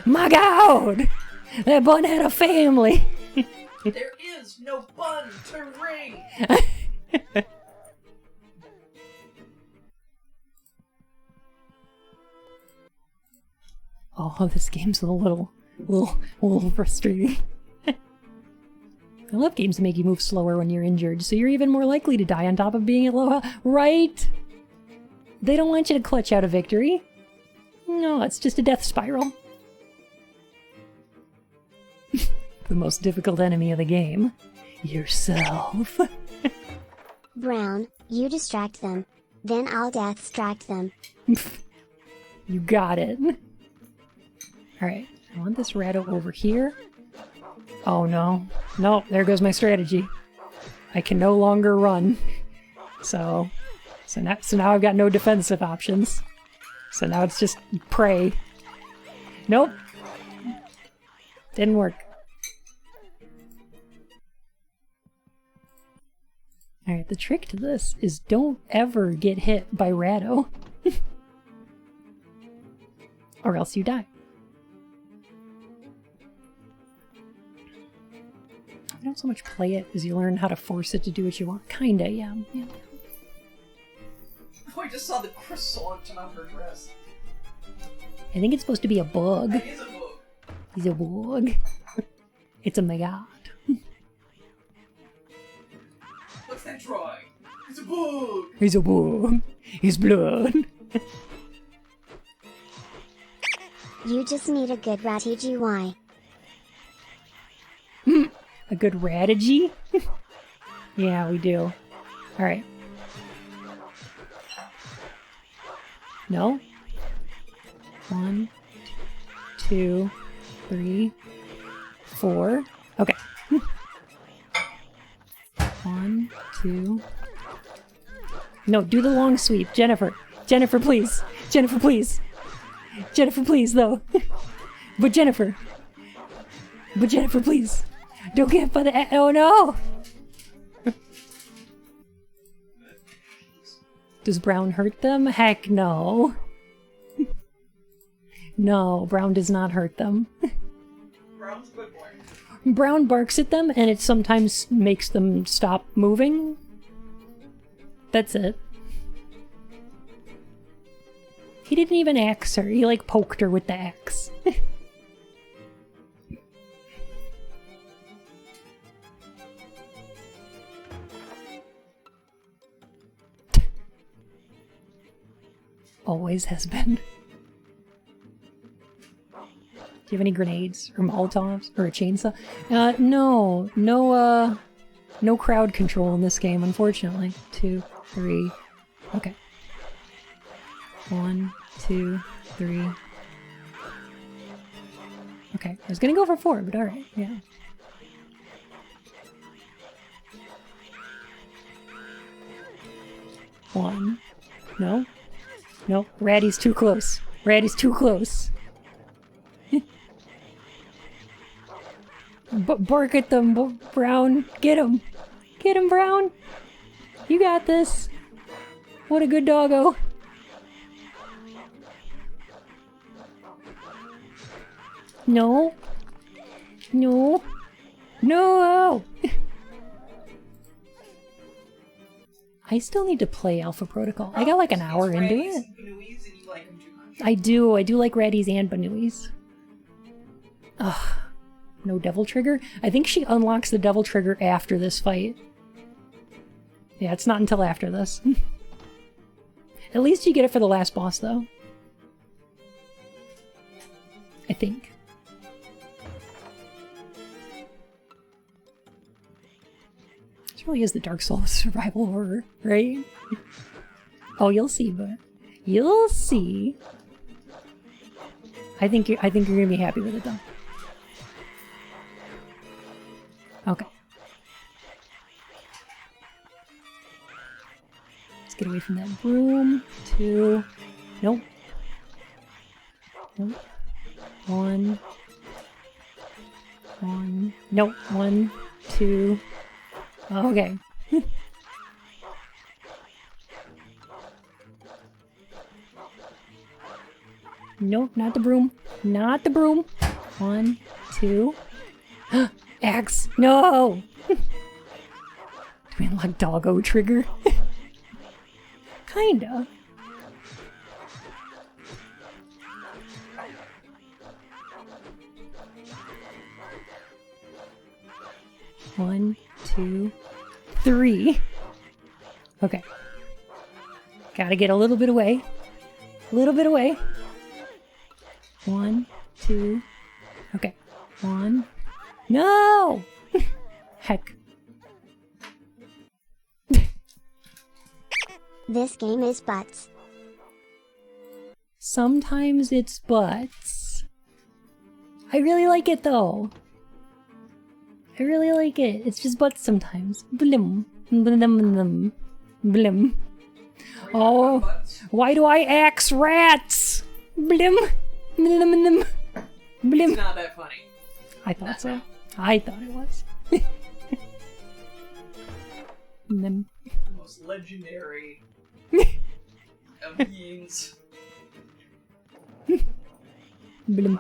My God! That bun had a family. There is no bun to ring. Oh, this game's a little frustrating. I love games that make you move slower when you're injured, so you're even more likely to die on top of being at low health. Right? They don't want you to clutch out a victory. No, it's just a death spiral. The most difficult enemy of the game. Yourself. Brown, you distract them. Then I'll death-stract them. You got it. Alright, I want this Ratto over here. Oh no. No, there goes my strategy. I can no longer run. So now I've got no defensive options. So now it's just pray. Nope. Didn't work. Alright, the trick to this is don't ever get hit by Ratto. Or else you die. don't so much play it as you learn how to force it to do what you want. Kinda, yeah. Oh, I just saw the croissant on her dress. I think it's supposed to be a bug. That is a book. He's a bug. It's a maggot. What's that drawing? It's a book! He's a bug. He's blood. You just need a good GY. A good radigy? Yeah, we do. Alright. No? 1, 2, 3, 4. Okay. 1, 2. No, do the long sweep. Jennifer. Jennifer, please. Jennifer, please. Jennifer, please, though. But Jennifer. But Jennifer, please. Don't get by the... Oh, no! Does Brown hurt them? Heck no. No, Brown does not hurt them. Brown's a good boy. Brown barks at them, and it sometimes makes them stop moving. That's it. He didn't even axe her. He, like, poked her with the axe. Always has been. Do you have any grenades or Molotovs or a chainsaw? No. No crowd control in this game, unfortunately. 2, 3. Okay. 1, 2, 3. Okay, I was gonna go for 4, but alright, yeah. One. No. No, Ratty's too close. Ratty's too close. Bark at them, Brown. Get him. Get him, Brown. You got this. What a good doggo. No. No. No! I still need to play Alpha Protocol. I got like an hour into it. I do like Raddies and Banuis. Ugh. No Devil Trigger? I think she unlocks the Devil Trigger after this fight. Yeah, it's not until after this. At least you get it for the last boss, though. I think. This really is the Dark Souls survival horror, right? Oh, you'll see, but you'll see. I think you're gonna be happy with it, though. Okay. Let's get away from that broom. 2. Nope. Nope. 1. 1. Nope. 1, 2. Okay. Nope, not the broom. Not the broom. 1, 2. Axe! No! Do we unlock Doggo Trigger? Kinda. One, 2, 3. Okay. Gotta get a little bit away. A little bit away. 1, 2. Okay. 1. No! Heck. This game is butts. Sometimes it's butts. I really like it though. I really like it. It's just butts sometimes. Blim. Blim. Blim. Blim. Oh, why do I axe rats? Blim. Blim. Blim. Blim. It's not that funny. I thought so. I thought it was. Blim. The most legendary of beings. Blim.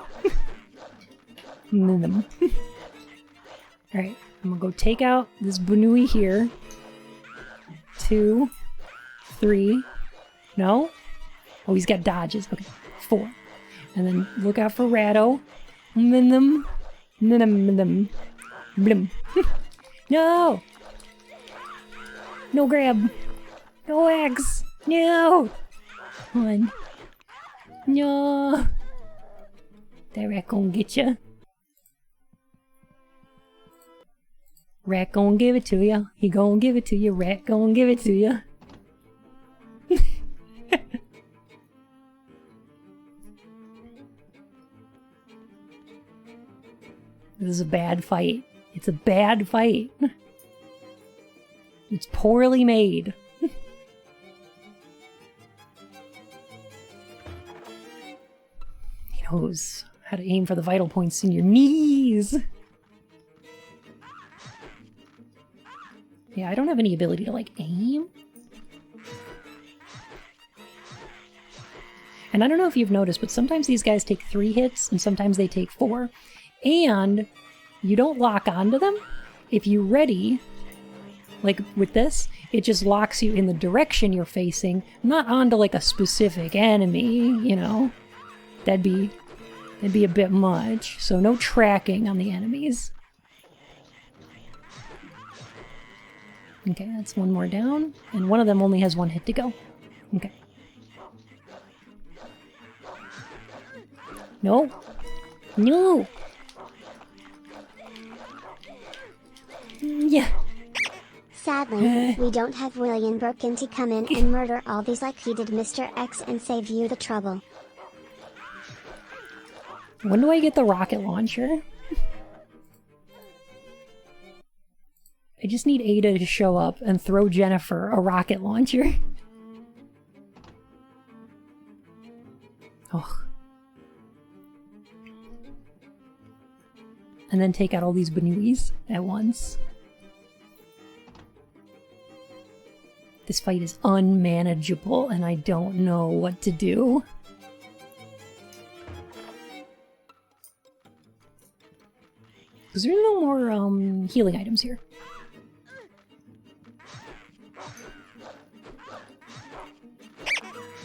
Blim. Alright, I'm gonna go take out this Banui here. 2, 3. No? Oh, he's got dodges. Okay, 4. And then look out for Ratto. Blim. No! No grab. No axe. No! 1. No! That rat gonna get ya. Rat gonna give it to ya. He gonna give it to ya. Rat gonna give it to ya. This is a bad fight. It's a bad fight. It's poorly made. He knows how to aim for the vital points in your knees. Yeah, I don't have any ability to, like, aim. And I don't know if you've noticed, but sometimes these guys take 3 hits, and sometimes they take 4. And you don't lock onto them. If you ready, like with this, it just locks you in the direction you're facing, not onto, like, a specific enemy, you know? That'd be a bit much. So no tracking on the enemies. Okay, that's 1 more down, and one of them only has 1 hit to go. Okay. No! No! Yeah. Sadly, we don't have William Birkin to come in and murder all these like he did Mr. X and save you the trouble. When do I get the rocket launcher? I just need Ada to show up and throw Jennifer a rocket launcher. Oh. And then take out all these Banuis at once. This fight is unmanageable and I don't know what to do. Is there no more healing items here?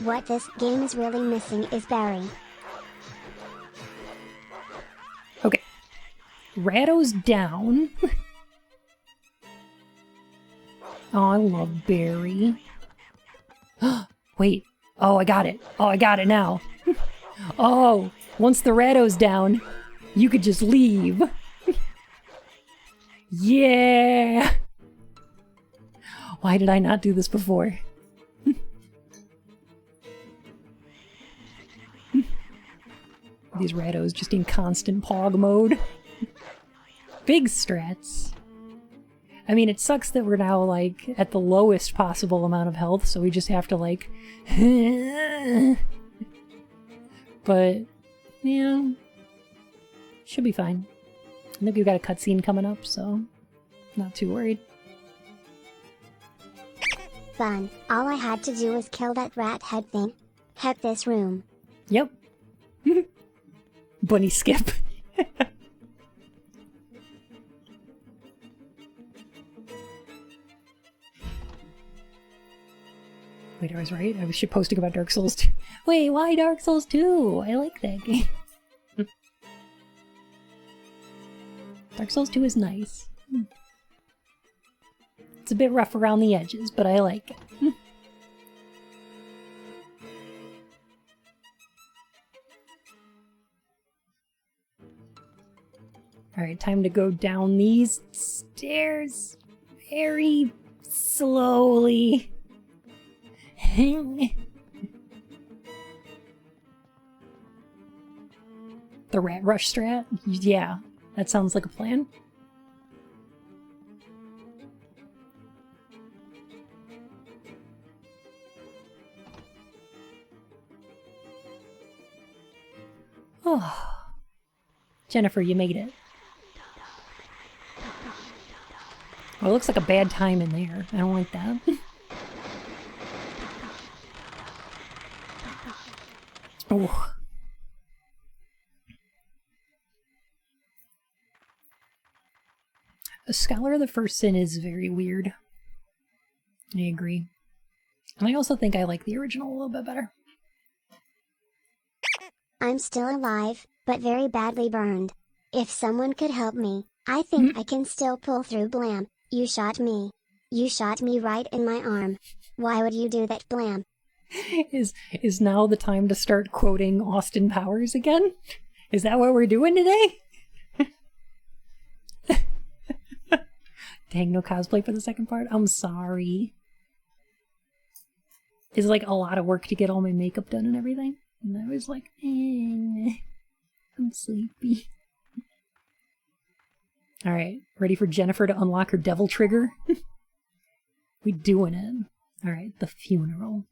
What this game is really missing is Barry. Okay. Ratto's down. Oh, I love Barry. Wait. Oh, I got it. Oh, I got it now. Oh, once the Ratto's down, you could just leave. Yeah! Why did I not do this before? These Rattos just in constant pog mode. Big strats. I mean, it sucks that we're now, like, at the lowest possible amount of health, so we just have to, like... But, yeah... Should be fine. I think we've got a cutscene coming up, so... Not too worried. Fun. All I had to do was kill that rat head thing. Heck this room. Yep. Bunny skip. Wait, I was right? I was posting about Dark Souls 2. Wait, why Dark Souls 2? I like that game. Dark Souls 2 is nice. It's a bit rough around the edges, but I like it. Alright, time to go down these stairs very slowly. The rat rush strat? Yeah, that sounds like a plan. Oh. Jennifer, you made it. Well, it looks like a bad time in there. I don't like that. Oh. Scholar of the First Sin is very weird. I agree. And I also think I like the original a little bit better. I'm still alive, but very badly burned. If someone could help me, I think I can still pull through. Blam. You shot me. You shot me right in my arm. Why would you do that, Blam? Is now the time to start quoting Austin Powers again? Is that what we're doing today? Dang, no cosplay for the second part? I'm sorry. It's like a lot of work to get all my makeup done and everything. And I was like, I'm sleepy. Alright, ready for Jennifer to unlock her devil trigger? We doing it. Alright, the funeral.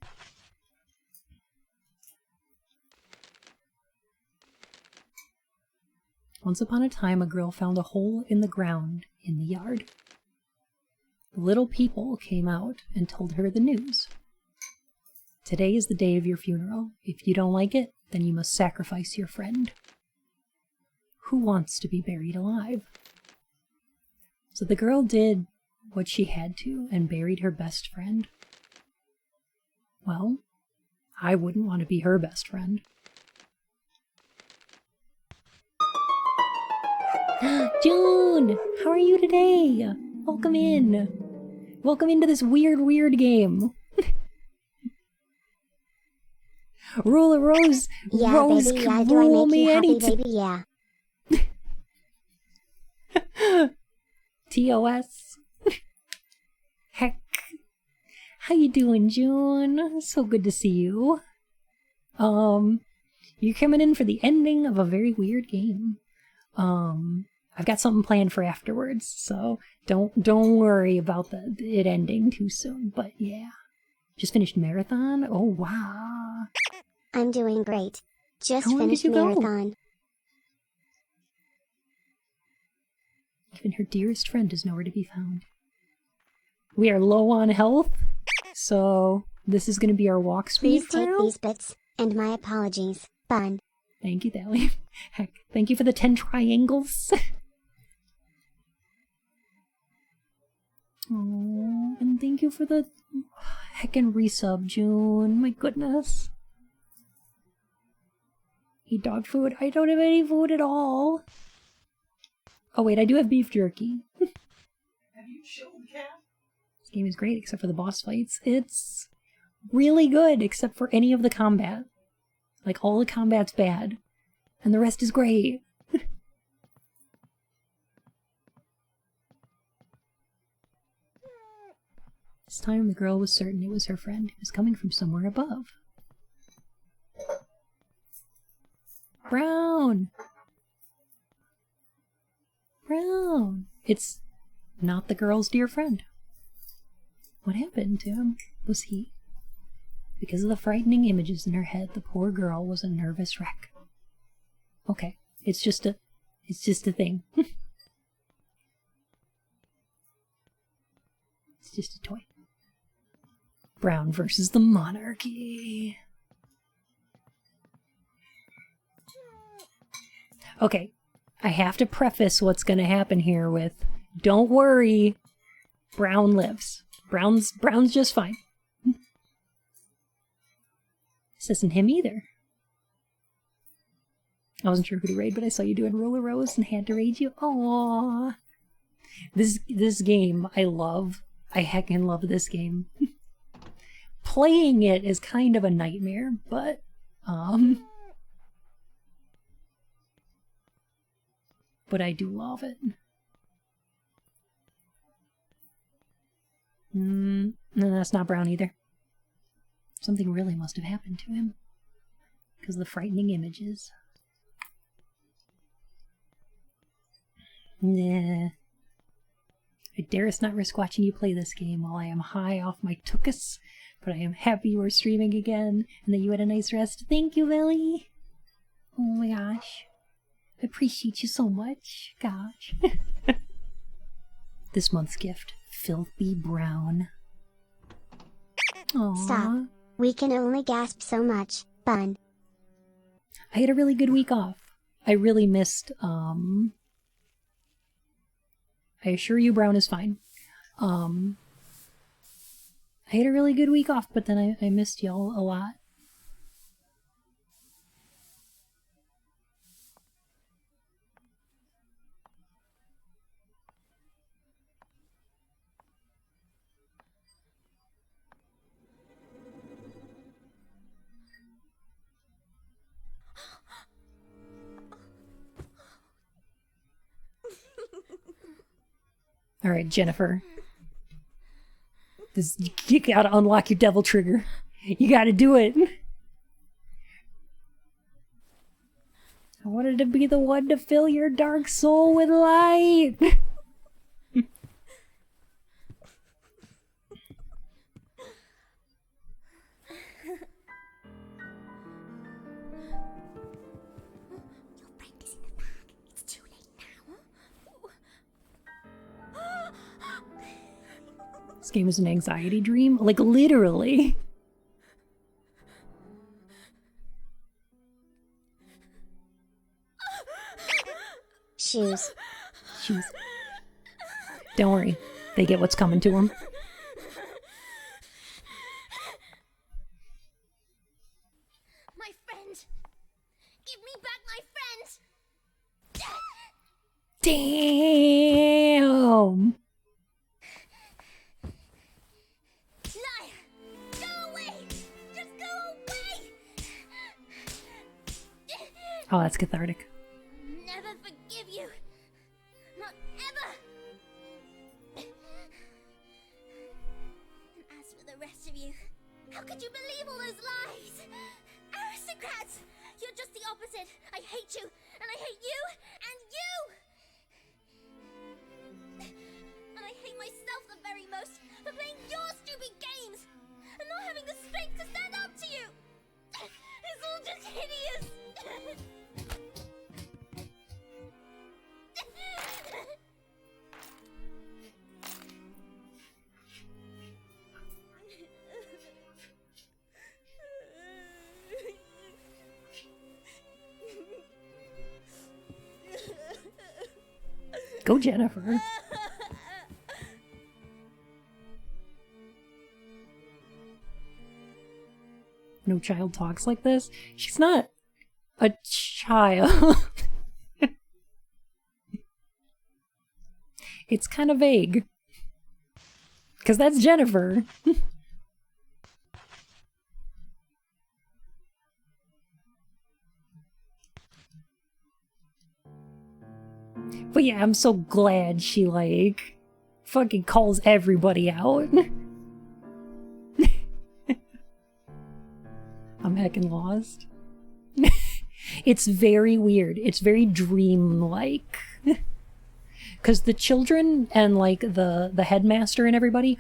Once upon a time, a girl found a hole in the ground in the yard. The little people came out and told her the news. Today is the day of your funeral. If you don't like it, then you must sacrifice your friend. Who wants to be buried alive? So the girl did what she had to and buried her best friend. Well, I wouldn't want to be her best friend. June! How are you today? Welcome in. Welcome into this weird game. Rule a rose. Yeah, Rose baby, can yeah, do I rule make me you happy, anytime. baby? Yeah. TOS. Heck. How you doing, June? So good to see you. You're coming in for the ending of a very weird game. I've got something planned for afterwards, so don't worry about it ending too soon. But yeah, just finished marathon. Oh wow! I'm doing great. Just How long finished did you go? marathon. Even her dearest friend is nowhere to be found. We are low on health, so this is going to be our walk speed. Please take now. these bits, and my apologies. Bun. Thank you, Thali. Heck, thank you for the 10 triangles. Oh, and thank you for the heckin' resub, June. My goodness. Eat dog food? I don't have any food at all. Oh wait, I do have beef jerky. Have you chilled, cat? This game is great except for the boss fights. It's really good except for any of the combat. Like, all the combat's bad. And the rest is great. This time the girl was certain it was her friend who was coming from somewhere above. Brown! Brown! It's not the girl's dear friend. What happened to him? Was he? Because of the frightening images in her head, the poor girl was a nervous wreck. Okay, it's just a thing. It's just a toy. Brown versus the monarchy. Okay, I have to preface what's going to happen here with, don't worry, Brown lives. Brown's just fine. This isn't him either. I wasn't sure who to raid, but I saw you doing Roller Rose and had to raid you. Aww. This game, I love. I heckin' love this game. Playing it is kind of a nightmare, but I do love it. No, that's not Brown either. Something really must have happened to him. Because of the frightening images. Nah. I darest not risk watching you play this game while I am high off my tuchus, but I am happy you are streaming again and that you had a nice rest. Thank you, Lily. Oh my gosh. I appreciate you so much. Gosh. This month's gift, Filthy Brown. Aww. Stop. We can only gasp so much. Bun. I had a really good week off. I really missed I assure you brown is fine. I had a really good week off, but then I missed y'all a lot. All right, Jennifer. You gotta unlock your devil trigger. You gotta do it. I wanted to be the one to fill your dark soul with light. Your friend is in the bag. It's too late now. This game is an anxiety dream. Like, literally. Shoes. Shoes. Don't worry. They get what's coming to them. My friend! Give me back my friend! Damn! Liar! Go away! Just go away! Oh, that's cathartic. Never forgive you! Not ever! And as for the rest of you, how could you believe all those lies? Aristocrats! You're just the opposite! I hate you! And I hate you! And you! And I hate myself the very most for playing your stupid games! And not having the strength to stand up to you! It's all just hideous! Go, Jennifer. No child talks like this. She's not a child. It's kind of vague. Because that's Jennifer. But yeah, I'm so glad she, like, fucking calls everybody out. I'm heckin' lost. It's very weird. It's very dream-like. Because the children and, like, the headmaster and everybody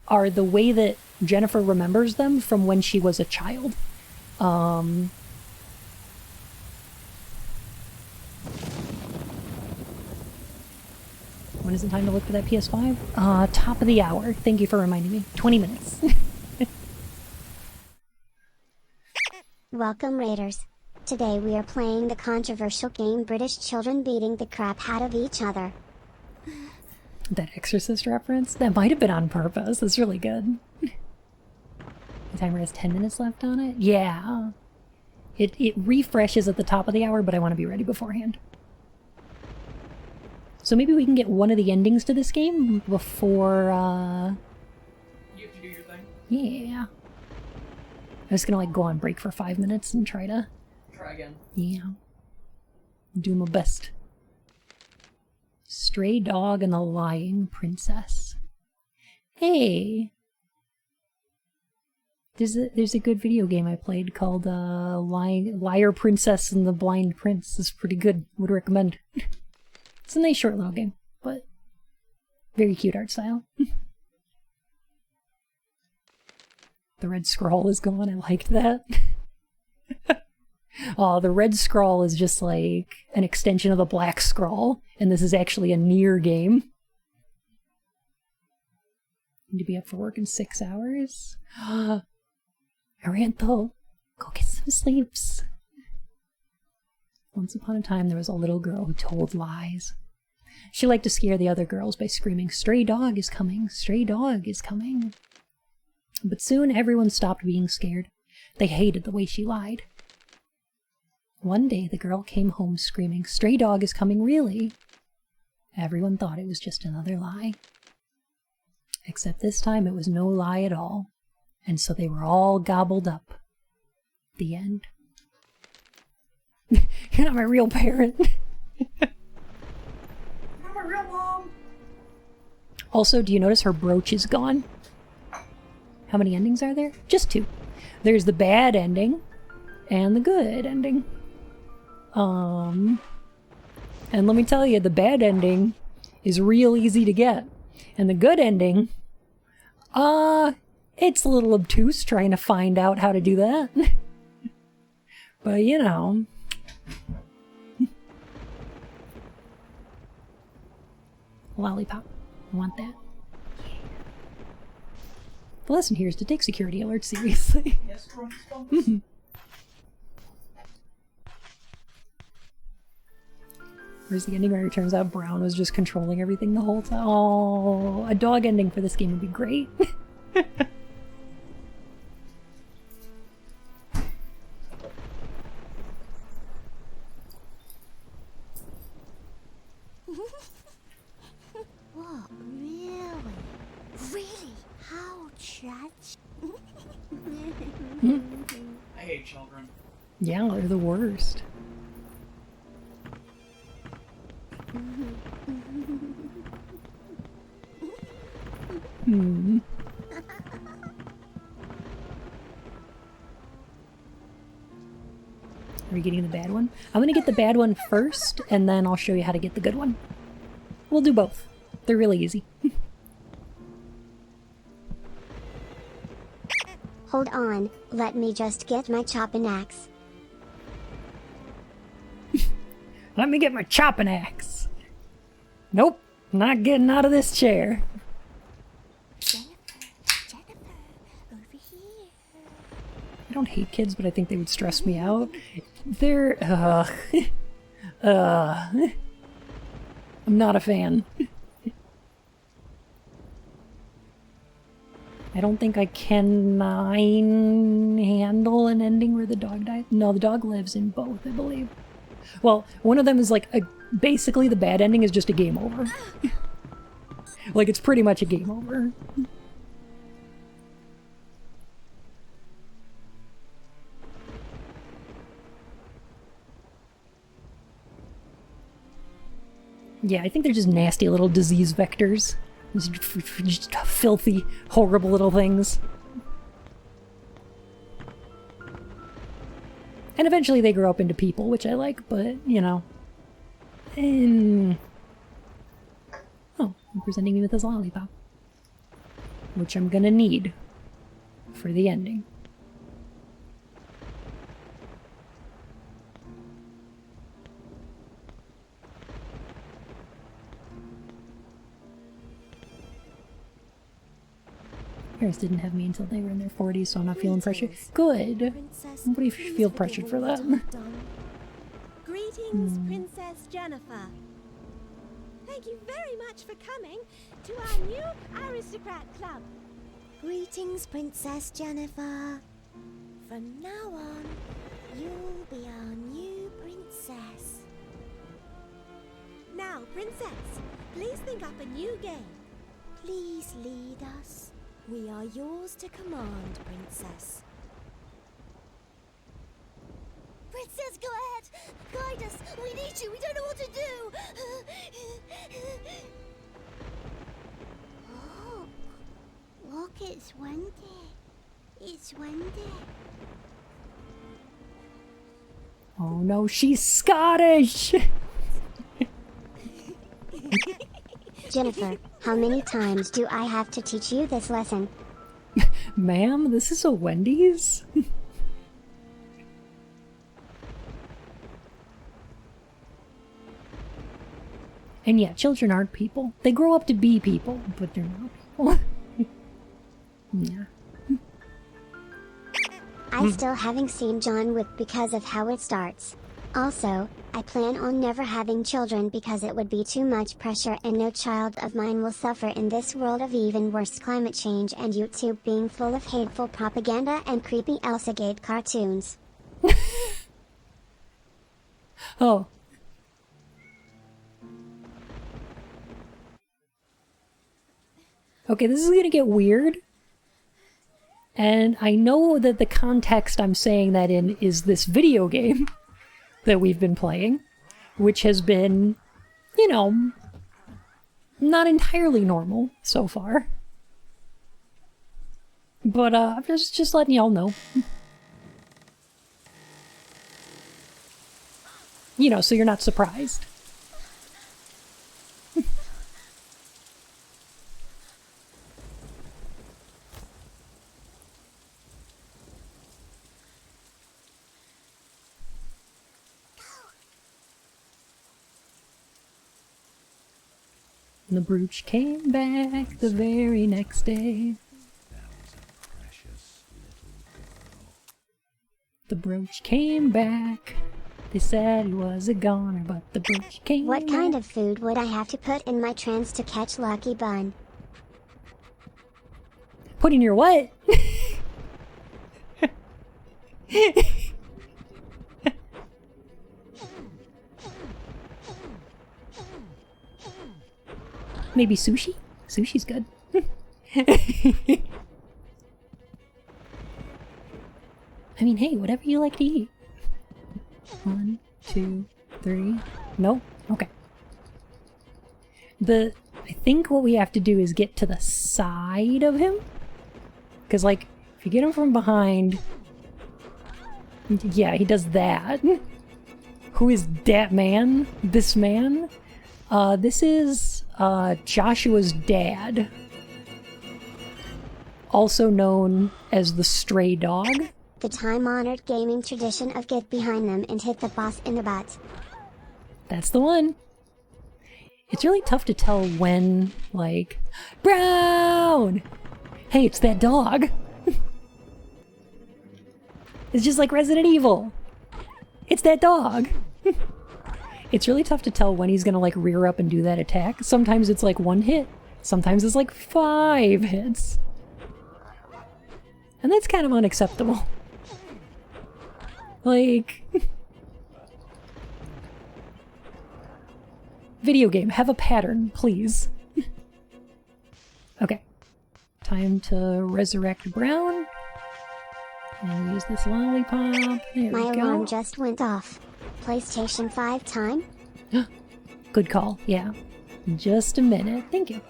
are the way that Jennifer remembers them from when she was a child. When is it time to look for that PS5? Top of the hour. Thank you for reminding me. 20 minutes. Welcome, Raiders. Today we are playing the controversial game British Children Beating the Crap Out of Each Other. That Exorcist reference? That might have been on purpose. That's really good. The timer has 10 minutes left on it? Yeah. It refreshes at the top of the hour, but I want to be ready beforehand. So maybe we can get one of the endings to this game before, You have to do your thing. yeah. I'm just gonna, like, go on break for 5 minutes and try to... Try again. Yeah. Do my best. Stray Dog and the Lying Princess. Hey! There's a good video game I played called Liar Princess and the Blind Prince. It's pretty good. Would recommend. It's a nice short little game, but very cute art style. The red scroll is gone. I liked that. Oh, the red scroll is just like an extension of the black scroll, and this is actually a Nier game. Need to be up for work in 6 hours. Aranthal, go get some sleeps. Once upon a time, there was a little girl who told lies. She liked to scare the other girls by screaming, "Stray dog is coming! Stray dog is coming!" But soon everyone stopped being scared. They hated the way she lied. One day the girl came home screaming, "Stray dog is coming really!" Everyone thought it was just another lie. Except this time it was no lie at all. And so they were all gobbled up. The end. You're not my real parent. Not my real mom. Also, do you notice her brooch is gone? How many endings are there? Just 2. There's the bad ending and the good ending. And let me tell you, the bad ending is real easy to get. And the good ending, it's a little obtuse trying to find out how to do that. But you know. Lollipop. I want that. The lesson here is to take security alerts seriously. Yes, Grumps. Where's the ending where it turns out Brown was just controlling everything the whole time? Oh, a dog ending for this game would be great. What, really? Really? How tragic. I hate children. Yeah, they're the worst. Hmm. Are you getting the bad one? I'm gonna get the bad one first, and then I'll show you how to get the good one. We'll do both. They're really easy. Hold on, let me just get my chopping axe. Let me get my chopping axe. Nope, not getting out of this chair. Jennifer, over here. I don't hate kids, but I think they would stress me out. They're, I'm not a fan. I don't think I can handle an ending where the dog dies. No, the dog lives in both, I believe. Well, one of them is like, basically the bad ending is just a game over. Like, it's pretty much a game over. Yeah, I think they're just nasty little disease vectors. Just filthy, horrible little things. And eventually they grow up into people, which I like, but, you know. Oh, I'm presenting me with this lollipop. Which I'm gonna need for the ending. Parents didn't have me until they were in their 40s, so I'm not feeling pressure. Good. Nobody should feel pressured for that. Greetings, Princess Jennifer. Thank you very much for coming to our new aristocrat club. Greetings, Princess Jennifer. From now on, you'll be our new princess. Now, Princess, please think up a new game. Please lead us. We are yours to command, Princess. Princess, go ahead! Guide us! We need you! We don't know what to do! Look, it's windy. It's windy. Oh no, she's Scottish! Jennifer, how many times do I have to teach you this lesson? Ma'am, this is a Wendy's? And yeah, children aren't people. They grow up to be people, but they're not people. Yeah. I still haven't seen John Wick because of how it starts. Also, I plan on never having children because it would be too much pressure and no child of mine will suffer in this world of even worse climate change and YouTube being full of hateful propaganda and creepy Elsagate cartoons. Oh. Okay, this is gonna get weird. And I know that the context I'm saying that in is this video game that we've been playing, which has been, you know, not entirely normal so far. But I'm just letting y'all know. You know, so you're not surprised. The brooch came back the very next day. The brooch came back. They said he was a goner, but the brooch came back. What kind of food would I have to put in my trance to catch Lucky Bun? Put in your what? Maybe sushi? Sushi's good. I mean, hey, whatever you like to eat. 1, 2, 3. No? Okay. I think what we have to do is get to the side of him. Because, like, if you get him from behind... Yeah, he does that. Who is that man? This man? This is, Joshua's dad. Also known as the Stray Dog. The time-honored gaming tradition of get behind them and hit the boss in the butt. That's the one. It's really tough to tell when, like, Brown! Hey, it's that dog. It's just like Resident Evil. It's that dog. It's really tough to tell when he's gonna, like, rear up and do that attack. Sometimes it's like 1 hit. Sometimes it's like 5 hits. And that's kind of unacceptable. Like... Video game, have a pattern, please. Okay. Time to resurrect Brown. And use this lollipop. There My we go. alarm just went off. PlayStation 5 time? Good call, yeah. Just a minute. Thank you.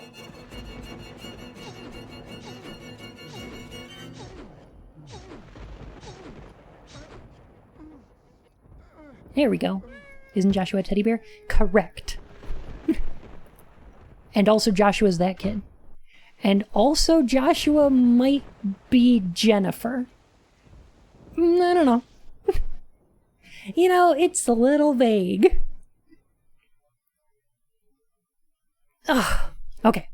There we go. Isn't Joshua a teddy bear? Correct. And also Joshua's that kid. And also Joshua might be Jennifer. I don't know. You know, it's a little vague. Ugh. Okay.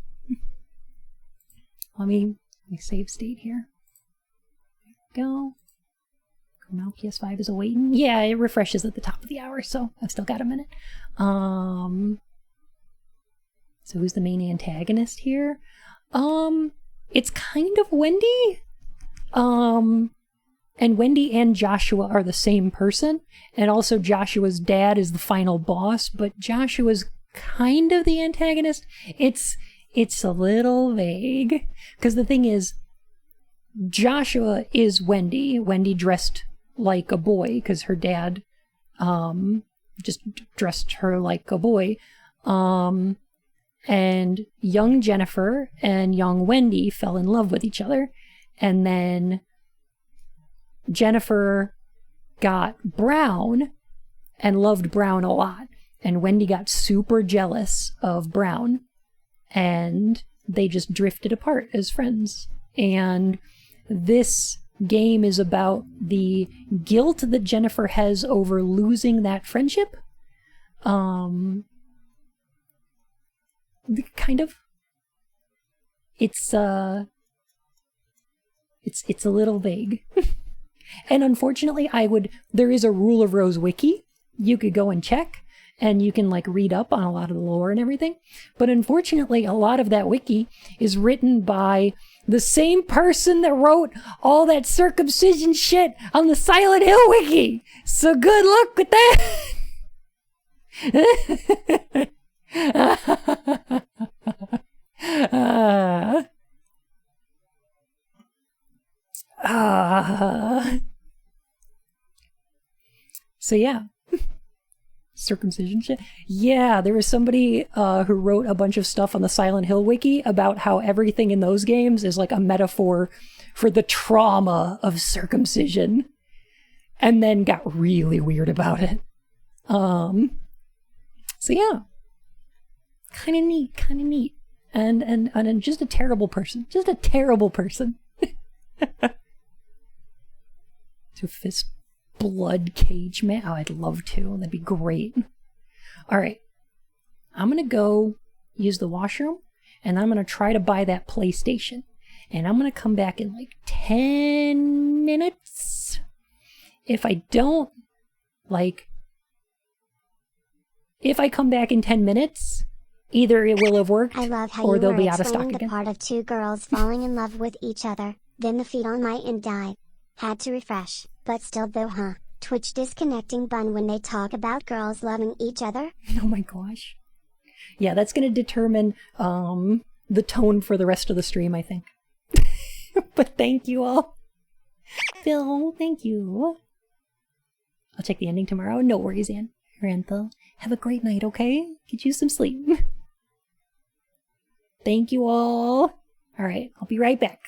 Let me save state here. There we go. Now PS5 is awaiting. Yeah, it refreshes at the top of the hour, so I've still got a minute. So who's the main antagonist here? It's kind of Wendy. And Wendy and Joshua are the same person. And also Joshua's dad is the final boss, but Joshua's kind of the antagonist. It's a little vague. Because the thing is, Joshua is Wendy. Wendy dressed like a boy, because her dad just dressed her like a boy. And young Jennifer and young Wendy fell in love with each other. And then Jennifer got Brown and loved Brown a lot. And Wendy got super jealous of Brown. And they just drifted apart as friends. And this game is about the guilt that Jennifer has over losing that friendship. Kind of. It's a little vague. And unfortunately, there is a Rule of Rose wiki you could go and check, and you can like read up on a lot of the lore and everything. But unfortunately, a lot of that wiki is written by the same person that wrote all that circumcision shit on the Silent Hill wiki. So good luck with that. So yeah. Circumcision shit. Yeah, there was somebody who wrote a bunch of stuff on the Silent Hill wiki about how everything in those games is like a metaphor for the trauma of circumcision, and then got really weird about it. So yeah, kind of neat, and just a terrible person, To fist blood cage man. Oh, I'd love to. That'd be great. All right. I'm going to go use the washroom, and I'm going to try to buy that PlayStation. And I'm going to come back in like 10 minutes. If I don't, if I come back in 10 minutes, either it will have worked, I love how or you they'll were be out of stock explaining the again. part of two girls falling in love with each other, then the feed on my end died. Had to refresh, but still though, huh? Twitch disconnecting bun when they talk about girls loving each other? Oh my gosh. Yeah, that's going to determine the tone for the rest of the stream, I think. But thank you all. Phil, thank you. I'll check the ending tomorrow. No worries, Ann. Ranthel, have a great night, okay? Get you some sleep. Thank you all. All right, I'll be right back.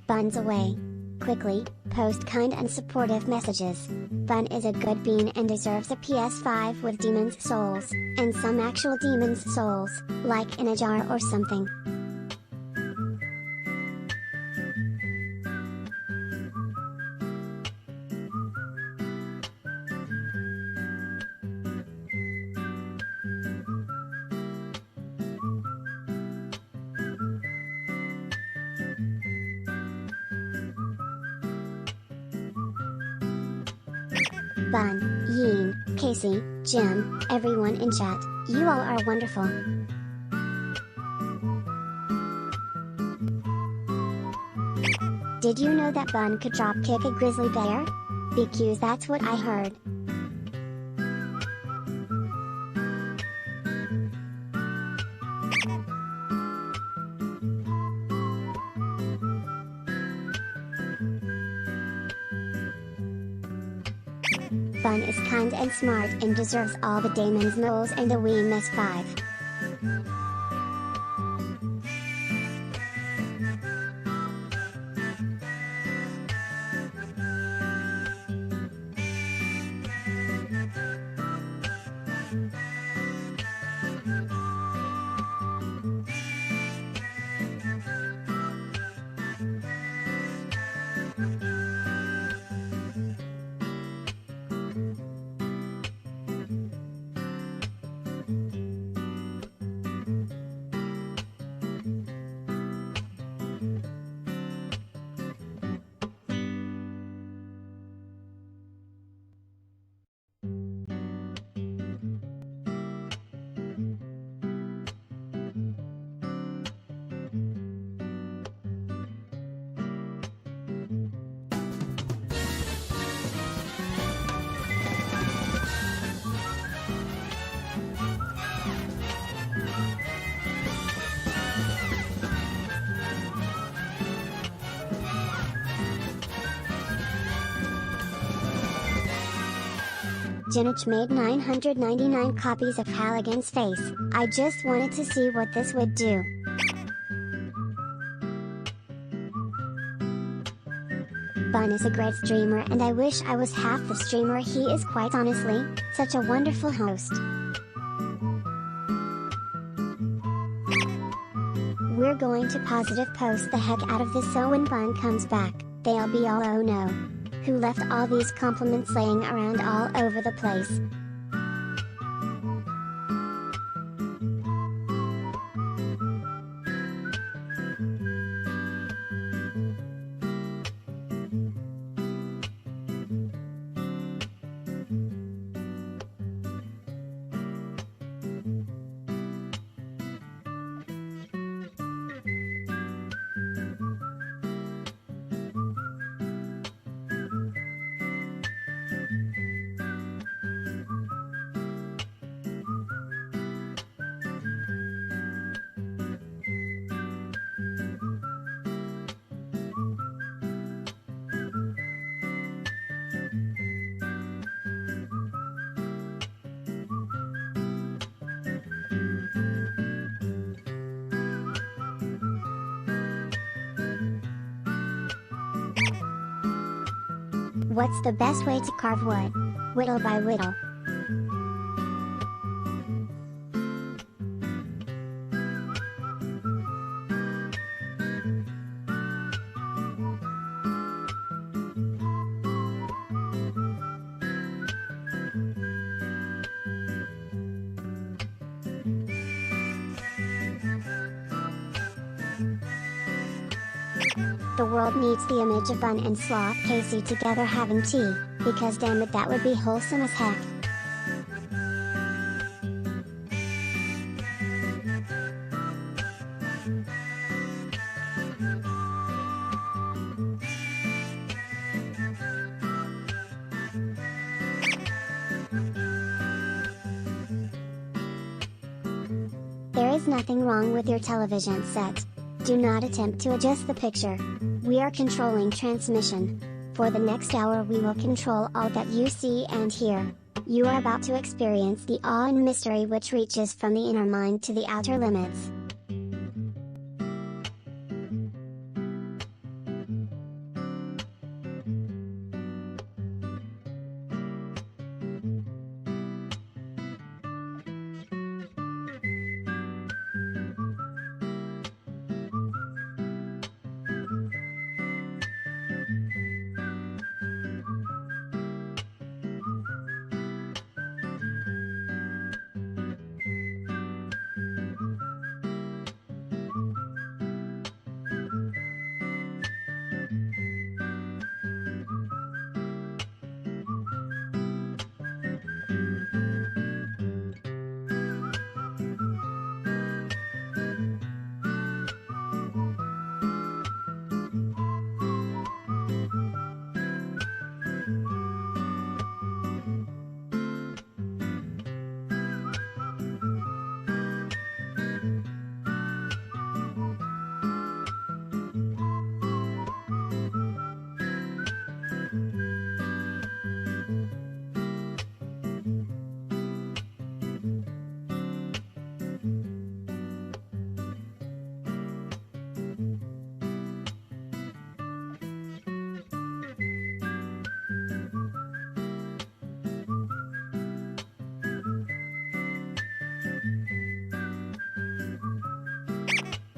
Bun's away. Quickly, post kind and supportive messages. Bun is a good bean and deserves a PS5 with Demon's Souls, and some actual Demon's Souls, like in a jar or something. Bun, Yeen, Casey, Jim, everyone in chat, you all are wonderful. Did you know that Bun could drop kick a grizzly bear? Because that's what I heard. Bun is kind and smart and deserves all the Damon's Knowles and a wee Miss 5. Jinich made 999 copies of Halligan's face. I just wanted to see what this would do. Bun is a great streamer and I wish I was half the streamer he is, quite honestly, such a wonderful host. We're going to positive post the heck out of this so when Bun comes back, they'll be all oh no. Who left all these compliments laying around all over the place? What's the best way to carve wood? Whittle by whittle. The world needs the image of Bun and Sloth Casey together having tea, because damn it that would be wholesome as heck. There is nothing wrong with your television set. Do not attempt to adjust the picture. We are controlling transmission. For the next hour we will control all that you see and hear. You are about to experience the awe and mystery which reaches from the inner mind to the outer limits.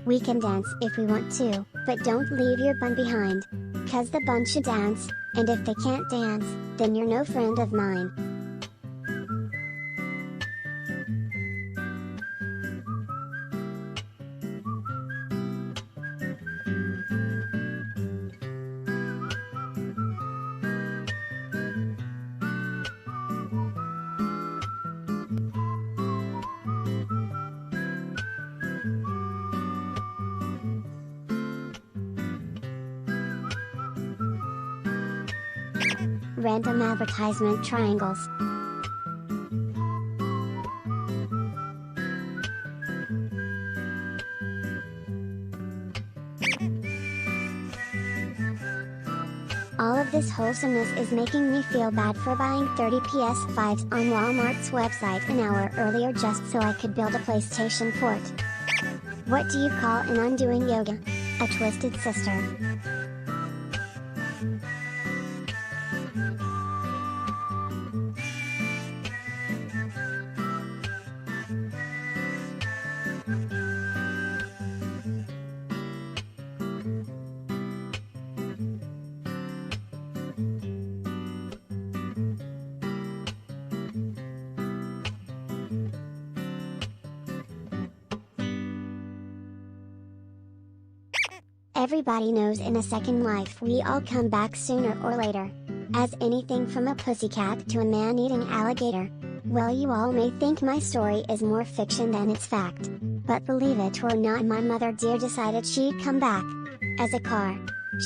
We can dance if we want to, but don't leave your bun behind. 'Cause the bun should dance, and if they can't dance, then you're no friend of mine. Random advertisement triangles. All of this wholesomeness is making me feel bad for buying 30 PS5s on Walmart's website an hour earlier just so I could build a PlayStation port. What do you call an undoing yoga? A twisted sister. Everybody knows in a second life we all come back sooner or later. As anything from a pussycat to a man-eating alligator. Well, you all may think my story is more fiction than it's fact. But believe it or not, my mother dear decided she'd come back. As a car.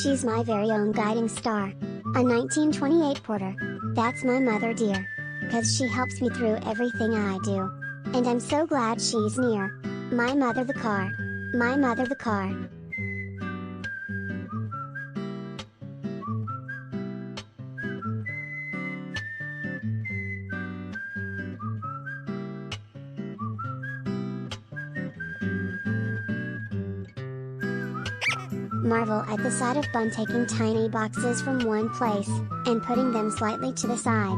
She's my very own guiding star. A 1928 Porter. That's my mother dear. 'Cause she helps me through everything I do. And I'm so glad she's near. My mother the car. My mother the car. Marvel at the sight of Bun taking tiny boxes from one place, and putting them slightly to the side.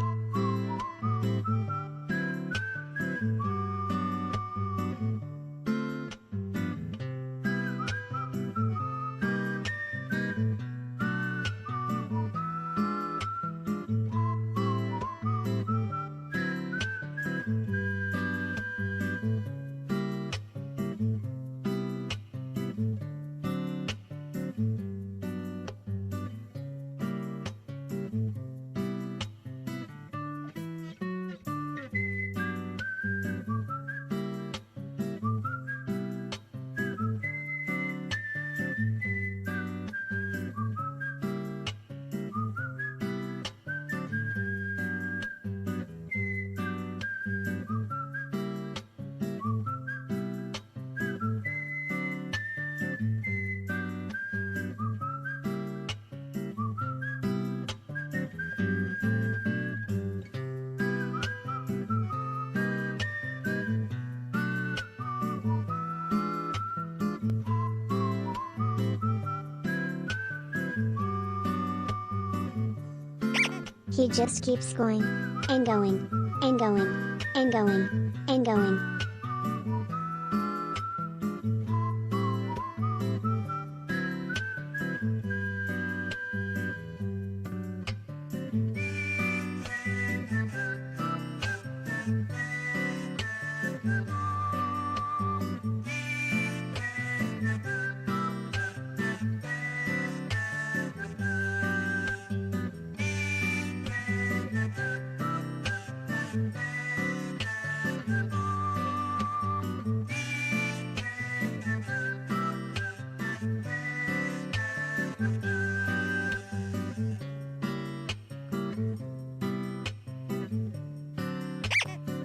He just keeps going, and going, and going, and going, and going.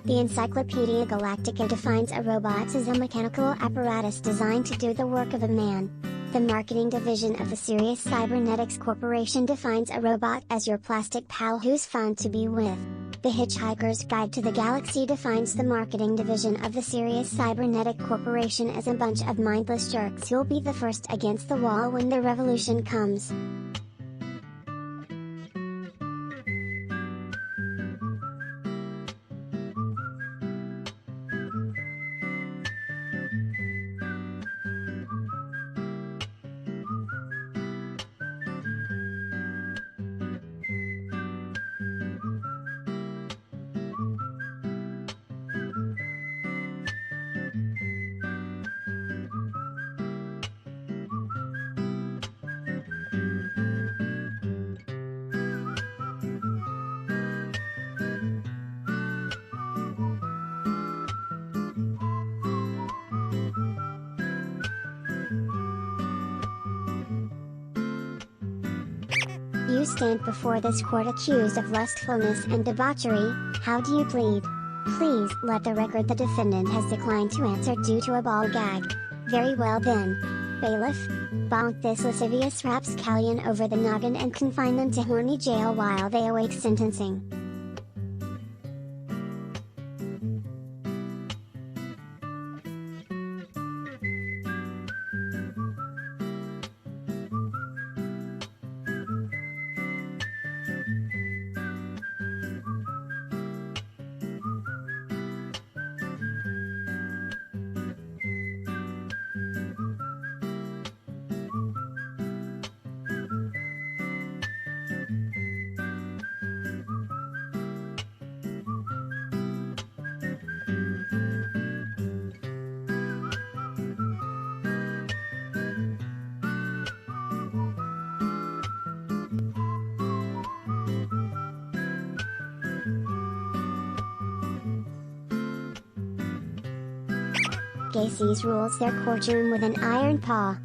The Encyclopedia Galactica defines a robot as a mechanical apparatus designed to do the work of a man. The marketing division of the Sirius Cybernetics Corporation defines a robot as your plastic pal who's fun to be with. The Hitchhiker's Guide to the Galaxy defines the marketing division of the Sirius Cybernetic Corporation as a bunch of mindless jerks who'll be the first against the wall when the revolution comes. You stand before this court accused of lustfulness and debauchery. How do you plead? Please let the record the defendant has declined to answer due to a ball gag. Very well then. Bailiff, bonk this lascivious rapscallion over the noggin and confine them to horny jail while they await sentencing. Gacy's rules their courtroom with an iron paw.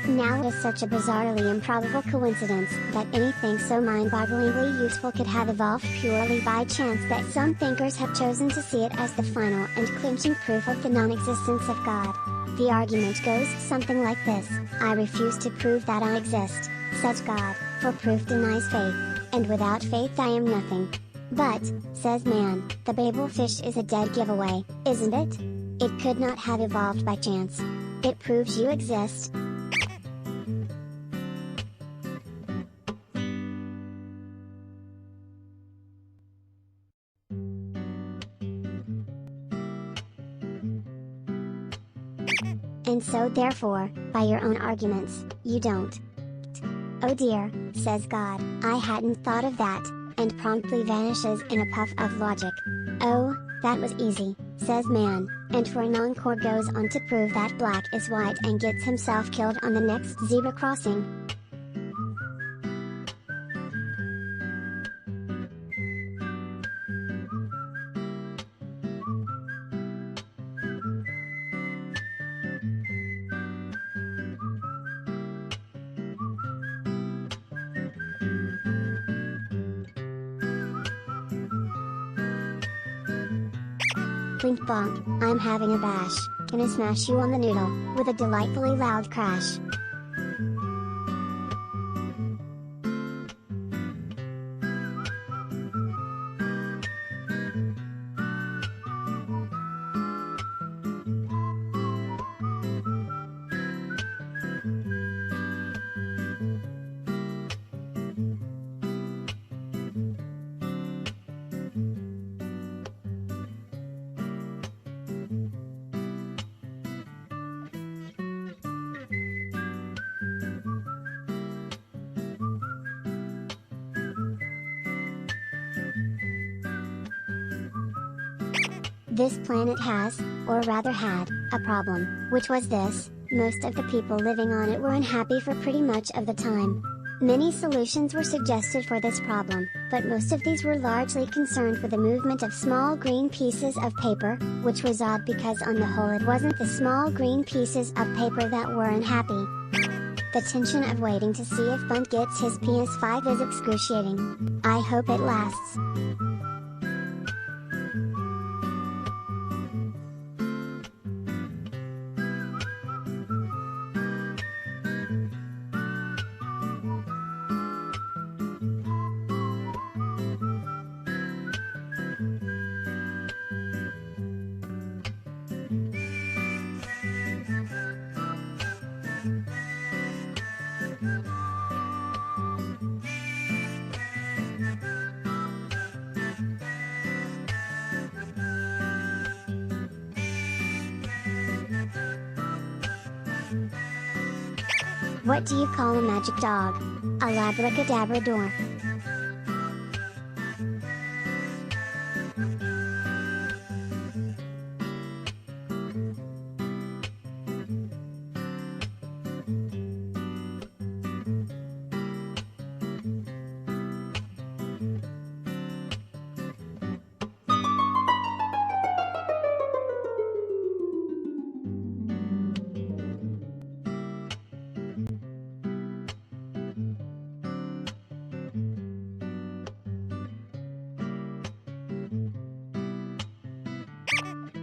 Now it is such a bizarrely improbable coincidence that anything so mind-bogglingly useful could have evolved purely by chance that some thinkers have chosen to see it as the final and clinching proof of the non-existence of God. The argument goes something like this: I refuse to prove that I exist, says God, for proof denies faith, and without faith I am nothing. But, says man, the Babel fish is a dead giveaway, isn't it? It could not have evolved by chance. It proves you exist. And so therefore, by your own arguments, you don't. Oh dear, says God, I hadn't thought of that, and promptly vanishes in a puff of logic. Oh, that was easy, says man, and for an encore goes on to prove that black is white and gets himself killed on the next zebra crossing. Blink bonk, I'm having a bash, gonna smash you on the noodle, with a delightfully loud crash. This planet has, or rather had, a problem, which was this: most of the people living on it were unhappy for pretty much of the time. Many solutions were suggested for this problem, but most of these were largely concerned with the movement of small green pieces of paper, which was odd because on the whole it wasn't the small green pieces of paper that were unhappy. The tension of waiting to see if Bunt gets his PS5 is excruciating. I hope it lasts. What do you call a magic dog? A labracadabrador.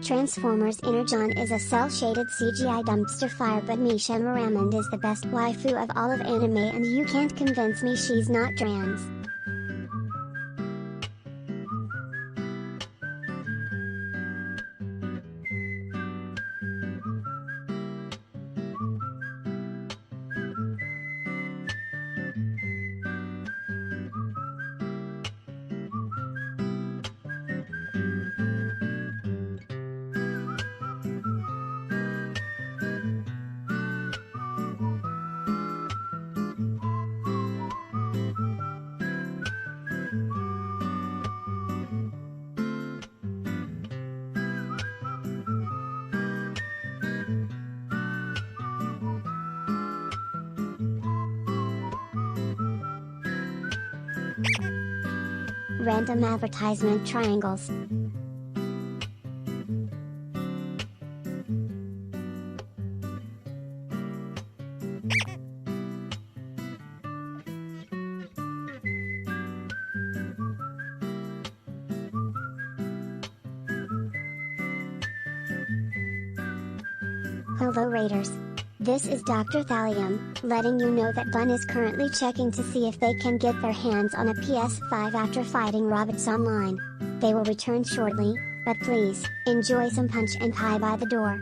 Transformers Energon is a cel-shaded CGI dumpster fire, but Misha Miramond is the best waifu of all of anime, and you can't convince me she's not trans. Random advertisement triangles. Hello Raiders. This is Dr. Thallium, letting you know that Bun is currently checking to see if they can get their hands on a PS5 after fighting Robots Online. They will return shortly, but please, enjoy some punch and pie by the door.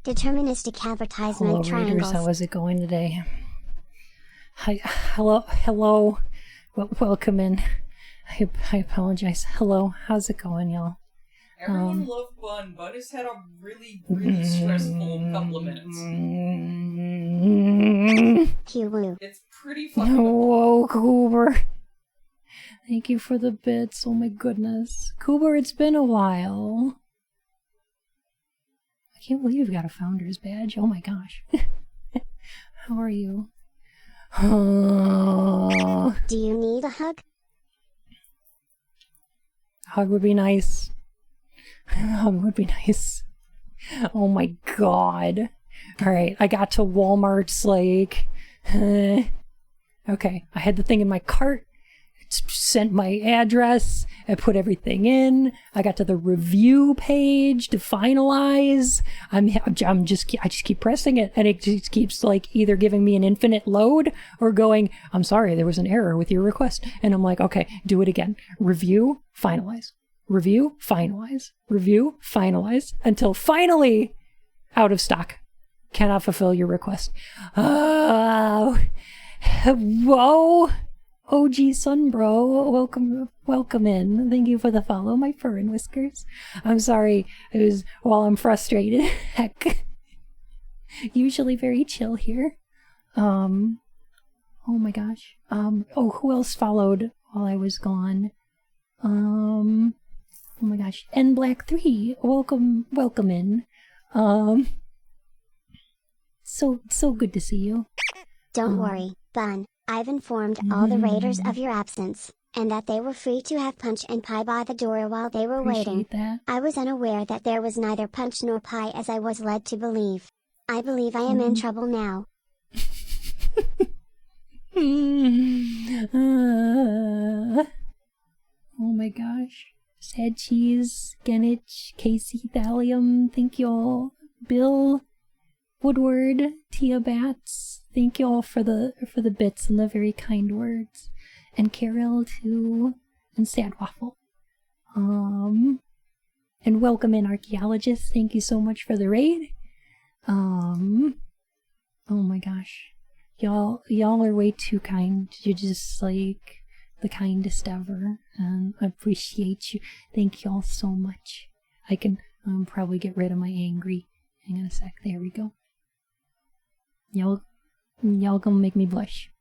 Deterministic advertisement Hello, Raiders. triangles. How is it going today? Hi, hello. Welcome in. I apologize. Hello, how's it going, y'all? Everyone loved Bun. Bun has had a really, really stressful couple of minutes. Q-woo. It's pretty fucking Whoa, Cooper. Thank you for the bits. Oh my goodness. Cooper, it's been a while. I can't believe you've got a founder's badge. Oh my gosh. How are you? Do you need a hug? Hug would be nice. Hug would be nice. Oh my god. Alright, I got to Walmart's like... okay, I had the thing in my cart. Sent my address. I put everything in. I got to the review page to finalize. I just keep pressing it, and it just keeps like either giving me an infinite load or going, "I'm sorry, there was an error with your request." And I'm like, "Okay, do it again. Review, finalize. Review, finalize. Review, finalize," until finally out of stock. Cannot fulfill your request. Oh, whoa. OG Sunbro, welcome in. Thank you for the follow, my fur and whiskers. I'm sorry, it was while I'm frustrated. Heck. Usually very chill here. Oh my gosh. Who else followed while I was gone? Oh my gosh. N-Black3, welcome in. So good to see you. Don't worry, Bun. I've informed all the Raiders of your absence, and that they were free to have punch and pie by the door while they were waiting. Appreciate that. I was unaware that there was neither punch nor pie, as I was led to believe. I believe I am in trouble now. Oh my gosh. Sad Cheese, Genich, Casey, Thallium, thank y'all. Bill, Woodward, Tia Bats, thank you all for the bits and the very kind words. And Carol too, and Sad Waffle. And welcome in Archaeologist, thank you so much for the raid. Oh my gosh. Y'all are way too kind. You're just like the kindest ever. And I appreciate you. Thank y'all so much. I can probably get rid of my angry. Hang on a sec. There we go. Y'all gonna make me blush.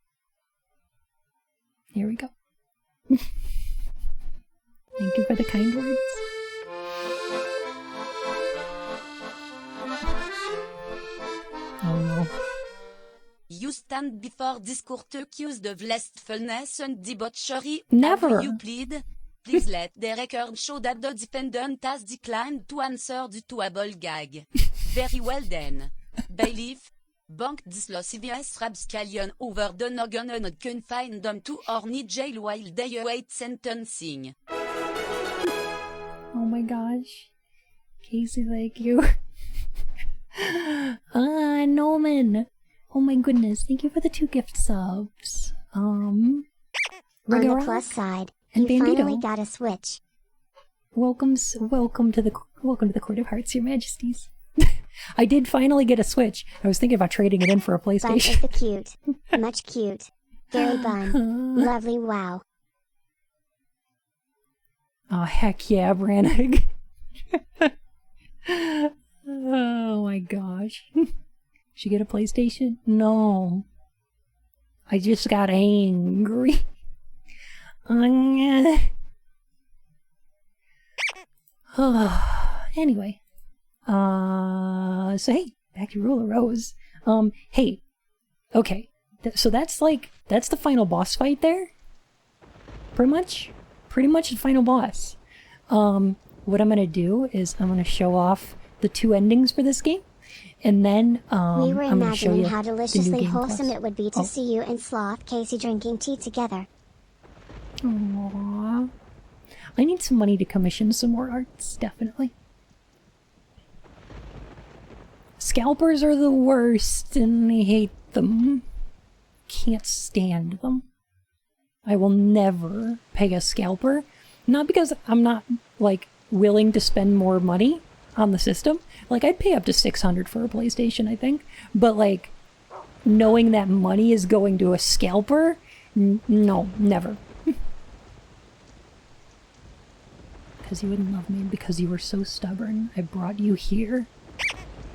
There we go. Thank you for the kind words. Oh no. You stand before this court accused of lustfulness and debauchery. Never. You plead. Please let the record show that the defendant has declined to answer due to a ball gag. Very well then. Bailiff, Bank dislocivious rabscallion over the noggin and confine them to Orny jail while they await sentencing. Oh my gosh. Casey, thank you. Norman. Oh my goodness, thank you for the 2 gift subs. On the Ragnarok plus side, and you Bandito. finally got a Switch. Welcome to the Court of Hearts, Your Majesties. I did finally get a Switch. I was thinking about trading it in for a Bun PlayStation. is the cute. Much cute. Very Bun. Lovely wow. Oh, heck yeah, Brannig. Oh my gosh. She get a PlayStation? No. I just got angry. Anyway. So hey, back to Rule of Rose. Hey. Okay. So that's the final boss fight there? Pretty much the final boss. What I'm gonna do is I'm gonna show off the 2 endings for this game, and then We were I'm gonna show imagining you how the new deliciously game wholesome plus. it would be to see you and Sloth Casey drinking tea together. Aww. I need some money to commission some more arts, definitely. Scalpers are the worst, and I hate them. Can't stand them. I will never pay a scalper. Not because I'm not, willing to spend more money on the system. I'd pay up to $600 for a PlayStation, I think. But, knowing that money is going to a scalper? No, never. Because you wouldn't love me, because you were so stubborn. I brought you here.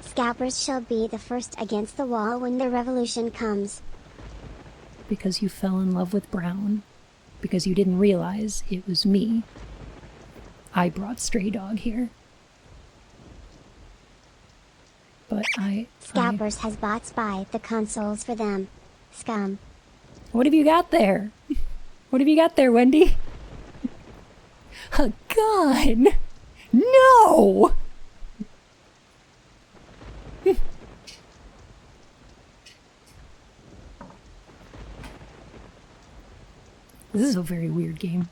Scalpers shall be the first against the wall when the revolution comes. Because you fell in love with Brown. Because you didn't realize it was me. I brought Stray Dog here. But Scalpers has bought Spy the consoles for them. Scum. What have you got there? What have you got there, Wendy? A gun! No! This is a very weird game.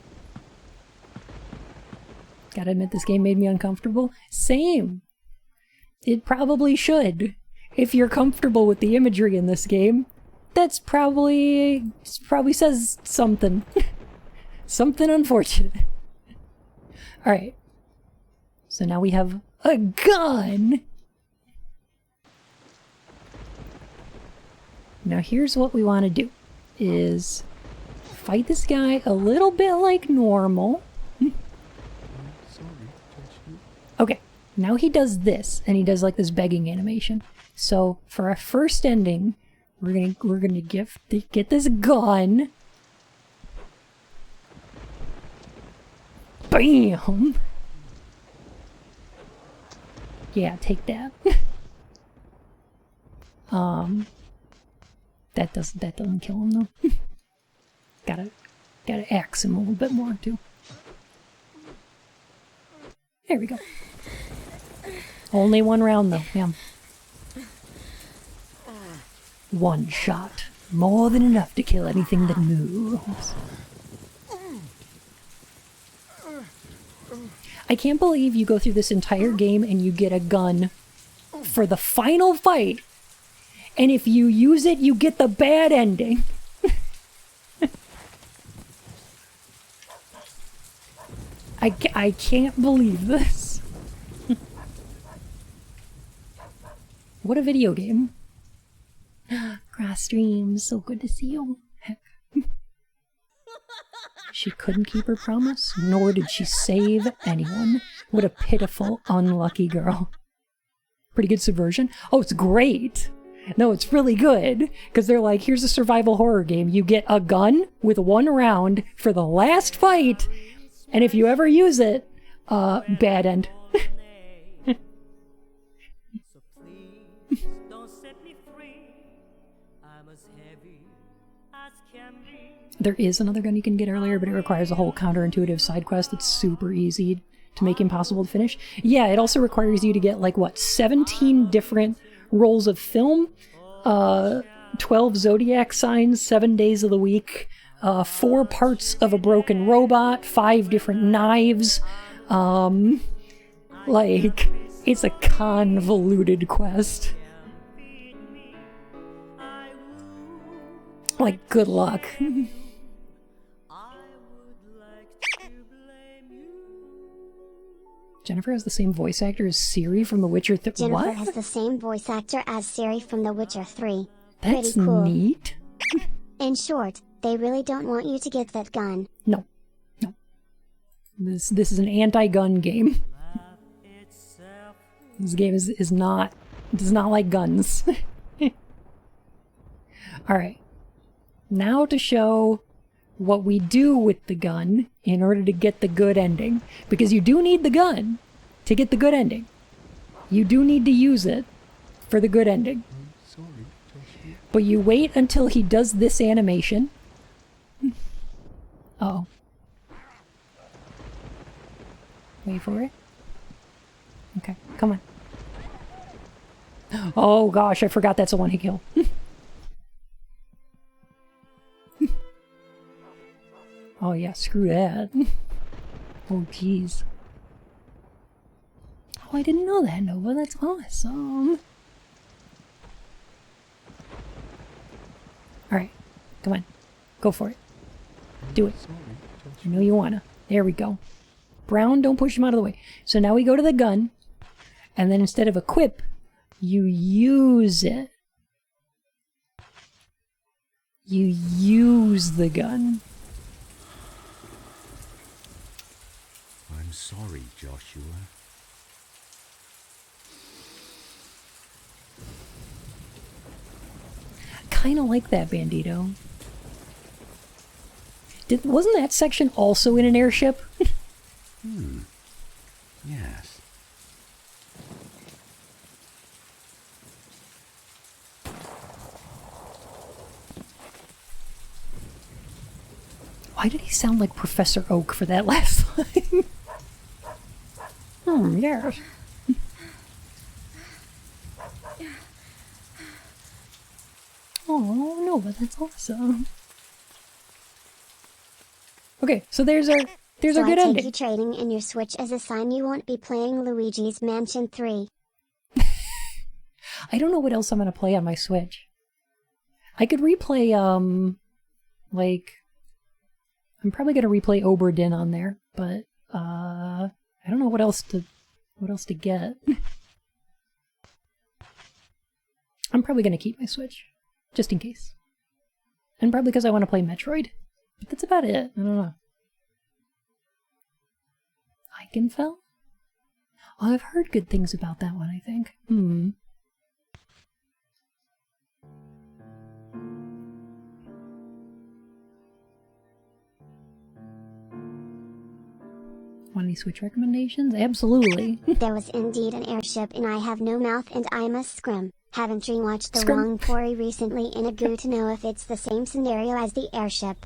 Gotta admit, this game made me uncomfortable. Same. It probably should. If you're comfortable with the imagery in this game, that's probably says something. Something unfortunate. Alright. So now we have a gun! Now here's what we want to do. Is fight this guy a little bit like normal. Okay, now he does this, and he does this begging animation. So for our first ending, we're gonna get this gun. Bam! Yeah, take that. That doesn't kill him though. Gotta axe him a little bit more too. There we go. Only 1 round though, yeah. 1 shot. More than enough to kill anything that moves. I can't believe you go through this entire game and you get a gun for the final fight, and if you use it, you get the bad ending. I can't believe this. What a video game. Grass Streams, so good to see you. Heck. She couldn't keep her promise, nor did she save anyone. What a pitiful, unlucky girl. Pretty good subversion. Oh, it's great. No, it's really good. Because they're like, here's a survival horror game. You get a gun with 1 round for the last fight. And if you ever use it, bad end. There is another gun you can get earlier, but it requires a whole counterintuitive side quest that's super easy to make impossible to finish. Yeah, it also requires you to get 17 different rolls of film 12 zodiac signs, 7 days of the week, 4 parts of a broken robot, 5 different knives. Like, it's a convoluted quest. Like, good luck. Jennifer has the same voice actor as Ciri from The Witcher 3. Jennifer What? has the same voice actor as Ciri from The Witcher 3. That's Pretty cool. neat. In short, they really don't want you to get that gun. No. No. This is an anti-gun game. This game is not, does not like guns. Alright. Now to show what we do with the gun in order to get the good ending. Because you do need the gun to get the good ending. You do need to use it for the good ending. But you wait until he does this animation. Uh-oh. Wait for it. Okay, come on. Oh gosh, I forgot that's a one-hit kill. Oh yeah, screw that. Oh jeez. Oh, I didn't know that, Nova. That's awesome. Alright, come on. Go for it. Do it. I know you wanna. There we go. Brown, don't push him out of the way. So now we go to the gun, and then instead of equip, you use it. You use the gun. I'm sorry, Joshua. Kinda like that, Bandito. Wasn't that section also in an airship? Yes. Why did he sound like Professor Oak for that last line? Yes. Oh, no, but that's awesome. Okay, so there's our So good I take ending. you trading in your Switch as a sign you won't be playing Luigi's Mansion 3. I don't know what else I'm gonna play on my Switch. I could replay, like, I'm probably gonna replay Obra Dinn on there, but, I don't know what else to get. I'm probably gonna keep my Switch, just in case. And probably because I want to play Metroid. But that's about it. I don't know. Eichenfell? Oh, I've heard good things about that one, I think. Want any Switch recommendations? Absolutely. There was indeed an airship and I have no mouth and I must scrim. Haven't rewatched The Scrim. Wrong Quarry recently and agree to know if it's the same scenario as the airship.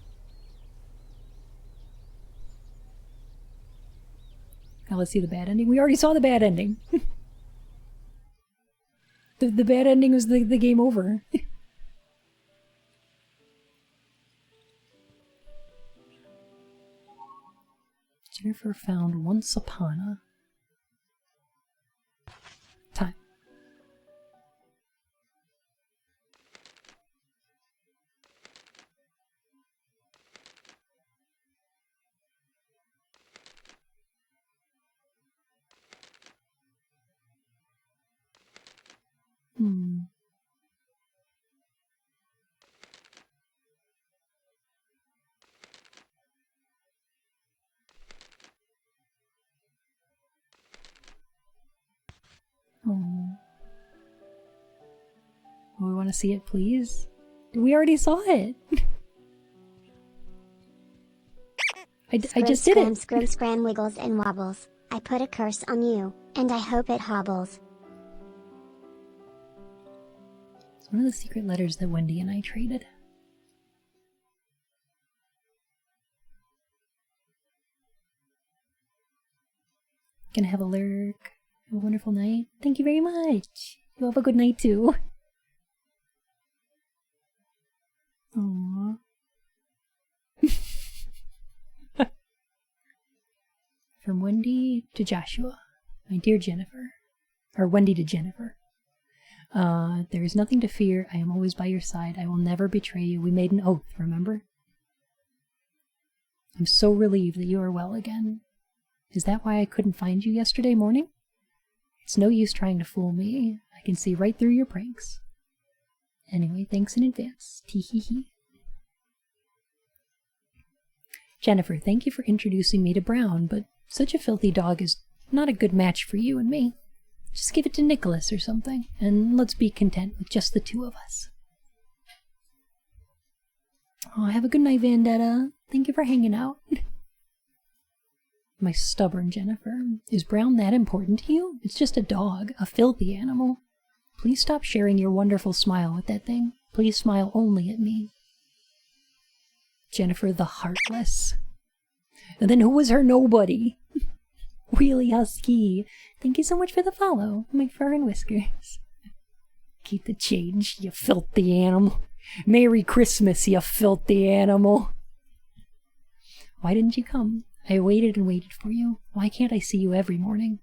Now let's see the bad ending. We already saw the bad ending. the bad ending was the game over. Jennifer found Once Upon a Time. Oh. We want to see it, please? We already saw it. I just did it. Scram, scram, wiggles and wobbles. I put a curse on you, and I hope it hobbles. It's one of the secret letters that Wendy and I traded. Gonna have a lurk. Have a wonderful night. Thank you very much. You have a good night too. From Wendy to Joshua. My dear Jennifer. Or Wendy to Jennifer. There is nothing to fear. I am always by your side. I will never betray you. We made an oath, remember? I'm so relieved that you are well again. Is that why I couldn't find you yesterday morning? It's no use trying to fool me. I can see right through your pranks. Anyway, thanks in advance. Tee-hee-hee. Jennifer, thank you for introducing me to Brown, but such a filthy dog is not a good match for you and me. Just give it to Nicholas or something, and let's be content with just the two of us. Oh, have a good night, Vendetta. Thank you for hanging out. My stubborn Jennifer. Is Brown that important to you? It's just a dog, a filthy animal. Please stop sharing your wonderful smile with that thing. Please smile only at me. Jennifer the Heartless. And then who was her nobody? Wheelie Husky. Thank you so much for the follow, my fur and whiskers. Keep the change, you filthy animal. Merry Christmas, you filthy animal. Why didn't you come? I waited and waited for you. Why can't I see you every morning?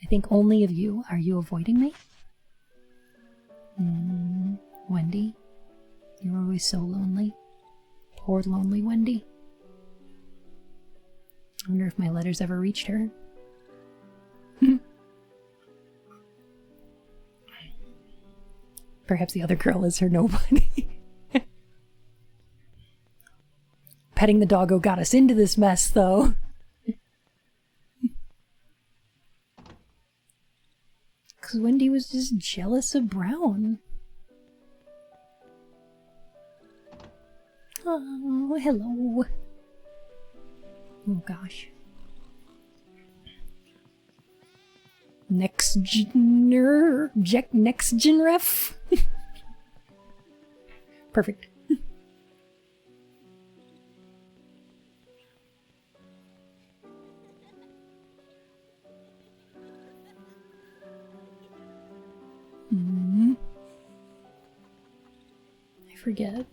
I think only of you. Are you avoiding me? Wendy, you're always so lonely. Poor lonely Wendy. I wonder if my letters ever reached her. Perhaps the other girl is her nobody. Petting the doggo got us into this mess, though. Because Wendy was just jealous of Brown. Oh, hello. Oh, gosh. Next gen ref. Perfect. I forget. Do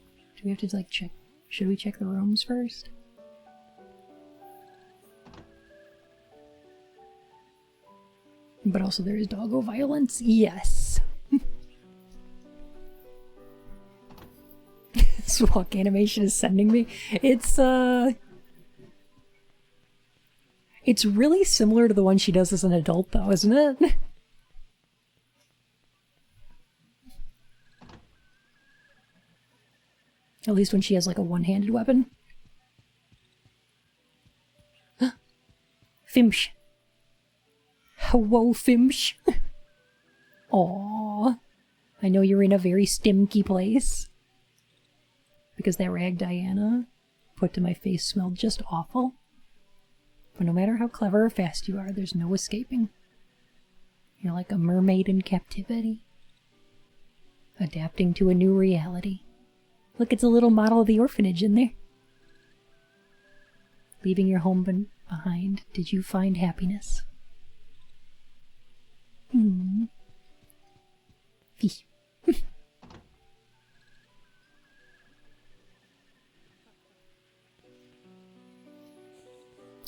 we have to like check? Should we check the rooms first? But also there is doggo violence. Yes. This walk animation is sending me. It's really similar to the one she does as an adult though, isn't it? At least when she has like a one-handed weapon. Fimsh. Hello, Fimsh. Aww. I know you're in a very stinky place. Because that rag Diana put to my face smelled just awful. But no matter how clever or fast you are, there's no escaping. You're like a mermaid in captivity. Adapting to a new reality. Look, it's a little model of the orphanage in there. Leaving your home behind, did you find happiness?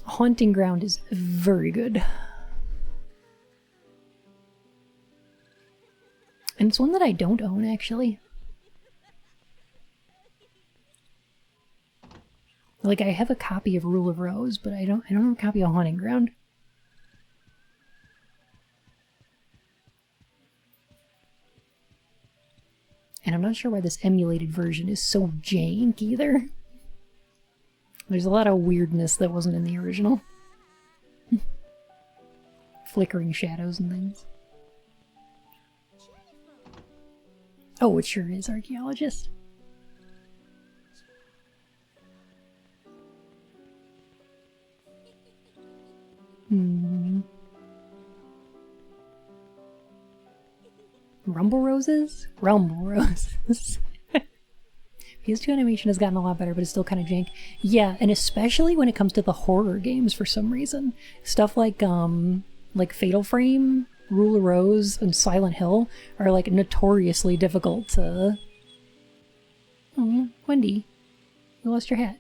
Haunting Ground is very good. And it's one that I don't own, actually. Like, I have a copy of Rule of Rose, but I don't have a copy of Haunting Ground. And I'm not sure why this emulated version is so jank either. There's a lot of weirdness that wasn't in the original. Flickering shadows and things. Oh, it sure is, Archaeologist. Rumble Roses? Rumble Roses. PS2 animation has gotten a lot better, but it's still kind of jank. Yeah, and especially when it comes to the horror games for some reason. Stuff like Fatal Frame, Rule of Rose, and Silent Hill are like notoriously difficult to... Oh, Wendy, you lost your hat.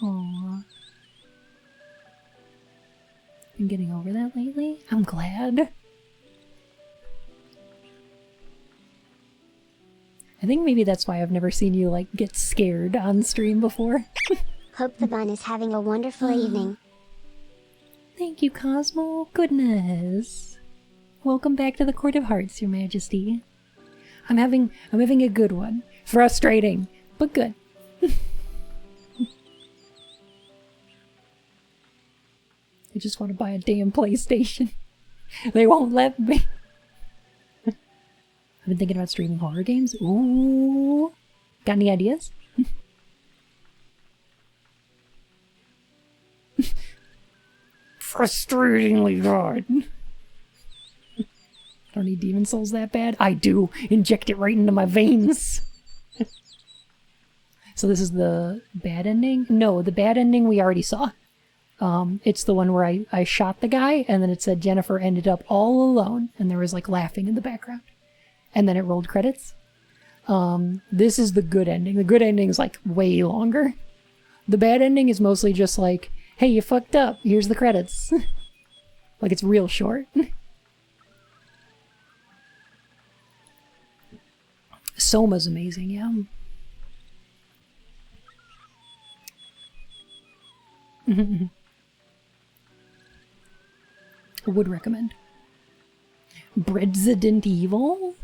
Aww. Been getting over that lately? I'm glad. I think maybe that's why I've never seen you, like, get scared on stream before. Hope the bun is having a wonderful evening. Thank you, Cosmo. Goodness. Welcome back to the Court of Hearts, Your Majesty. I'm having a good one. Frustrating, but good. I just want to buy a damn PlayStation. They won't let me. I've been thinking about streaming horror games. Ooh. Got any ideas? Frustratingly hard. Don't need Demon Souls that bad? I do. Inject it right into my veins. So this is the bad ending? No, the bad ending we already saw. It's the one where I shot the guy, and then it said Jennifer ended up all alone, and there was like laughing in the background. And then it rolled credits. This is the good ending. The good ending is like way longer. The bad ending is mostly just like, hey, you fucked up. Here's the credits. Like it's real short. Soma's amazing, yeah. Would recommend. Resident Evil?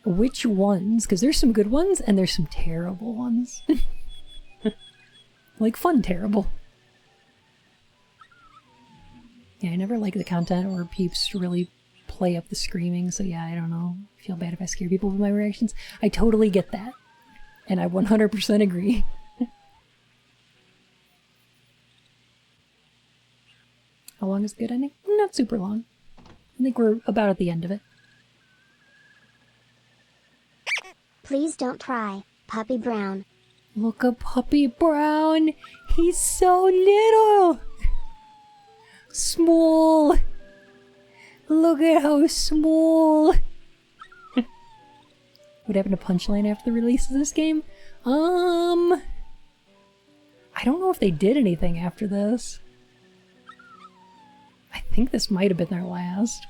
Which ones? Because there's some good ones and there's some terrible ones. Like fun terrible. Yeah, I never like the content where peeps really play up the screaming, so yeah, I don't know. I feel bad if I scare people with my reactions. I totally get that. And I 100% agree. How long is the good ending? Not super long. I think we're about at the end of it. Please don't cry, Puppy Brown. Look at Puppy Brown. He's so little. Small. Look at how small. What happened to Punchline after the release of this game? I don't know if they did anything after this. I think this might have been their last.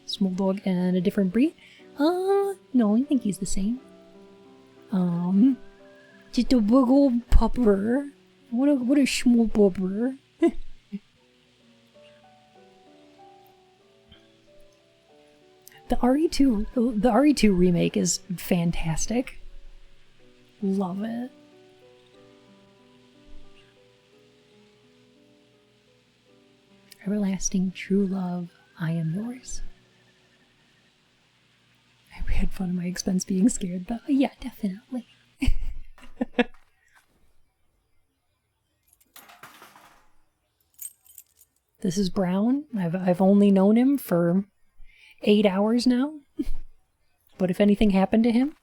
Small dog and a different breed? No, I think he's the same. Just a big old pupper. What a small pupper. The RE2 remake is fantastic. Love it. Everlasting true love, I am yours. I had fun at my expense being scared, but yeah, definitely. This is Brown. I've only known him for 8 hours now. But if anything happened to him,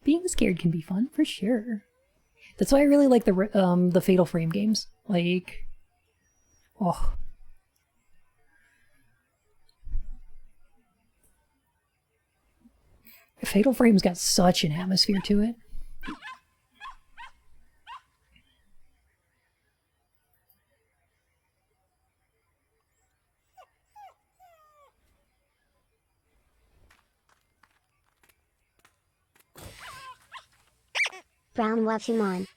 being scared can be fun for sure. That's why I really like the Fatal Frame games. Like, oh. Fatal Frame's got such an atmosphere to it. Brown Wafumon.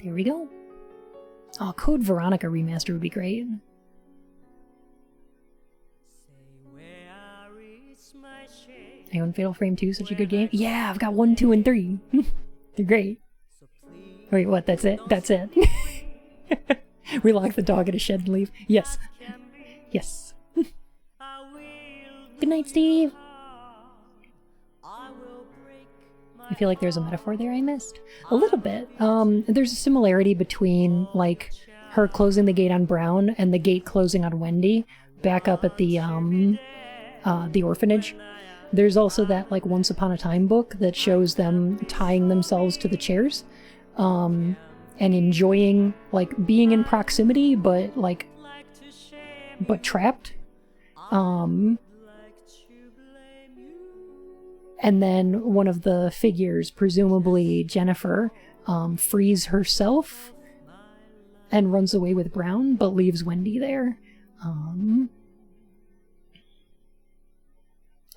There we go. Oh, Code Veronica remaster would be great. I own Fatal Frame 2, such a good game. Yeah, I've got 1, 2, and 3. They're great. Wait, what? That's it? That's it. We lock the dog in a shed and leave. Yes. Yes. Good night, Steve. I feel like there's a metaphor there I missed. A little bit. There's a similarity between, like, her closing the gate on Brown and the gate closing on Wendy, back up at the orphanage, there's also that like Once Upon a Time book that shows them tying themselves to the chairs, and enjoying like being in proximity, but trapped. And then one of the figures, presumably Jennifer, frees herself and runs away with Brown, but leaves Wendy there.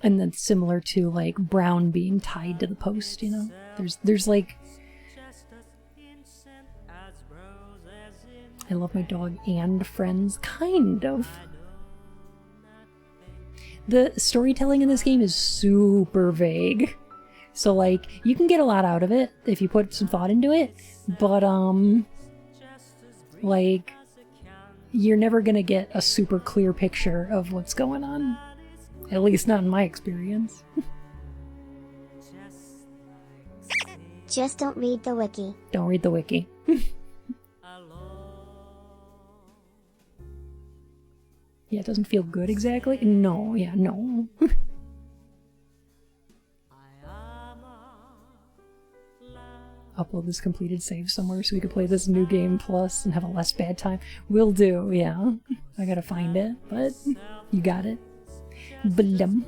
And that's similar to like Brown being tied to the post, you know? There's like, I love my dog and friends, kind of. The storytelling in this game is super vague. So like, you can get a lot out of it if you put some thought into it, but like, you're never gonna get a super clear picture of what's going on. At least not in my experience. Just don't read the wiki. Don't read the wiki. Yeah, it doesn't feel good exactly. No, yeah, no. Upload this completed save somewhere so we could play this new game plus and have a less bad time. Will do, yeah. I gotta find it, but you got it. Blum.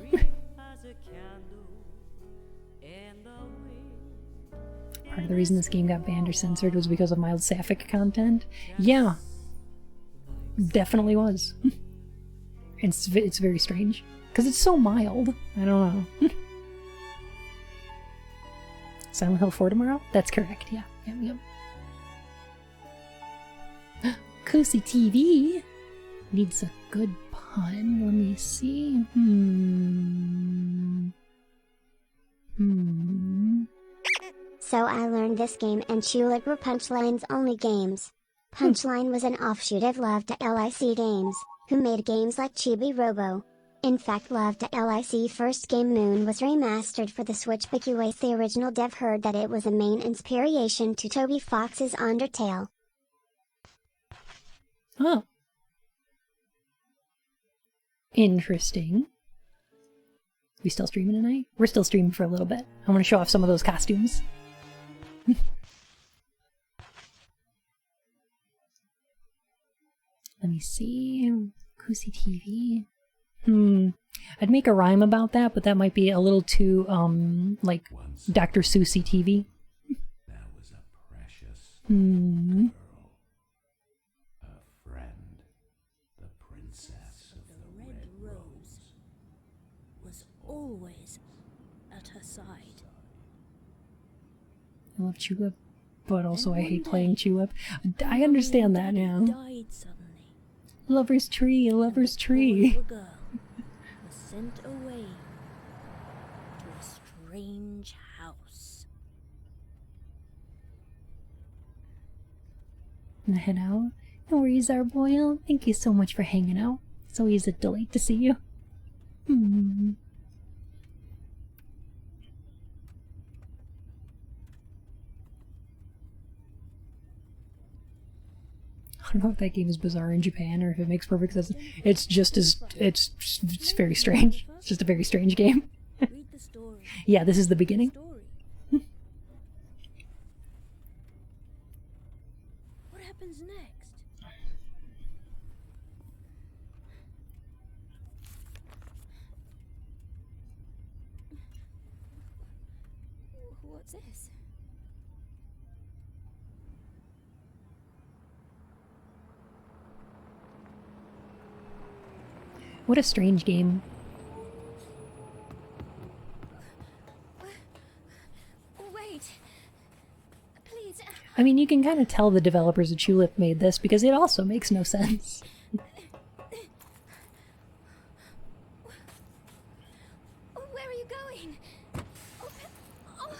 Part of the reason this game got banned or censored was because of mild sapphic content. Yeah. Definitely was. It's very strange. Because it's so mild. I don't know. Silent Hill 4 tomorrow? That's correct, yeah. Yep. Cozy TV needs a good pun. Let me see. So I learned this game and Tulip were Punchline's only games. Punchline was an offshoot of Love.lic Games, who made games like Chibi Robo. In fact, Love.lic first game Moon was remastered for the Switch because the original dev heard that it was a main inspiration to Toby Fox's Undertale. Oh. Interesting. We still streaming tonight? We're still streaming for a little bit. I want to show off some of those costumes. Let me see. Cozy TV. I'd make a rhyme about that, but that might be a little too, like, Dr. Seussy TV. There was a precious girl, her friend, the princess of the Red Rose. Was always at her side. I love Tulip, but also I hate playing Tulip. I understand that now. Died suddenly. Lover's tree, lover's tree. The girl was sent away to a strange house. And head out. No worries, Arboyle. Thank you so much for hanging out. It's always a delight to see you. I don't know if that game is bizarre in Japan or if it makes perfect sense. It's just as it's very strange. It's just a very strange game. Read the story. Yeah, this is the beginning. What happens next? What's this? What a strange game. Wait. Please. I mean, you can kind of tell the developers of Tulip made this because it also makes no sense. Where are you going? Oh.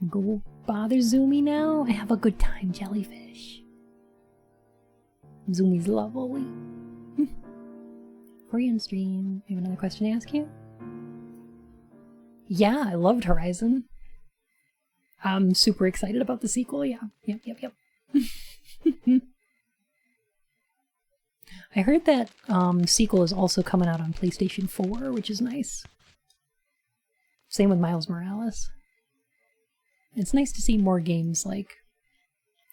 Go bother Zoomy now? Have a good time, jellyfish. Zoomy's lovely. Korean stream. I have another question to ask you. Yeah, I loved Horizon. I'm super excited about the sequel, yeah. Yep. I heard that sequel is also coming out on PlayStation 4, which is nice. Same with Miles Morales. It's nice to see more games, like,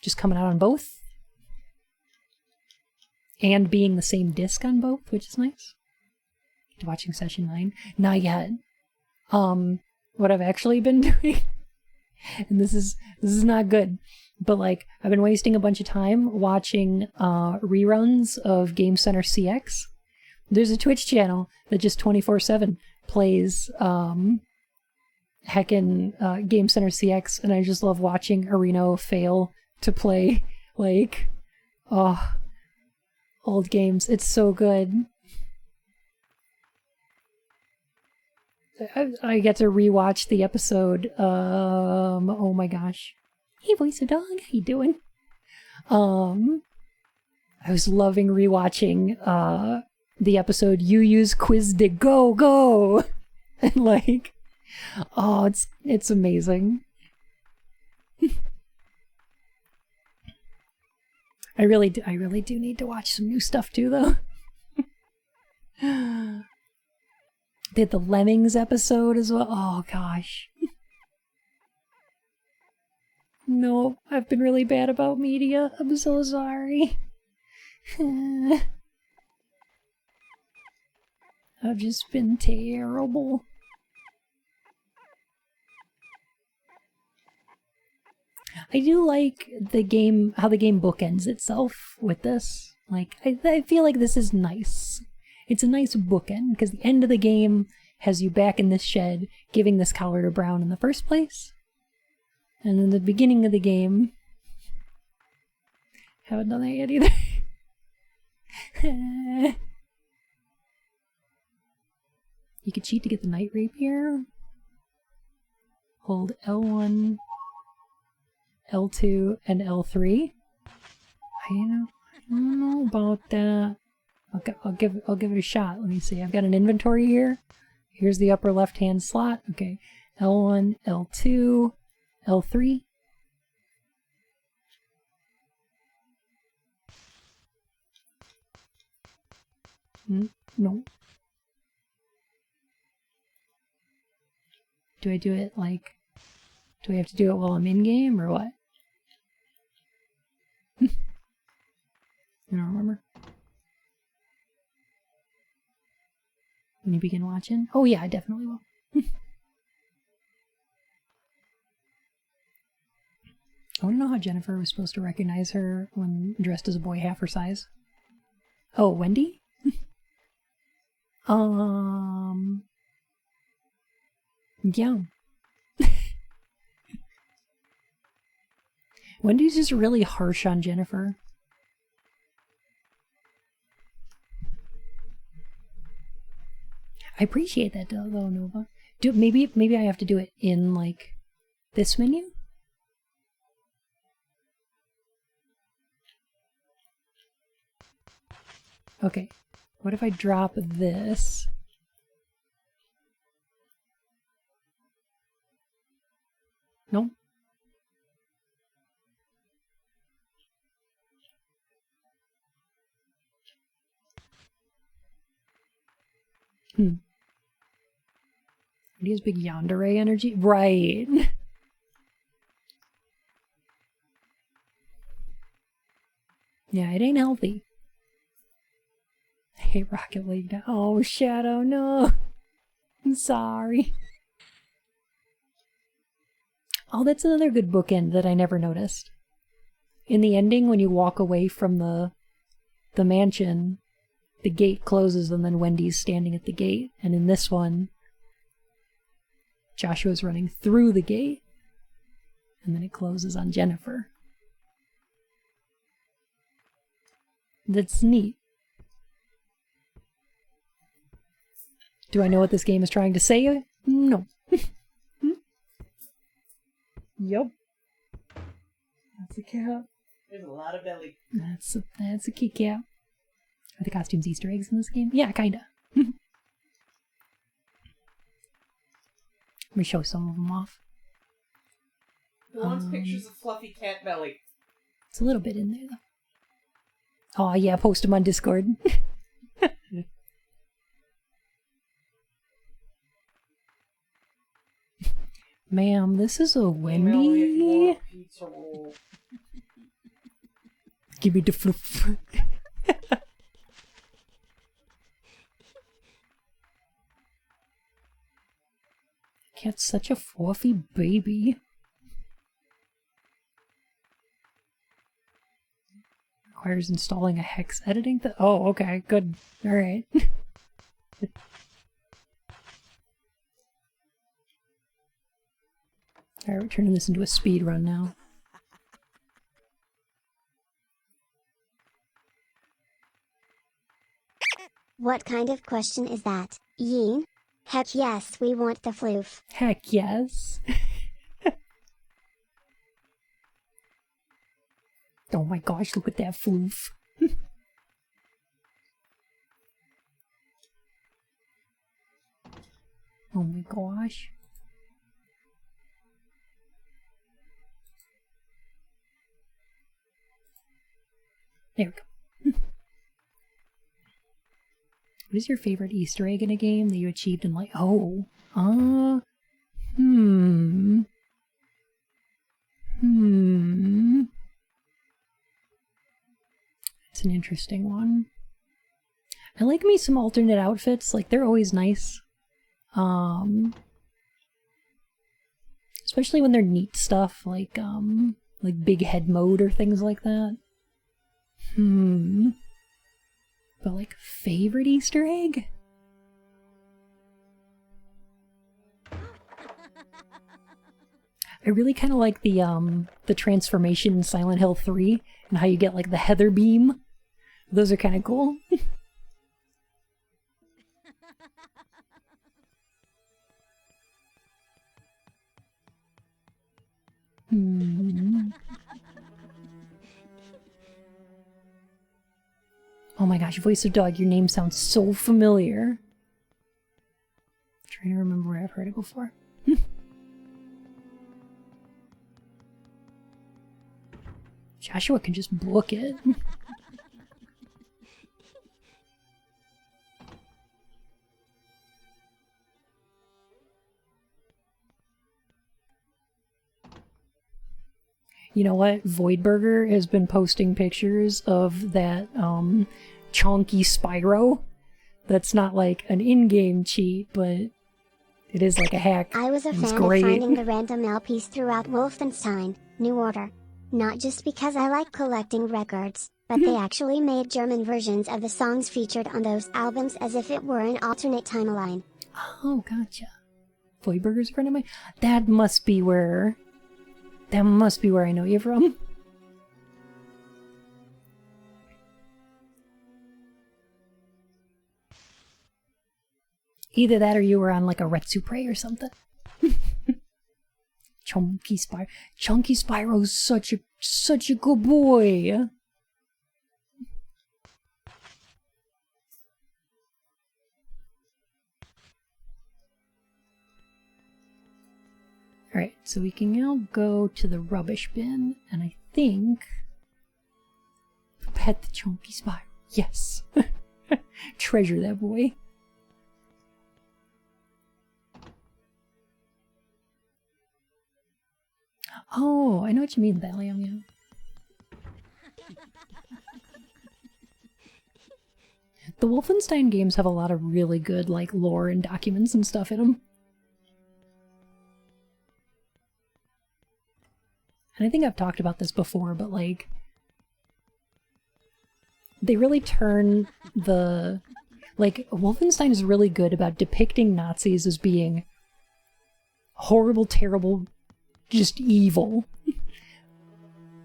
just coming out on both. And being the same disc on both, which is nice. Watching Session 9? Not yet. What I've actually been doing, and this is not good, but like, I've been wasting a bunch of time watching reruns of Game Center CX. There's a Twitch channel that just 24/7 plays heckin' Game Center CX, and I just love watching Areno fail to play, like, old games. It's so good. I get to rewatch the episode. Oh my gosh. Hey, voice of dog, how you doing? I was loving rewatching the episode You Use Quiz to Go! And like, oh, it's amazing. I really do need to watch some new stuff too, though. They had the Lemmings episode as well. Oh gosh. No, I've been really bad about media. I'm so sorry. I've just been terrible. I do like the game, how the game bookends itself with this. Like, I feel like this is nice. It's a nice bookend, because the end of the game has you back in this shed, giving this collar to Brown in the first place. And then the beginning of the game... Haven't done that yet either. You could cheat to get the Night Rapier. Hold L1, L2, and L3. I don't know about that. I'll give it a shot. Let me see. I've got an inventory here. Here's the upper left-hand slot. Okay. L1, L2, L3. No. Do I do it like... Do I have to do it while I'm in-game, or what? I don't remember. When you begin watching? Oh yeah, I definitely will. I want to know how Jennifer was supposed to recognize her when dressed as a boy half her size. Oh, Wendy? Yeah. Wendy's just really harsh on Jennifer. I appreciate that though, Nova. Maybe I have to do it in like this menu? Okay. What if I drop this? No? He has big yandere energy? Right. Yeah, it ain't healthy. I hate Rocket League now. Oh, Shadow, no. I'm sorry. Oh, that's another good bookend that I never noticed. In the ending, when you walk away from the mansion, the gate closes and then Wendy's standing at the gate. And in this one, Joshua's running through the gate. And then it closes on Jennifer. That's neat. Do I know what this game is trying to say? No. Yup. That's a cat. There's a lot of belly. That's a kitty cat. Are the costumes Easter eggs in this game? Yeah, kinda. me show some of them off. Who wants pictures of fluffy cat belly? It's a little bit in there, though. Oh, yeah, post them on Discord. Ma'am, this is a Wendy. Pizza roll. Give me the fluff. Cat's such a fluffy baby. Requires installing a hex editing oh, okay, good. Alright. Alright, we're turning this into a speed run now. What kind of question is that, Yeen? Heck yes, we want the floof. Heck yes. Oh my gosh, look at that floof. Oh my gosh. There we go. What is your favorite Easter egg in a game that you achieved in like, It's an interesting one. I like me some alternate outfits, like they're always nice. Especially when they're neat stuff, like big head mode or things like that. But like, favorite Easter egg? I really kind of like the transformation in Silent Hill 3 and how you get like the heather beam. Those are kind of cool. Oh my gosh, Voice of Dog, your name sounds so familiar. I'm trying to remember where I've heard it before. Joshua can just book it. You know what? Voidburger has been posting pictures of that chonky Spyro. That's not like an in-game cheat, but it is like a hack. I was a fan of finding the random LPs throughout Wolfenstein: New Order. Not just because I like collecting records, but they actually made German versions of the songs featured on those albums as if it were an alternate timeline. Oh, gotcha. Voidburger's a friend of mine? That must be where I know you from. Either that or you were on like a Retsu Prey or something. Chunky Spyro. Chunky Spyro's such a good boy. Alright, so we can now go to the rubbish bin, and I think... pet the Chunky Spyro. Yes! Treasure that boy. Oh, I know what you mean, Valium, yeah. The Wolfenstein games have a lot of really good, like, lore and documents and stuff in them. And I think I've talked about this before, but, like, they really turn the... Like, Wolfenstein is really good about depicting Nazis as being horrible, terrible, just evil.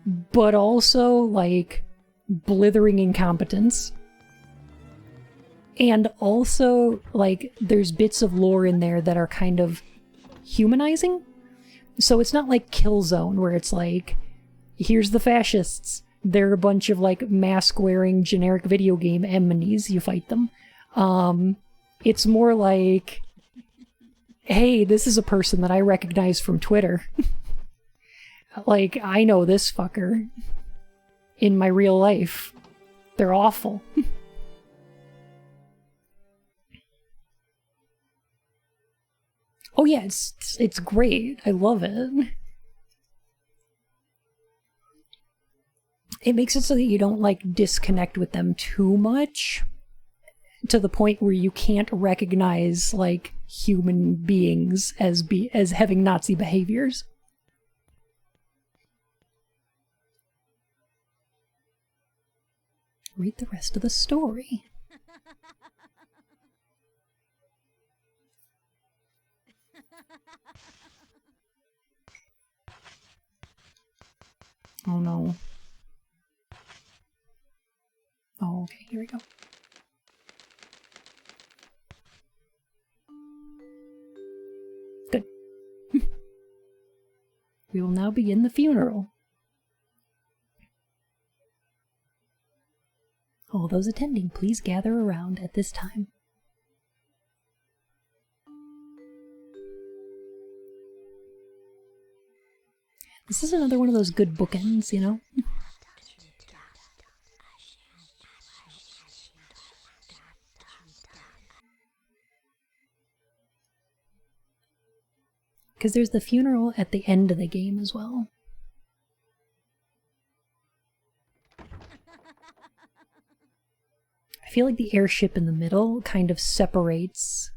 But also, like, blithering incompetence. And also, like, there's bits of lore in there that are kind of humanizing. So it's not like Killzone, where it's like, here's the fascists. They're a bunch of, like, mask-wearing generic video game enemies. You fight them. It's more like, hey, this is a person that I recognize from Twitter. Like, I know this fucker in my real life. They're awful. Oh yeah, it's great. I love it. It makes it so that you don't, like, disconnect with them too much to the point where you can't recognize, like, human beings as having Nazi behaviors. Read the rest of the story. Oh no. Oh, okay, here we go. Good. We will now begin the funeral. All those attending, please gather around at this time. This is another one of those good bookends, you know? Because there's the funeral at the end of the game as well. I feel like the airship in the middle kind of separates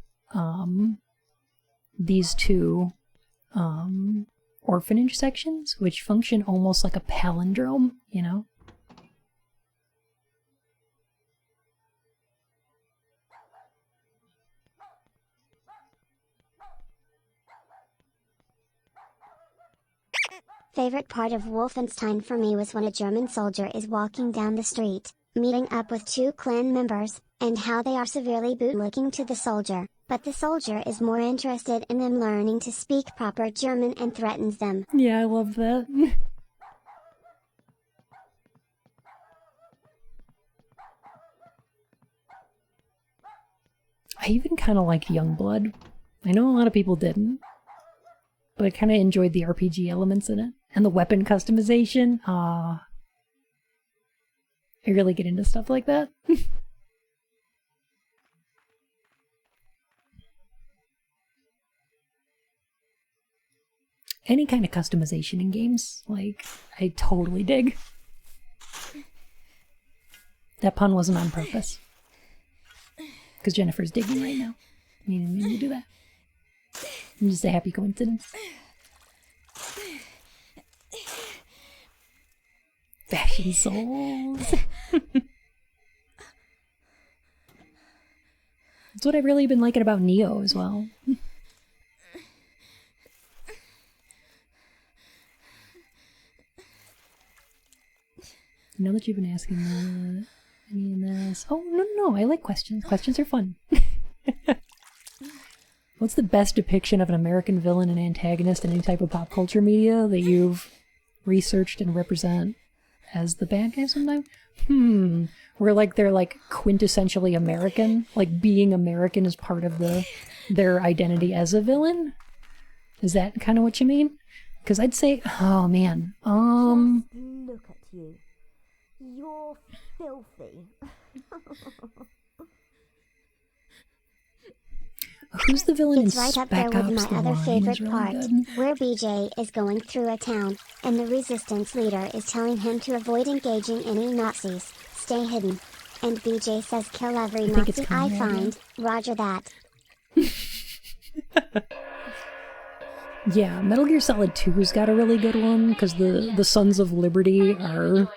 these two orphanage sections, which function almost like a palindrome, you know? Favorite part of Wolfenstein for me was when a German soldier is walking down the street, meeting up with two clan members, and how they are severely bootlicking to the soldier, but the soldier is more interested in them learning to speak proper German and threatens them. Yeah, I love that. I even kind of liked Youngblood. I know a lot of people didn't, but I kind of enjoyed the RPG elements in it. And the weapon customization. I really get into stuff like that. Any kind of customization in games, like, I totally dig. That pun wasn't on purpose. Because Jennifer's digging right now. I didn't mean to do that. It's just a happy coincidence. Fashion souls. That's what I've really been liking about Neo as well. I know that you've been asking any of this. Oh, no, I like questions. Questions are fun. What's the best depiction of an American villain and antagonist in any type of pop culture media that you've researched and represent as the bad guy sometime? Where, like, they're, like, quintessentially American? Like, being American is part of their identity as a villain? Is that kind of what you mean? Because I'd say, oh, man, Look at you. You're filthy. Who's the villain It's in right up Spec there with Ops: my The other Line favorite is really part, good. where BJ is going through a town, and the resistance leader is telling him to avoid engaging any Nazis, stay hidden. And BJ says kill every think it's Nazi I Conrad, find, roger that. Yeah, Metal Gear Solid 2's got a really good one, because the Sons of Liberty are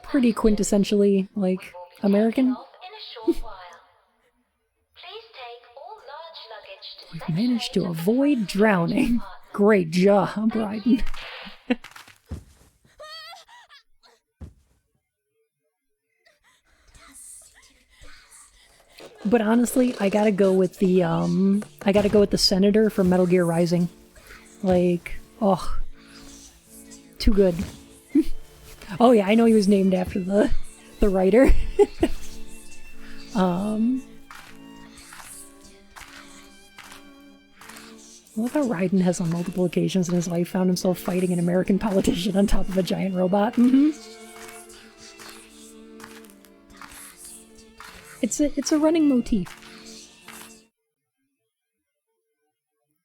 pretty quintessentially, like, American. We've managed to avoid drowning. Great job, Raiden. But honestly, I gotta go with the senator from Metal Gear Rising. Like, oh, too good. Oh yeah, I know he was named after the writer. I love how Raiden has on multiple occasions in his life found himself fighting an American politician on top of a giant robot. It's a running motif.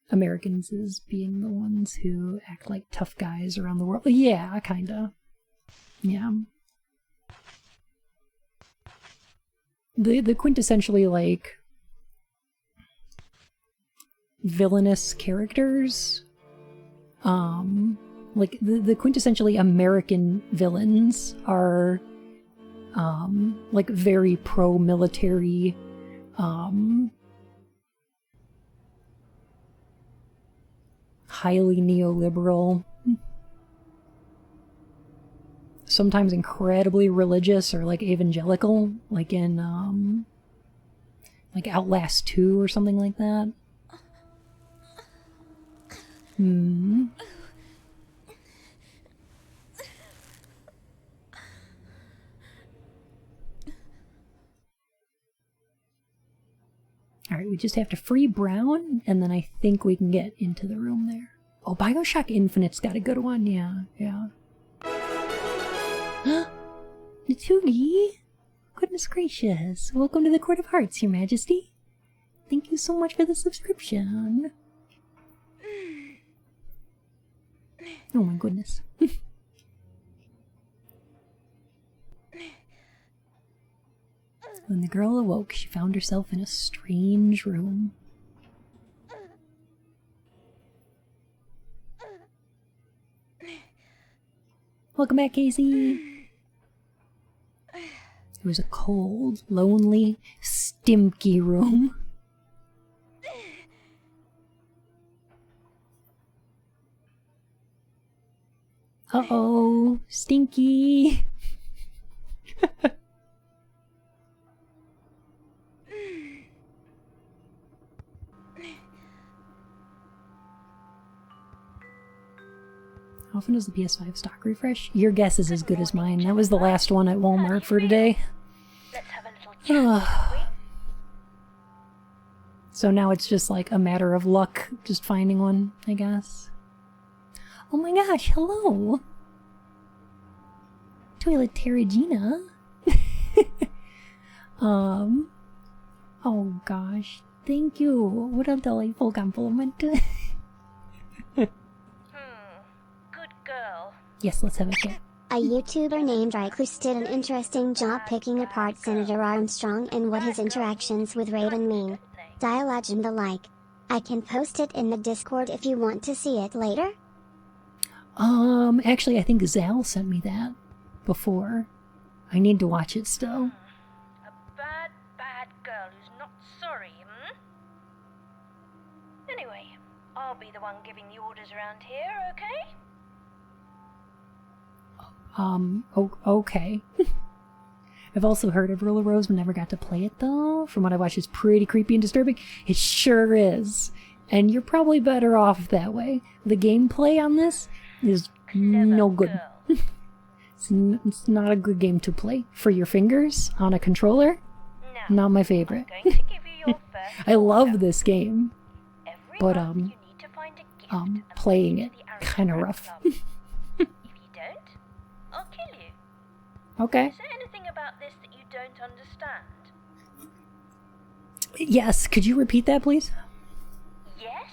Americans as being the ones who act like tough guys around the world. Yeah, kinda. Yeah. The quintessentially, like, villainous characters, like, the quintessentially American villains are, like, very pro-military, highly neoliberal, sometimes incredibly religious or like evangelical, like in like Outlast 2 or something like that. Alright, we just have to free Brown, and then I think we can get into the room there. Oh, Bioshock Infinite's got a good one, yeah. Natugi! Goodness gracious. Welcome to the Court of Hearts, Your Majesty. Thank you so much for the subscription. Oh my goodness. When the girl awoke, she found herself in a strange room. Welcome back, Casey! It was a cold, lonely, stinky room. Uh-oh, stinky! How often does the PS5 stock refresh? Your guess is as good as mine. That was the last one at Walmart for today. So now it's just like a matter of luck, just finding one, I guess. Oh my gosh, hello! Toilet Terragina. Oh gosh, thank you. What a delightful compliment. Good girl. Yes, let's have a chat. A YouTuber named Ryklus did an interesting job picking apart Senator Armstrong and what his interactions with Raiden mean. Dialogue and the like. I can post it in the Discord if you want to see it later. Actually, I think Zal sent me that before. I need to watch it still. A bad, bad girl who's not sorry, Anyway, I'll be the one giving the orders around here, okay? Okay. I've also heard of Rule of Rose, but never got to play it though. From what I watched, it's pretty creepy and disturbing. It sure is. And you're probably better off that way. The gameplay on this is no good. It's not a good game to play. For your fingers on a controller, not my favorite. I'm going to give you your first I love order. this game, Every but month you need to find a gift and playing bring it to the kind of Aristocrat rough. Club. If you don't, I'll kill you. Okay. Is there anything about this that you don't understand? Yes, could you repeat that, please? Yes?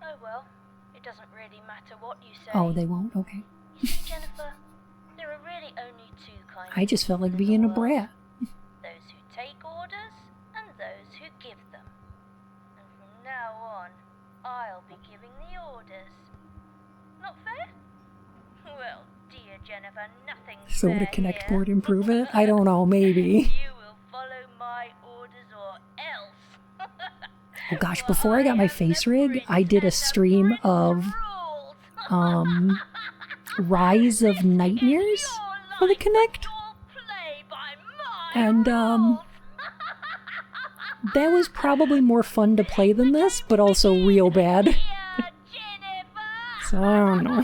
Oh well, it doesn't really matter what you say. Oh, they won't? Okay. You see, Jennifer, there are really only two kinds I just of felt like people in being the a world. brat. Those who take orders and those who give them. And from now on, I'll be giving the orders. Not fair? Well, dear Jennifer, nothing's So would a fair Kinect here. board improve it? I don't know, maybe. You will follow my orders or else. Oh gosh, before I got my face rig, I did a stream of Rise of Nightmares for the Kinect. And that was probably more fun to play than this, but also real bad. So I don't know.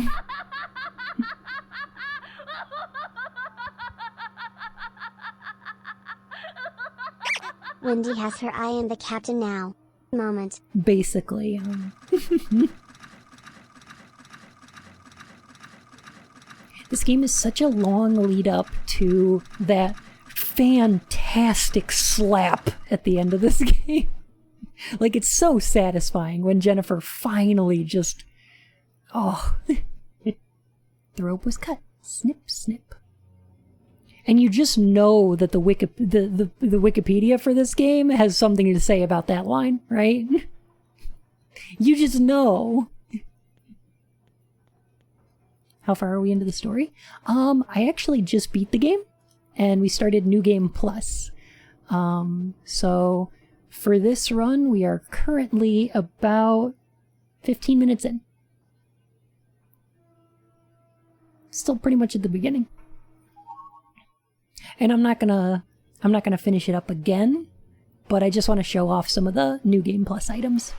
Wendy has her eye on the captain now. moment. Basically. This game is such a long lead up to that fantastic slap at the end of this game. Like, it's so satisfying when Jennifer finally just... Oh. The rope was cut. Snip, snip. And you just know that the Wikipedia for this game has something to say about that line, right? You just know. How far are we into the story? I actually just beat the game, and we started New Game Plus. So for this run, we are currently about 15 minutes in. Still pretty much at the beginning. And I'm not gonna finish it up again, but I just want to show off some of the New Game Plus items.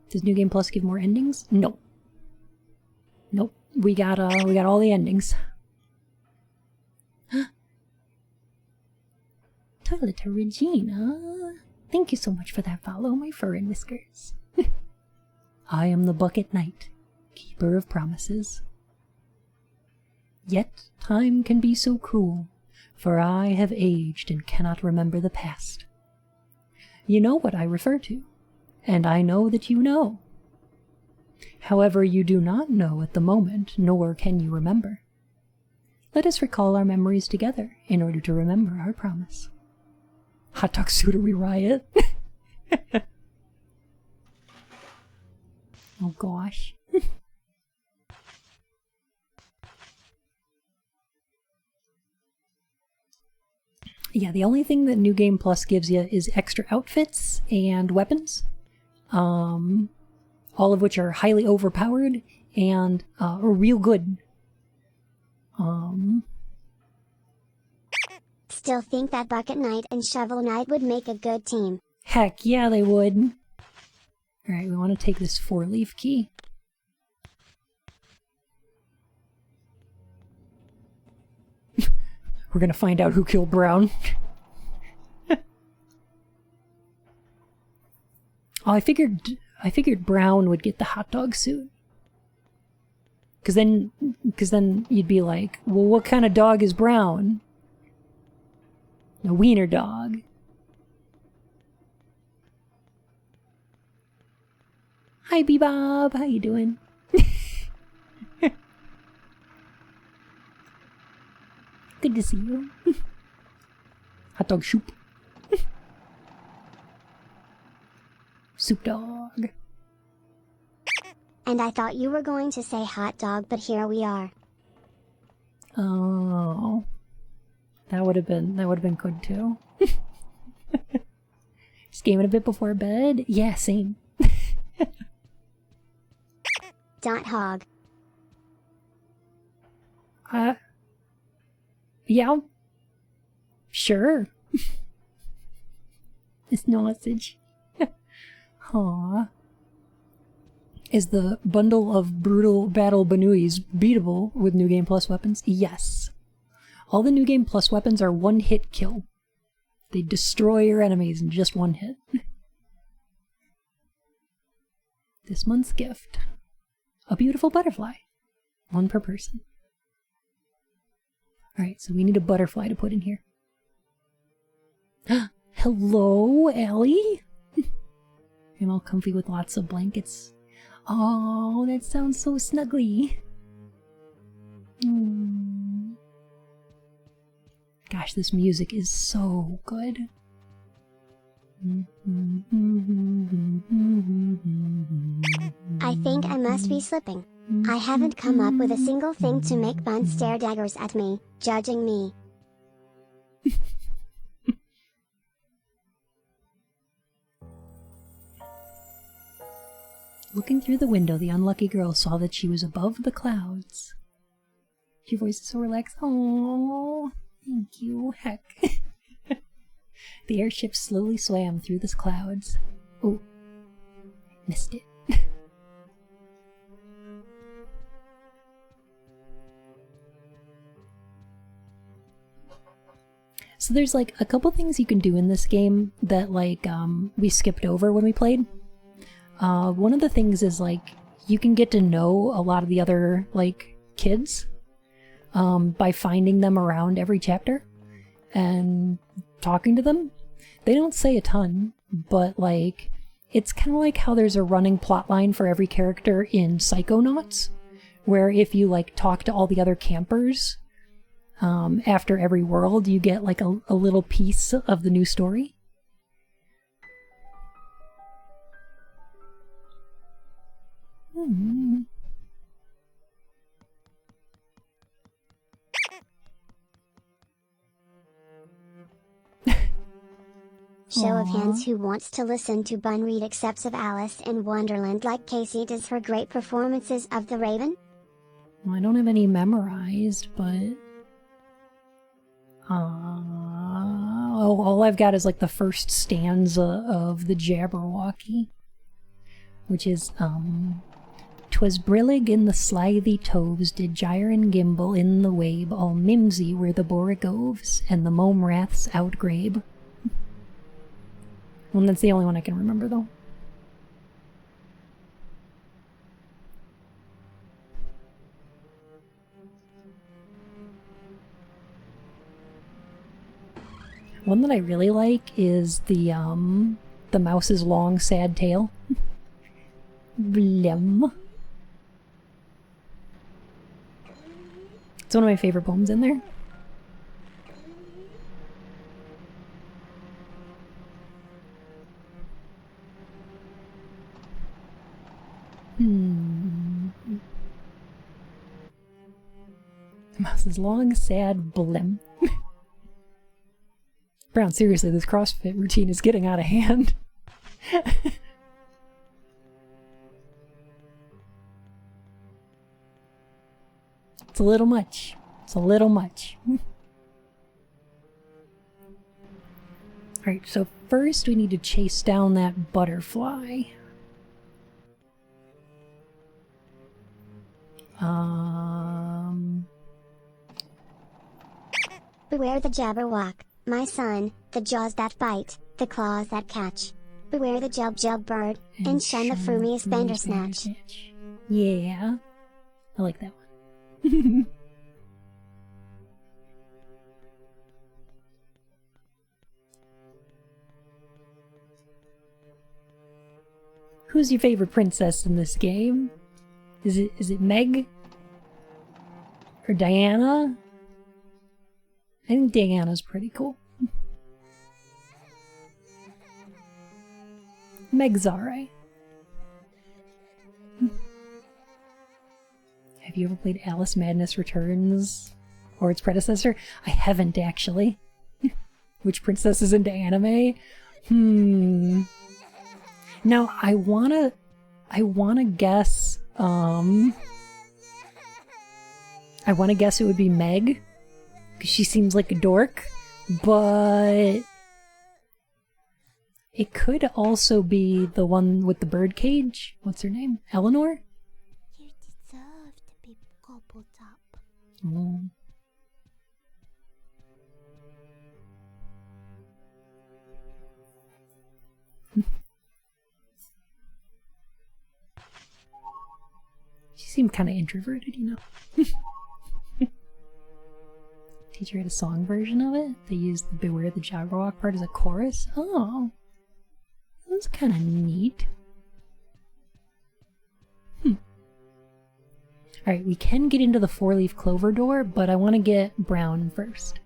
Does New Game Plus give more endings? No. Nope. We got all the endings. Toilet Regina. Thank you so much for that follow, my fur and whiskers. I am the Bucket Knight, keeper of promises. Yet time can be so cruel, for I have aged and cannot remember the past. You know what I refer to, and I know that you know. However, you do not know at the moment, nor can you remember. Let us recall our memories together in order to remember our promise. Hot dog Suitery Riot. Oh gosh. Yeah, the only thing that New Game Plus gives you is extra outfits and weapons. All of which are highly overpowered and real good. Still think that Bucket Knight and Shovel Knight would make a good team. Heck yeah, they would. Alright, we want to take this 4-leaf key. We're gonna find out who killed Brown. Oh, I figured Brown would get the hot dog suit. Cause then you'd be like, well, what kind of dog is Brown? A wiener dog. Hi, Bebob. How you doing? Good to see you. Hot dog soup. Soup dog. And I thought you were going to say hot dog, but here we are. Oh. That would have been good too. Just gaming a bit before bed? Yeah, same. Hog. Yeah. Sure. It's sausage. Aw. Is the bundle of brutal battle Banuis beatable with New Game Plus weapons? Yes. All the New Game Plus weapons are one-hit kill. They destroy your enemies in just one hit. This month's gift. A beautiful butterfly. One per person. Alright, so we need a butterfly to put in here. Hello, Ellie? I'm all comfy with lots of blankets. Oh, that sounds so snuggly. Gosh, this music is so good. I think I must be slipping. I haven't come up with a single thing to make Bun stare daggers at me, judging me. Looking through the window, the unlucky girl saw that she was above the clouds. Your voice is so relaxed. Oh, thank you. Heck. The airship slowly swam through the clouds. Oh, missed it. So there's like a couple things you can do in this game that like we skipped over when we played. One of the things is like you can get to know a lot of the other like kids by finding them around every chapter and talking to them. They don't say a ton, but like it's kind of like how there's a running plot line for every character in Psychonauts, where if you like talk to all the other campers after every world, you get like a little piece of the new story. Show of hands who wants to listen to Bun read excerpts of Alice in Wonderland like Casey does her great performances of the Raven? Well, I don't have any memorized, but all I've got is like the first stanza of the Jabberwocky, which is 'Twas brillig in the slithy toves did gyre and gimble in the wabe, all mimsy were the borogoves and the mome raths outgrabe. Well, that's the only one I can remember, though. One that I really like is the mouse's long, sad tail. Blem. It's one of my favorite poems in there. The mouse's long, sad blem. Brown, seriously, this CrossFit routine is getting out of hand. It's a little much. It's a little much. Alright, so first we need to chase down that butterfly. Beware the Jabberwock, my son, the jaws that bite, the claws that catch. Beware the Jub bird, and shun the frumious Bandersnatch. Yeah. I like that one. Who's your favorite princess in this game? Is it Meg? Or Diana? I think Diana's pretty cool. Meg's alright. Have you ever played Alice Madness Returns? Or its predecessor? I haven't, actually. Which princess is into anime? Now, I wanna guess, I wanna guess it would be Meg, because she seems like a dork, but it could also be the one with the bird cage. What's her name? Eleanor? You deserve to be gobbled up. Oh. She seemed kind of introverted, you know. Teacher had a song version of it. They used the Beware the Jabberwock part as a chorus. Oh. That's kind of neat. Alright, we can get into the four-leaf clover door, but I want to get Brown first.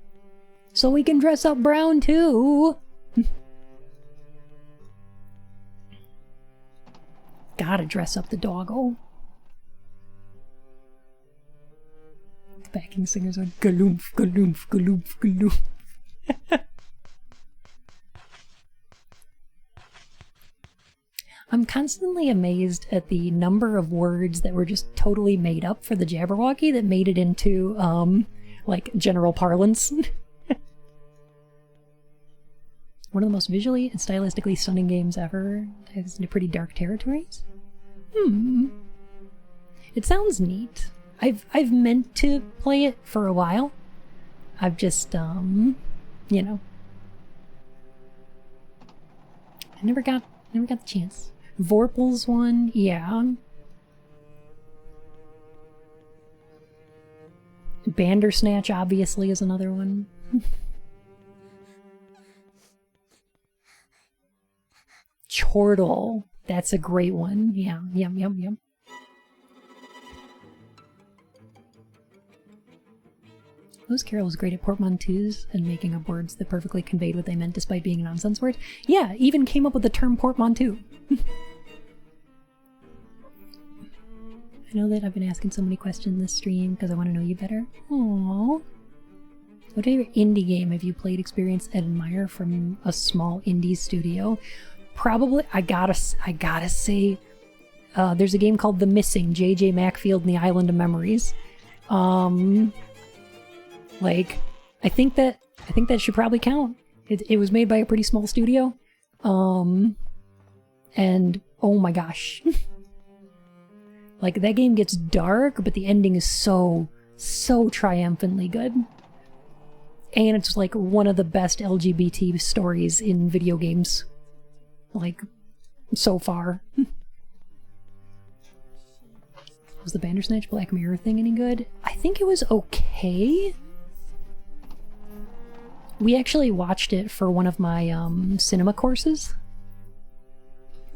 So we can dress up Brown too! Gotta dress up the doggo. The backing singers are galoomph, galoomph, galoomph, galoomph. I'm constantly amazed at the number of words that were just totally made up for the Jabberwocky that made it into, like, general parlance. One of the most visually and stylistically stunning games ever. It's into pretty dark territories. It sounds neat. I've meant to play it for a while. I've just, you know. I never got the chance. Vorpal's one, yeah. Bandersnatch obviously is another one. Chortle, that's a great one. Yeah, yum. Lewis Carroll was great at portmanteaus and making up words that perfectly conveyed what they meant despite being a nonsense word. Yeah, even came up with the term portmanteau. I know that I've been asking so many questions in this stream because I want to know you better. Aww. What favorite indie game have you played, experienced, and admire from a small indie studio? Probably, I gotta say, there's a game called The Missing, J.J. Macfield and the Island of Memories. Like, I think that should probably count. It was made by a pretty small studio. And oh my gosh. Like, that game gets dark, but the ending is so triumphantly good. And it's like one of the best LGBT stories in video games. Like, so far. Was the Bandersnatch Black Mirror thing any good? I think it was okay. We actually watched it for one of my cinema courses.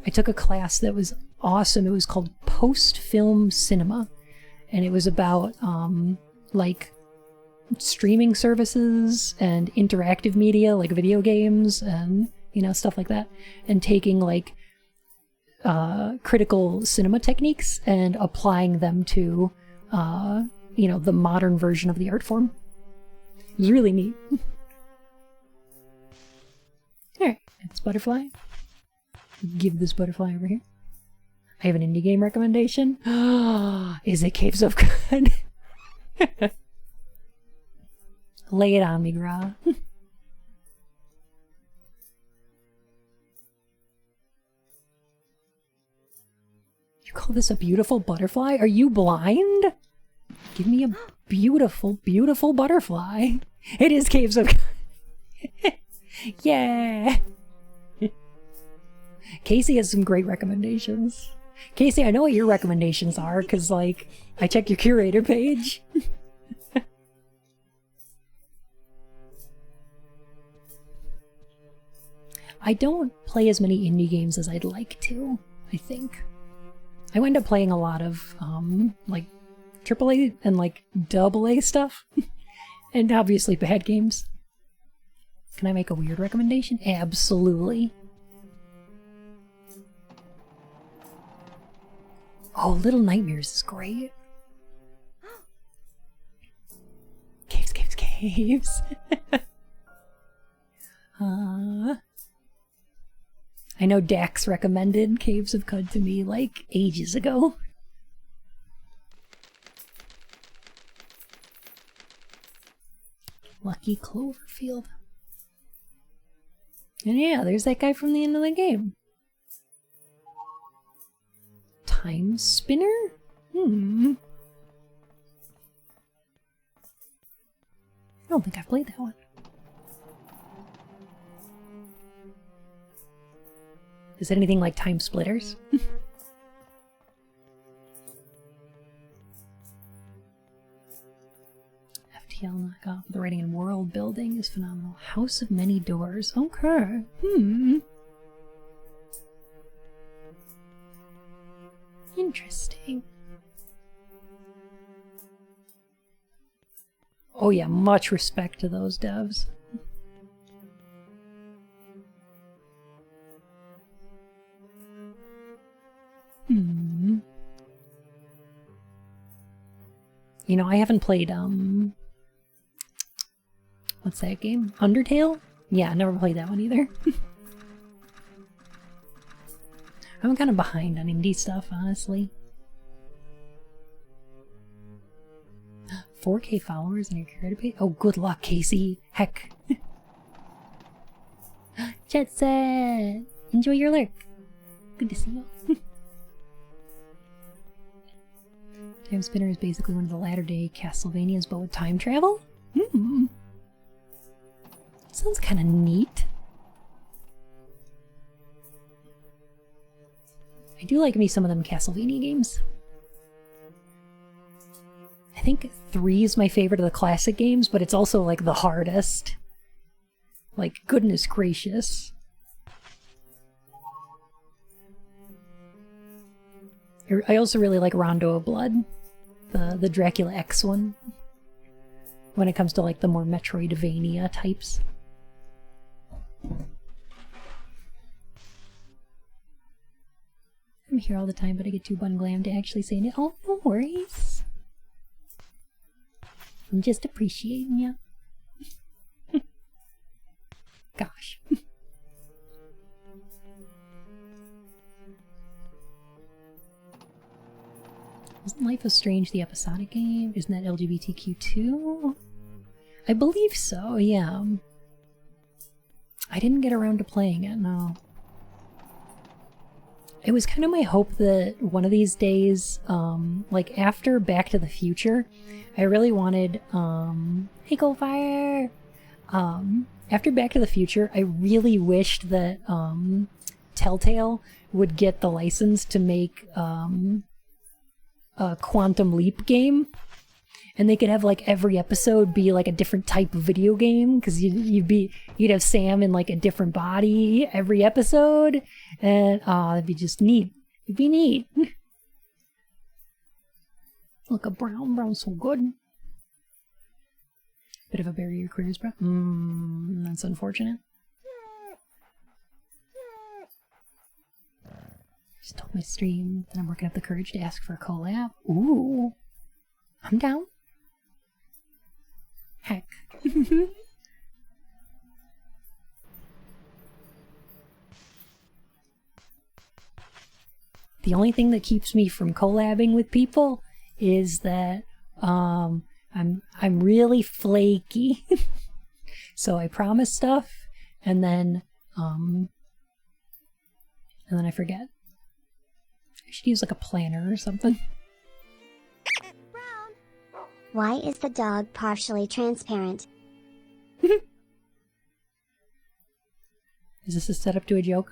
I took a class that was awesome. It was called Post-Film Cinema. And it was about, like, streaming services and interactive media, like video games and, you know, stuff like that. And taking, like, critical cinema techniques and applying them to, you know, the modern version of the art form. It was really neat. Alright, it's Butterfly. Give this butterfly over here. I have an indie game recommendation. Is it Caves of God? Lay it on me, Gra. You call this a beautiful butterfly? Are you blind? Give me a beautiful, beautiful butterfly. It is Caves of God. Yeah! Casey has some great recommendations. Casey, I know what your recommendations are, because, like, I check your curator page. I don't play as many indie games as I'd like to, I think. I wind up playing a lot of, like, AAA and, like, AA stuff. And obviously bad games. Can I make a weird recommendation? Absolutely. Oh, Little Nightmares is great. Caves. I know Dax recommended Caves of Cud to me, like, ages ago. Lucky Cloverfield. And yeah, there's that guy from the end of the game. Time Spinner? I don't think I've played that one. Is it anything like Time Splitters? FTL knockoff. The writing and world building is phenomenal. House of Many Doors. Okay. Interesting. Oh yeah, much respect to those devs. You know, I haven't played, what's that game? Undertale? Yeah, I never played that one either. I'm kind of behind on indie stuff, honestly. 4K followers on your curator page? Oh, good luck, Casey. Heck. Jet Set! Enjoy your lurk. Good to see you. Time Spinner is basically one of the latter-day Castlevanias, but with time travel? It's sounds kind of neat. I do like me some of them Castlevania games. I think 3 is my favorite of the classic games, but it's also like the hardest. Like, goodness gracious. I also really like Rondo of Blood, the Dracula X one, when it comes to like the more Metroidvania types. I'm here all the time, but I get too bunglammed to actually say it. Oh, no worries. I'm just appreciating you. Gosh. Isn't Life is Strange the episodic game? Isn't that LGBTQ too? I believe so, yeah. I didn't get around to playing it, no. It was kind of my hope that one of these days, like after Back to the Future, I really wanted, hey Goldfire! After Back to the Future, I really wished that, Telltale would get the license to make, a Quantum Leap game, and they could have like every episode be like a different type of video game, because you'd have Sam in like a different body every episode, and it'd be just neat. It'd be neat. Look, a brown's so good. Bit of a barrier clears, bro. That's unfortunate. Just told my stream that I'm working up the courage to ask for a collab. Ooh. I'm down. Heck. The only thing that keeps me from collabing with people is that I'm really flaky. So I promise stuff and then I forget. I should use like a planner or something. Brown. Why is the dog partially transparent? Is this a setup to a joke?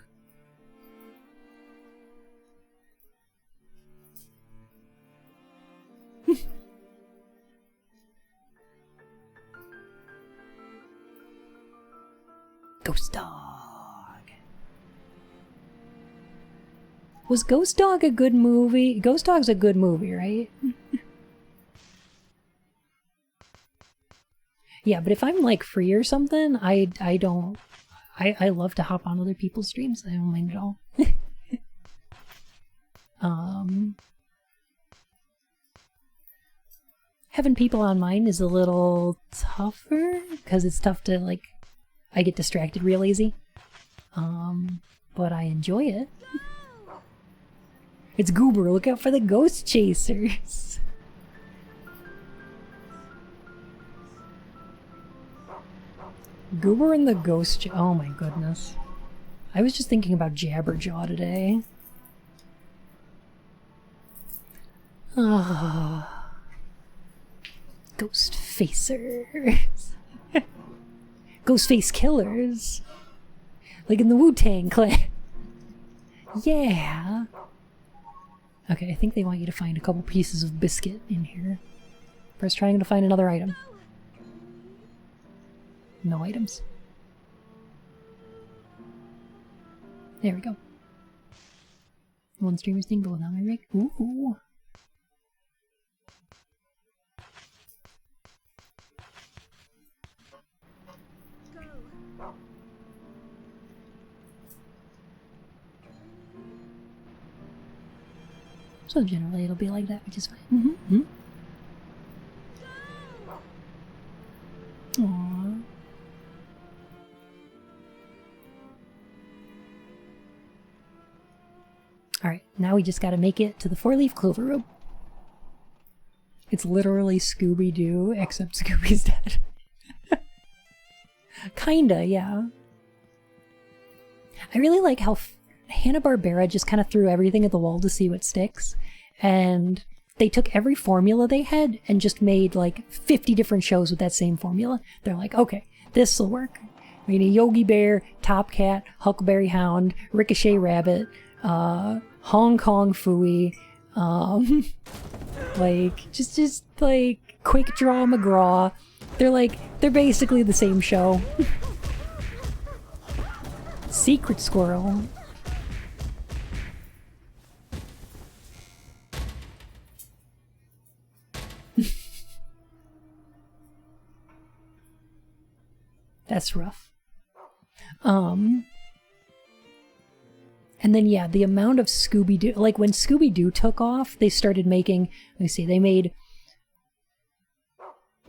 Ghost Dog. Was Ghost Dog a good movie? Ghost Dog's a good movie, right? Yeah, but if I'm like free or something, I love to hop on other people's streams. I don't mind at all. Having people on mine is a little tougher because it's tough to like. I get distracted real easy. But I enjoy it. It's Goober, look out for the ghost chasers. Goober and the ghost oh my goodness. I was just thinking about Jabberjaw today. Ah, ghost facers. Ghost face killers. Like in the Wu-Tang Clan. Yeah. Okay, I think they want you to find a couple pieces of biscuit in here. Press trying to find another item. No items. There we go. One streamer's thing below my rig. Ooh. So generally it'll be like that, which is fine. Aww. Alright, now we just gotta make it to the 4-leaf clover room. It's literally Scooby-Doo, except Scooby's dead. Kinda, yeah. I really like how Hanna-Barbera just kind of threw everything at the wall to see what sticks. And they took every formula they had and just made like 50 different shows with that same formula. They're like, okay, this'll work. We need a Yogi Bear, Top Cat, Huckleberry Hound, Ricochet Rabbit, Hong Kong Phooey, like, just like, Quick Draw McGraw. They're basically the same show. Secret Squirrel. That's rough. And then yeah, the amount of Scooby-Doo, like when Scooby-Doo took off, they started making, let me see, they made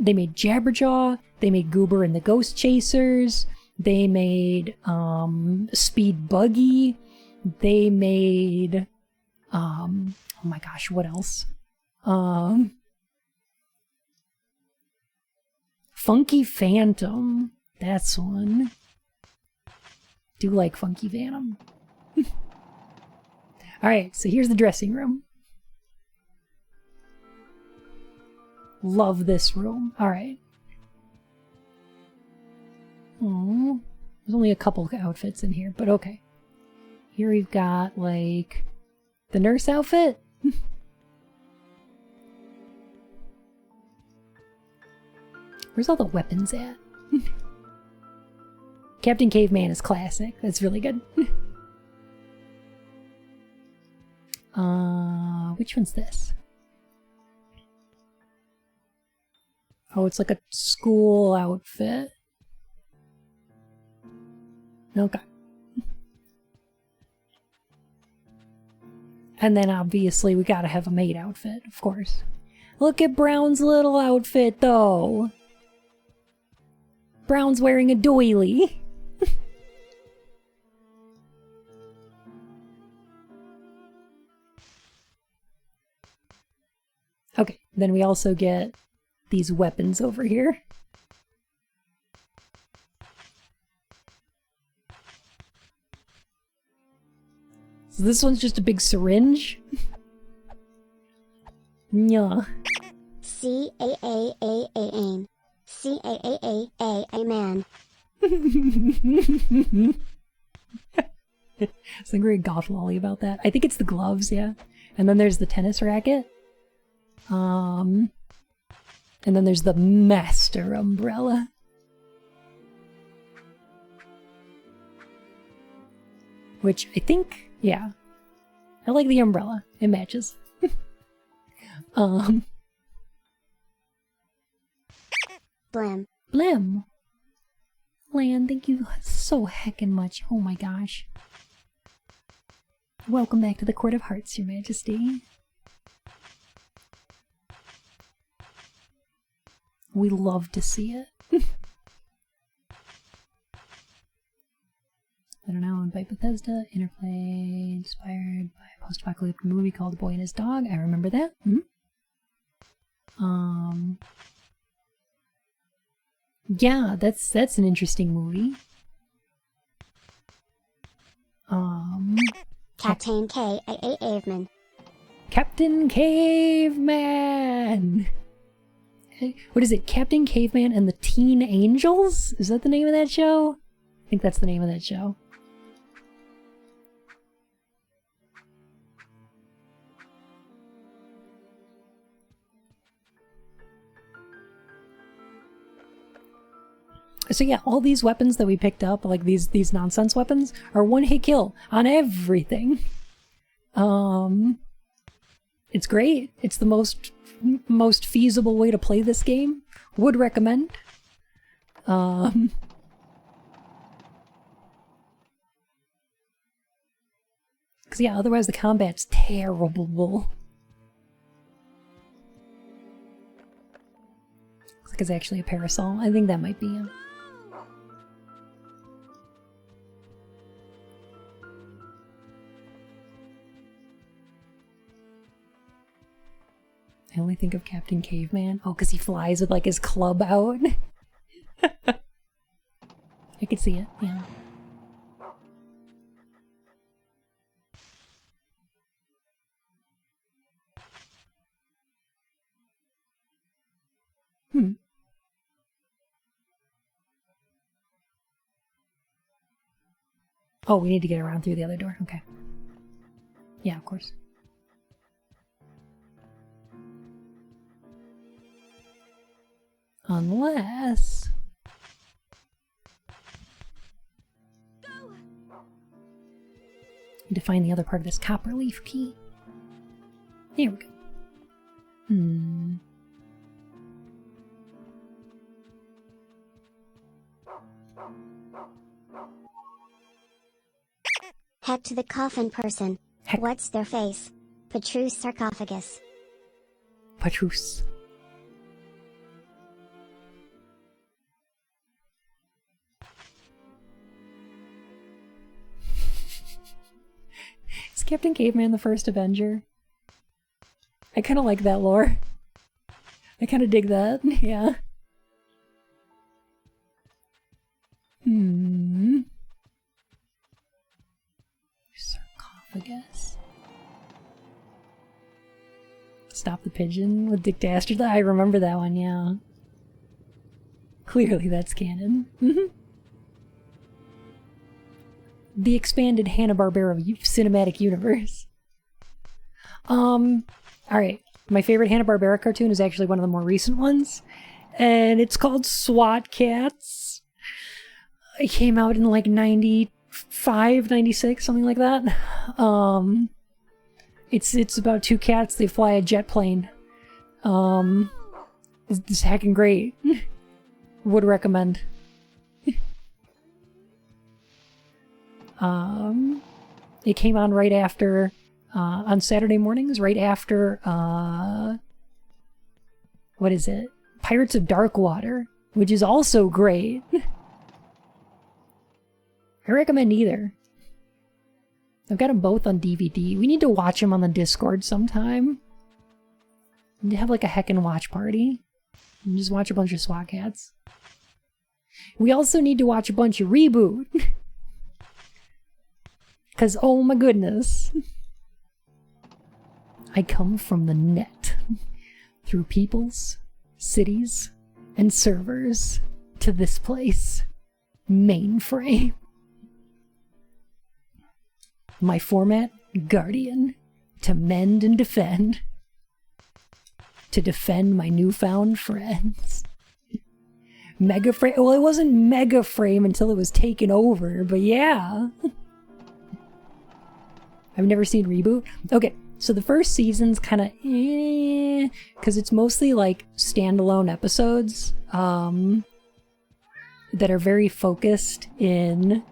Jabberjaw, they made Goober and the Ghost Chasers, they made Speed Buggy, they made oh my gosh, what else? Funky Phantom. That's one. Do like Funky Phantom. Alright, so here's the dressing room. Love this room. Alright. Oh, there's only a couple outfits in here, but okay. Here we've got, like, the nurse outfit. Where's all the weapons at? Captain Caveman is classic. That's really good. Which one's this? Oh, it's like a school outfit. Okay. And then obviously we gotta have a maid outfit, of course. Look at Brown's little outfit, though. Brown's wearing a doily. Okay, then we also get these weapons over here. So this one's just a big syringe. Yeah. C-A-A-A-A-N. C-A-A-A-A-A man. Something very goth lolly about that. I think it's the gloves, yeah. And then there's the tennis racket. And then there's the master umbrella. Which I think, yeah. I like the umbrella. It matches. Blim. Blim. Lan, thank you so heckin' much. Oh my gosh. Welcome back to the Court of Hearts, Your Majesty. We love to see it. I don't know, by Bethesda, Interplay, inspired by a post-apocalyptic movie called The Boy and His Dog. I remember that. Yeah, that's an interesting movie. Captain Caveman. Captain Caveman! What is it? Captain Caveman and the Teen Angels? Is that the name of that show? I think that's the name of that show. So yeah, all these weapons that we picked up, like these nonsense weapons, are one-hit kill on everything. It's great. It's the most feasible way to play this game. Would recommend. Because yeah, otherwise the combat's terrible. Looks like it's actually a parasol. I think that might be him. I only think of Captain Caveman. Oh, because he flies with like his club out. I could see it, yeah. Oh, we need to get around through the other door. Okay. Yeah, of course. Unless... Need to find the other part of this copper leaf key. Here we go. Head to the coffin person. Heck. What's their face? Petrus sarcophagus. Petrus. Is Captain Caveman the first Avenger? I kind of like that lore. I kind of dig that, yeah. Sarcophagus. Stop the Pigeon with Dick Dastardly. I remember that one, yeah. Clearly that's canon. The expanded Hanna-Barbera cinematic universe. Alright. My favorite Hanna-Barbera cartoon is actually one of the more recent ones. And it's called SWAT Kats. It came out in like 95, 96, something like that. It's about two cats, they fly a jet plane. It's heckin' great. Would recommend. It came on right after, on Saturday mornings, right after, what is it? Pirates of Darkwater, which is also great. I recommend either. I've got them both on DVD. We need to watch them on the Discord sometime. We need to have like a heckin' watch party. And just watch a bunch of SWAT Kats. We also need to watch a bunch of Reboot. Because, oh my goodness. I come from the net. Through peoples, cities, and servers to this place. Mainframe. My format, Guardian. To mend and defend. To defend my newfound friends. Megaframe. Well, it wasn't Megaframe until it was taken over, but yeah. I've never seen Reboot. Okay, so the first season's kind of because it's mostly like standalone episodes that are very focused in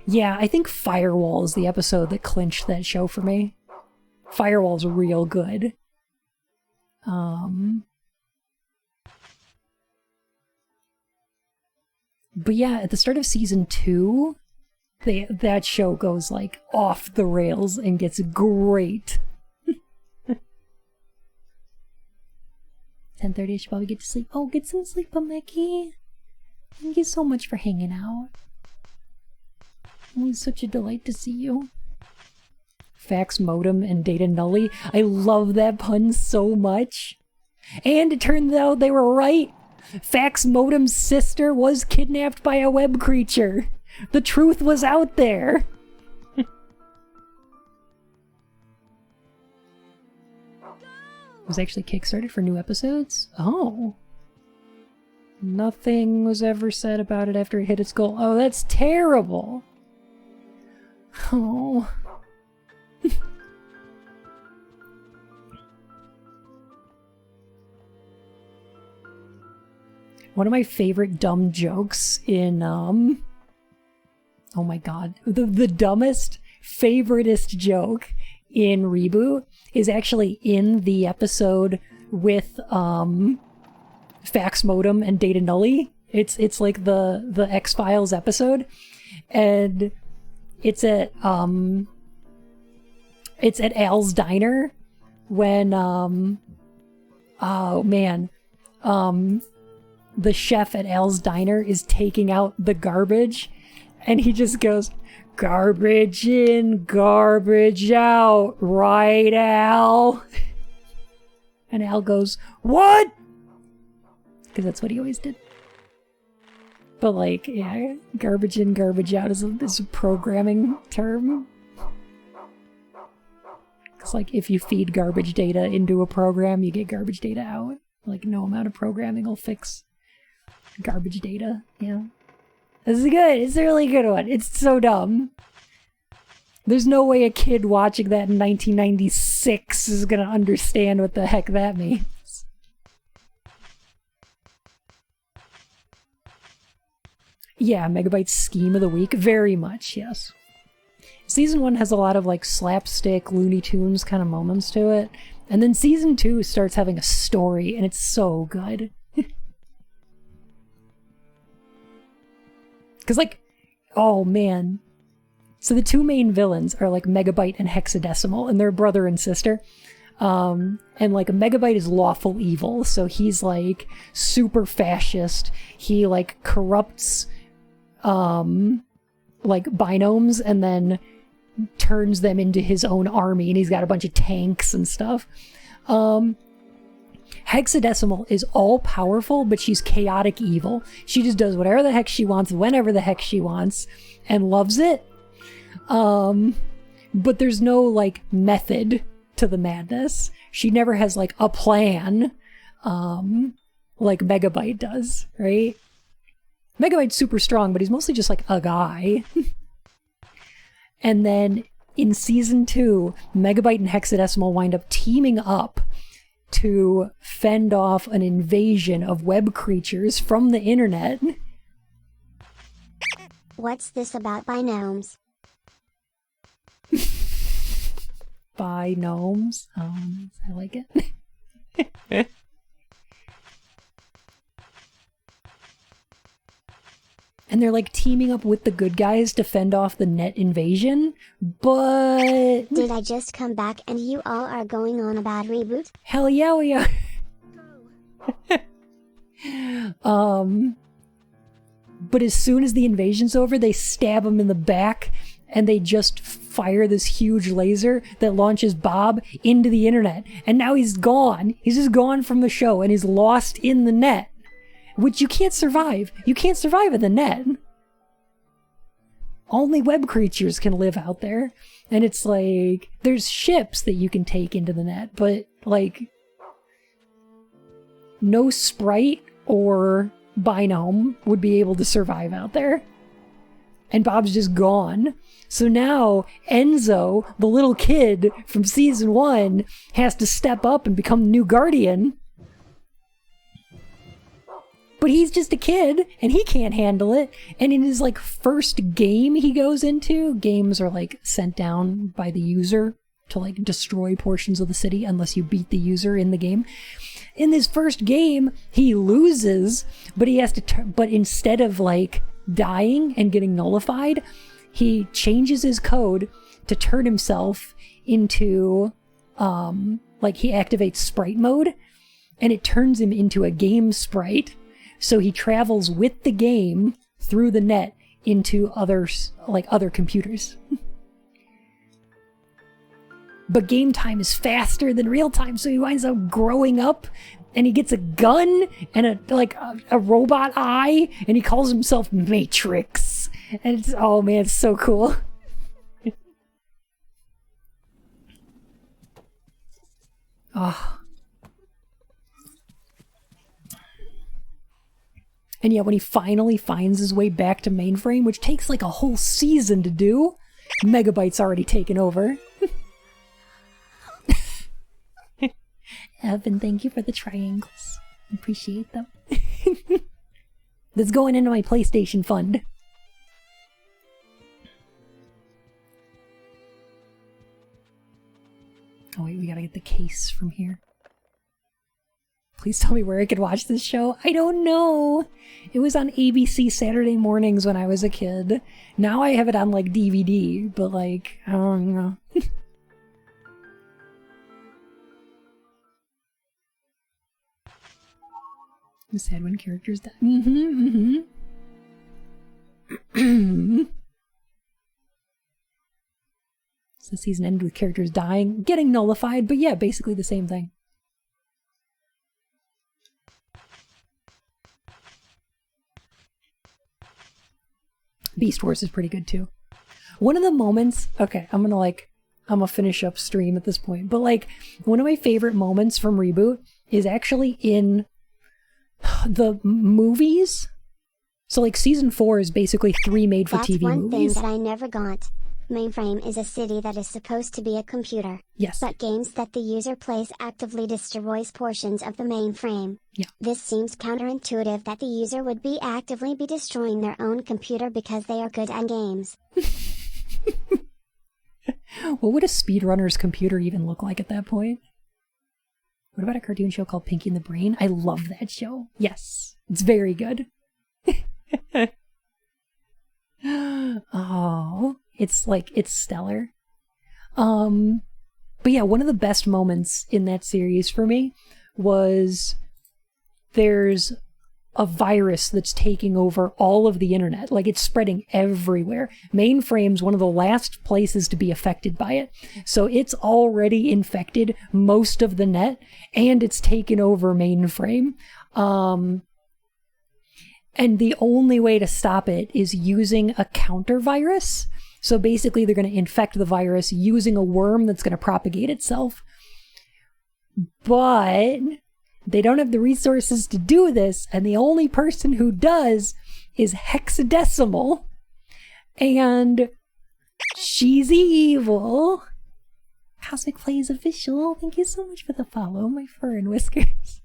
yeah, I think Firewall is the episode that clinched that show for me. Firewall's real good. But yeah, at the start of season 2, that show goes like off the rails and gets great. 10:30, I should probably get to sleep. Oh, get some sleep, Mickey. Thank you so much for hanging out. It was such a delight to see you. Fax Modem and Data Nully. I love that pun so much. And it turned out they were right. Fax Modem's sister was kidnapped by a web creature. The truth was out there. It was actually kickstarted for new episodes? Oh. Nothing was ever said about it after it hit its goal. Oh, that's terrible. Oh. One of my favorite dumb jokes in, oh my god, the dumbest, favoritist joke in Reboot is actually in the episode with, Fax Modem and Data Nully. It's like the X-Files episode, and it's at Al's Diner when, oh man, the chef at Al's Diner is taking out the garbage, and he just goes, "Garbage in, garbage out, right, Al?" And Al goes, "What?" Because that's what he always did. But like, yeah, garbage in, garbage out is a programming term. It's like if you feed garbage data into a program, you get garbage data out. Like no amount of programming will fix garbage data. Yeah. This is good. It's a really good one. It's so dumb. There's no way a kid watching that in 1996 is gonna understand what the heck that means. Yeah, Megabyte's scheme of the week. Very much, yes. Season 1 has a lot of like slapstick, Looney Tunes kind of moments to it. And then Season 2 starts having a story, and it's so good. Because like, oh man. So the two main villains are like Megabyte and Hexadecimal, and they're brother and sister. And like Megabyte is lawful evil, so he's like super fascist. He like corrupts like binomes and then turns them into his own army, and he's got a bunch of tanks and stuff. Hexadecimal is all powerful, but she's chaotic evil. She just does whatever the heck she wants, whenever the heck she wants, and loves it. But there's no like method to the madness. She never has like a plan, like Megabyte does, right? Megabyte's super strong, but he's mostly just like a guy. And then in Season 2, Megabyte and Hexadecimal wind up teaming up to fend off an invasion of web creatures from the internet. What's this about binomes? Binomes. I like it. And they're like teaming up with the good guys to fend off the net invasion, but... Did I just come back and you all are going on about reboot? Hell yeah, we are. But as soon as the invasion's over, they stab him in the back, and they just fire this huge laser that launches Bob into the internet. And now he's gone. He's just gone from the show, and he's lost in the net. Which you can't survive. You can't survive in the net. Only web creatures can live out there. And it's like, there's ships that you can take into the net, but like, no sprite or binome would be able to survive out there. And Bob's just gone. So now Enzo, the little kid from Season 1, has to step up and become the new Guardian. But he's just a kid, and he can't handle it. And in his, like, first game he goes into, games are, like, sent down by the user to, like, destroy portions of the city unless you beat the user in the game. In this first game, he loses, but he has to, but instead of, like, dying and getting nullified, he changes his code to turn himself into, like, he activates sprite mode, and it turns him into a game sprite. So he travels with the game through the net into others, like other computers. But game time is faster than real time, so he winds up growing up, and he gets a gun and a robot eye, and he calls himself Matrix. And it's, oh man, it's so cool. Oh. And yeah, when he finally finds his way back to mainframe, which takes like a whole season to do, Megabyte's already taken over. Evan, thank you for the triangles. Appreciate them. That's going into my PlayStation fund. Oh wait, we gotta get the case from here. Please tell me where I could watch this show. I don't know. It was on ABC Saturday mornings when I was a kid. Now I have it on like DVD, but like, I don't know. I'm sad when characters die. So the season ended with characters dying, getting nullified, but yeah, basically the same thing. Beast Wars is pretty good too. One of the moments, okay, I'm gonna finish up stream at this point, but like one of my favorite moments from Reboot is actually in the movies. So like season 4 is basically 3 made-for-TV That's one movies. thing that I never got. Mainframe is a city that is supposed to be a computer. Yes. But games that the user plays actively destroys portions of the mainframe. Yeah. This seems counterintuitive that the user would be actively destroying their own computer because they are good at games. What would a speedrunner's computer even look like at that point? What about a cartoon show called Pinky and the Brain? I love that show. Yes, it's very good. Oh, it's stellar. But yeah, one of the best moments in that series for me was there's a virus that's taking over all of the internet. Like, it's spreading everywhere. Mainframe's one of the last places to be affected by it. So it's already infected most of the net, and it's taken over Mainframe. And the only way to stop it is using a counter virus. So basically, they're going to infect the virus using a worm that's going to propagate itself. But they don't have the resources to do this, and the only person who does is Hexadecimal. And she's evil. Cosmic Plays Official, thank you so much for the follow, my fur and whiskers.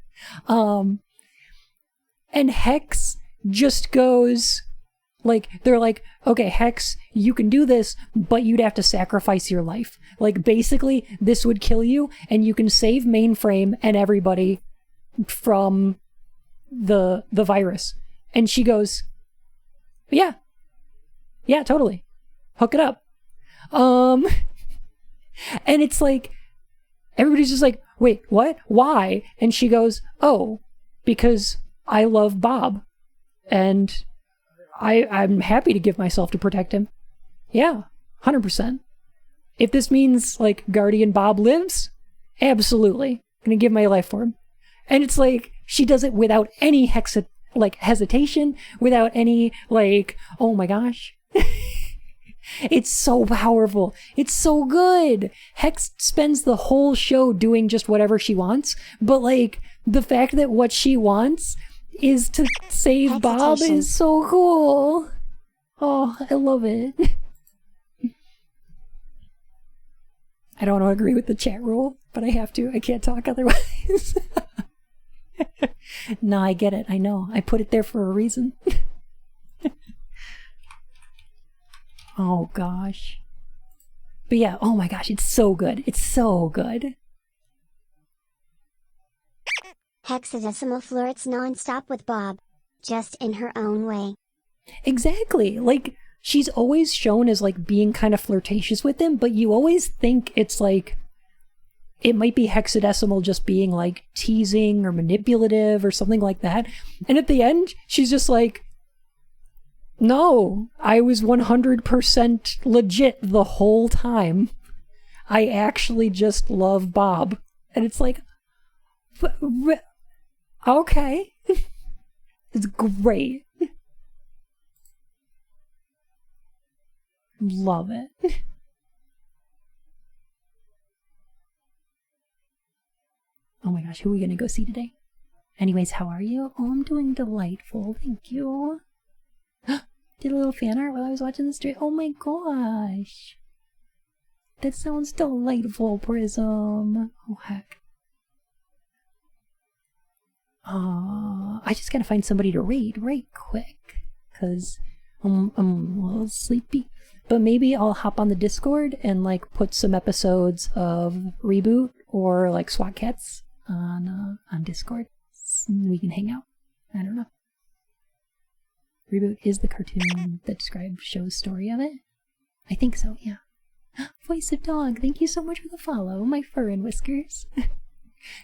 And Hex just goes, like, they're like, okay, Hex, you can do this, but you'd have to sacrifice your life. Like, basically, this would kill you, and you can save Mainframe and everybody from the virus. And she goes, yeah, totally, hook it up. And it's like, everybody's just like, wait, what, why? And she goes, oh, because I love Bob, and I'm happy to give myself to protect him. Yeah, 100%. If this means like Guardian Bob lives, absolutely, I'm gonna give my life for him. And it's like, she does it without any hesitation, without any, like, oh my gosh. It's so powerful. It's so good. Hex spends the whole show doing just whatever she wants, but, like, the fact that what she wants is to save Bob is so cool. Oh, I love it. I don't want to agree with the chat rule, but I have to. I can't talk otherwise. No, I get it. I know. I put it there for a reason. Oh, gosh. But yeah, oh my gosh, it's so good. It's so good. Hexadecimal flirts non-stop with Bob, just in her own way. Exactly. Like, she's always shown as, like, being kind of flirtatious with him, but you always think it's, like, it might be Hexadecimal just being, like, teasing or manipulative or something like that. And at the end, she's just like, no, I was 100% legit the whole time. I actually just love Bob. And it's like, okay. It's great. Love it. Oh my gosh, who are we gonna go see today? Anyways, how are you? Oh, I'm doing delightful. Thank you. Did a little fan art while I was watching the stream. Oh my gosh. That sounds delightful, Prism. Oh heck. I just gotta find somebody to raid right quick, cause I'm a little sleepy. But maybe I'll hop on the Discord and like put some episodes of Reboot or like SWAT Cats on Discord. We can hang out. I don't know. Reboot is the cartoon that describes show's story of it. I think so, yeah. Voice of Dog, thank you so much for the follow, my fur and whiskers.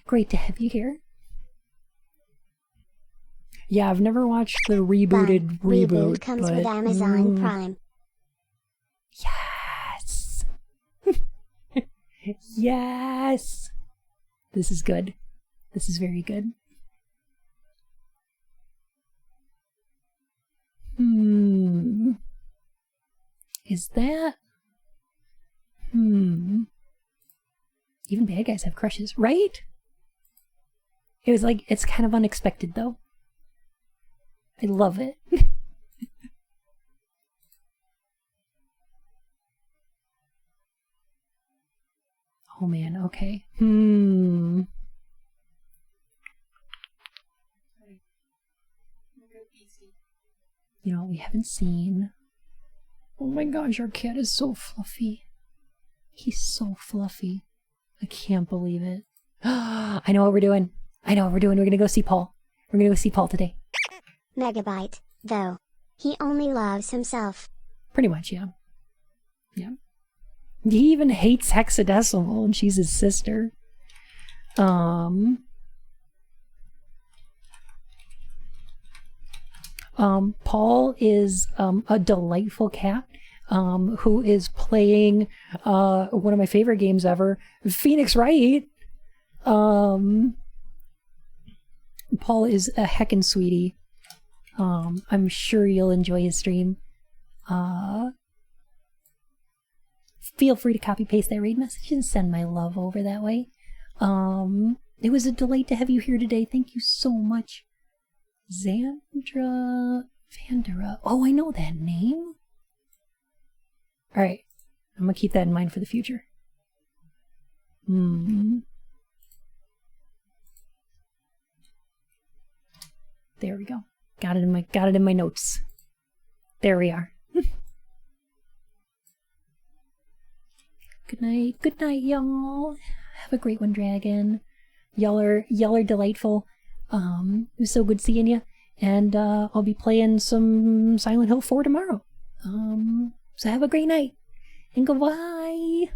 Great to have you here. Yeah, I've never watched the rebooted Reboot. Reboot comes but, with Amazon Prime. Yes! Yes! This is good. This is very good. Is that... Even bad guys have crushes, right? It was like, it's kind of unexpected though. I love it. Oh man, okay. You know, we haven't seen... Oh my gosh, our cat is so fluffy. He's so fluffy. I can't believe it. I know what we're doing. I know what we're doing. We're gonna go see Paul. We're gonna go see Paul today. Megabyte, though. He only loves himself. Pretty much, yeah. Yeah. He even hates Hexadecimal, and she's his sister. Paul is a delightful cat who is playing one of my favorite games ever, Phoenix Wright. Paul is a heckin' sweetie. I'm sure you'll enjoy his stream. Feel free to copy paste that raid message and send my love over that way. It was a delight to have you here today. Thank you so much. Zandra Vandera. Oh, I know that name. Alright. I'm gonna keep that in mind for the future. There we go. Got it in my notes. There we are. Good night, y'all. Have a great one, Dragon. Y'all are delightful. It was so good seeing you. And I'll be playing some Silent Hill 4 tomorrow. So have a great night. And goodbye.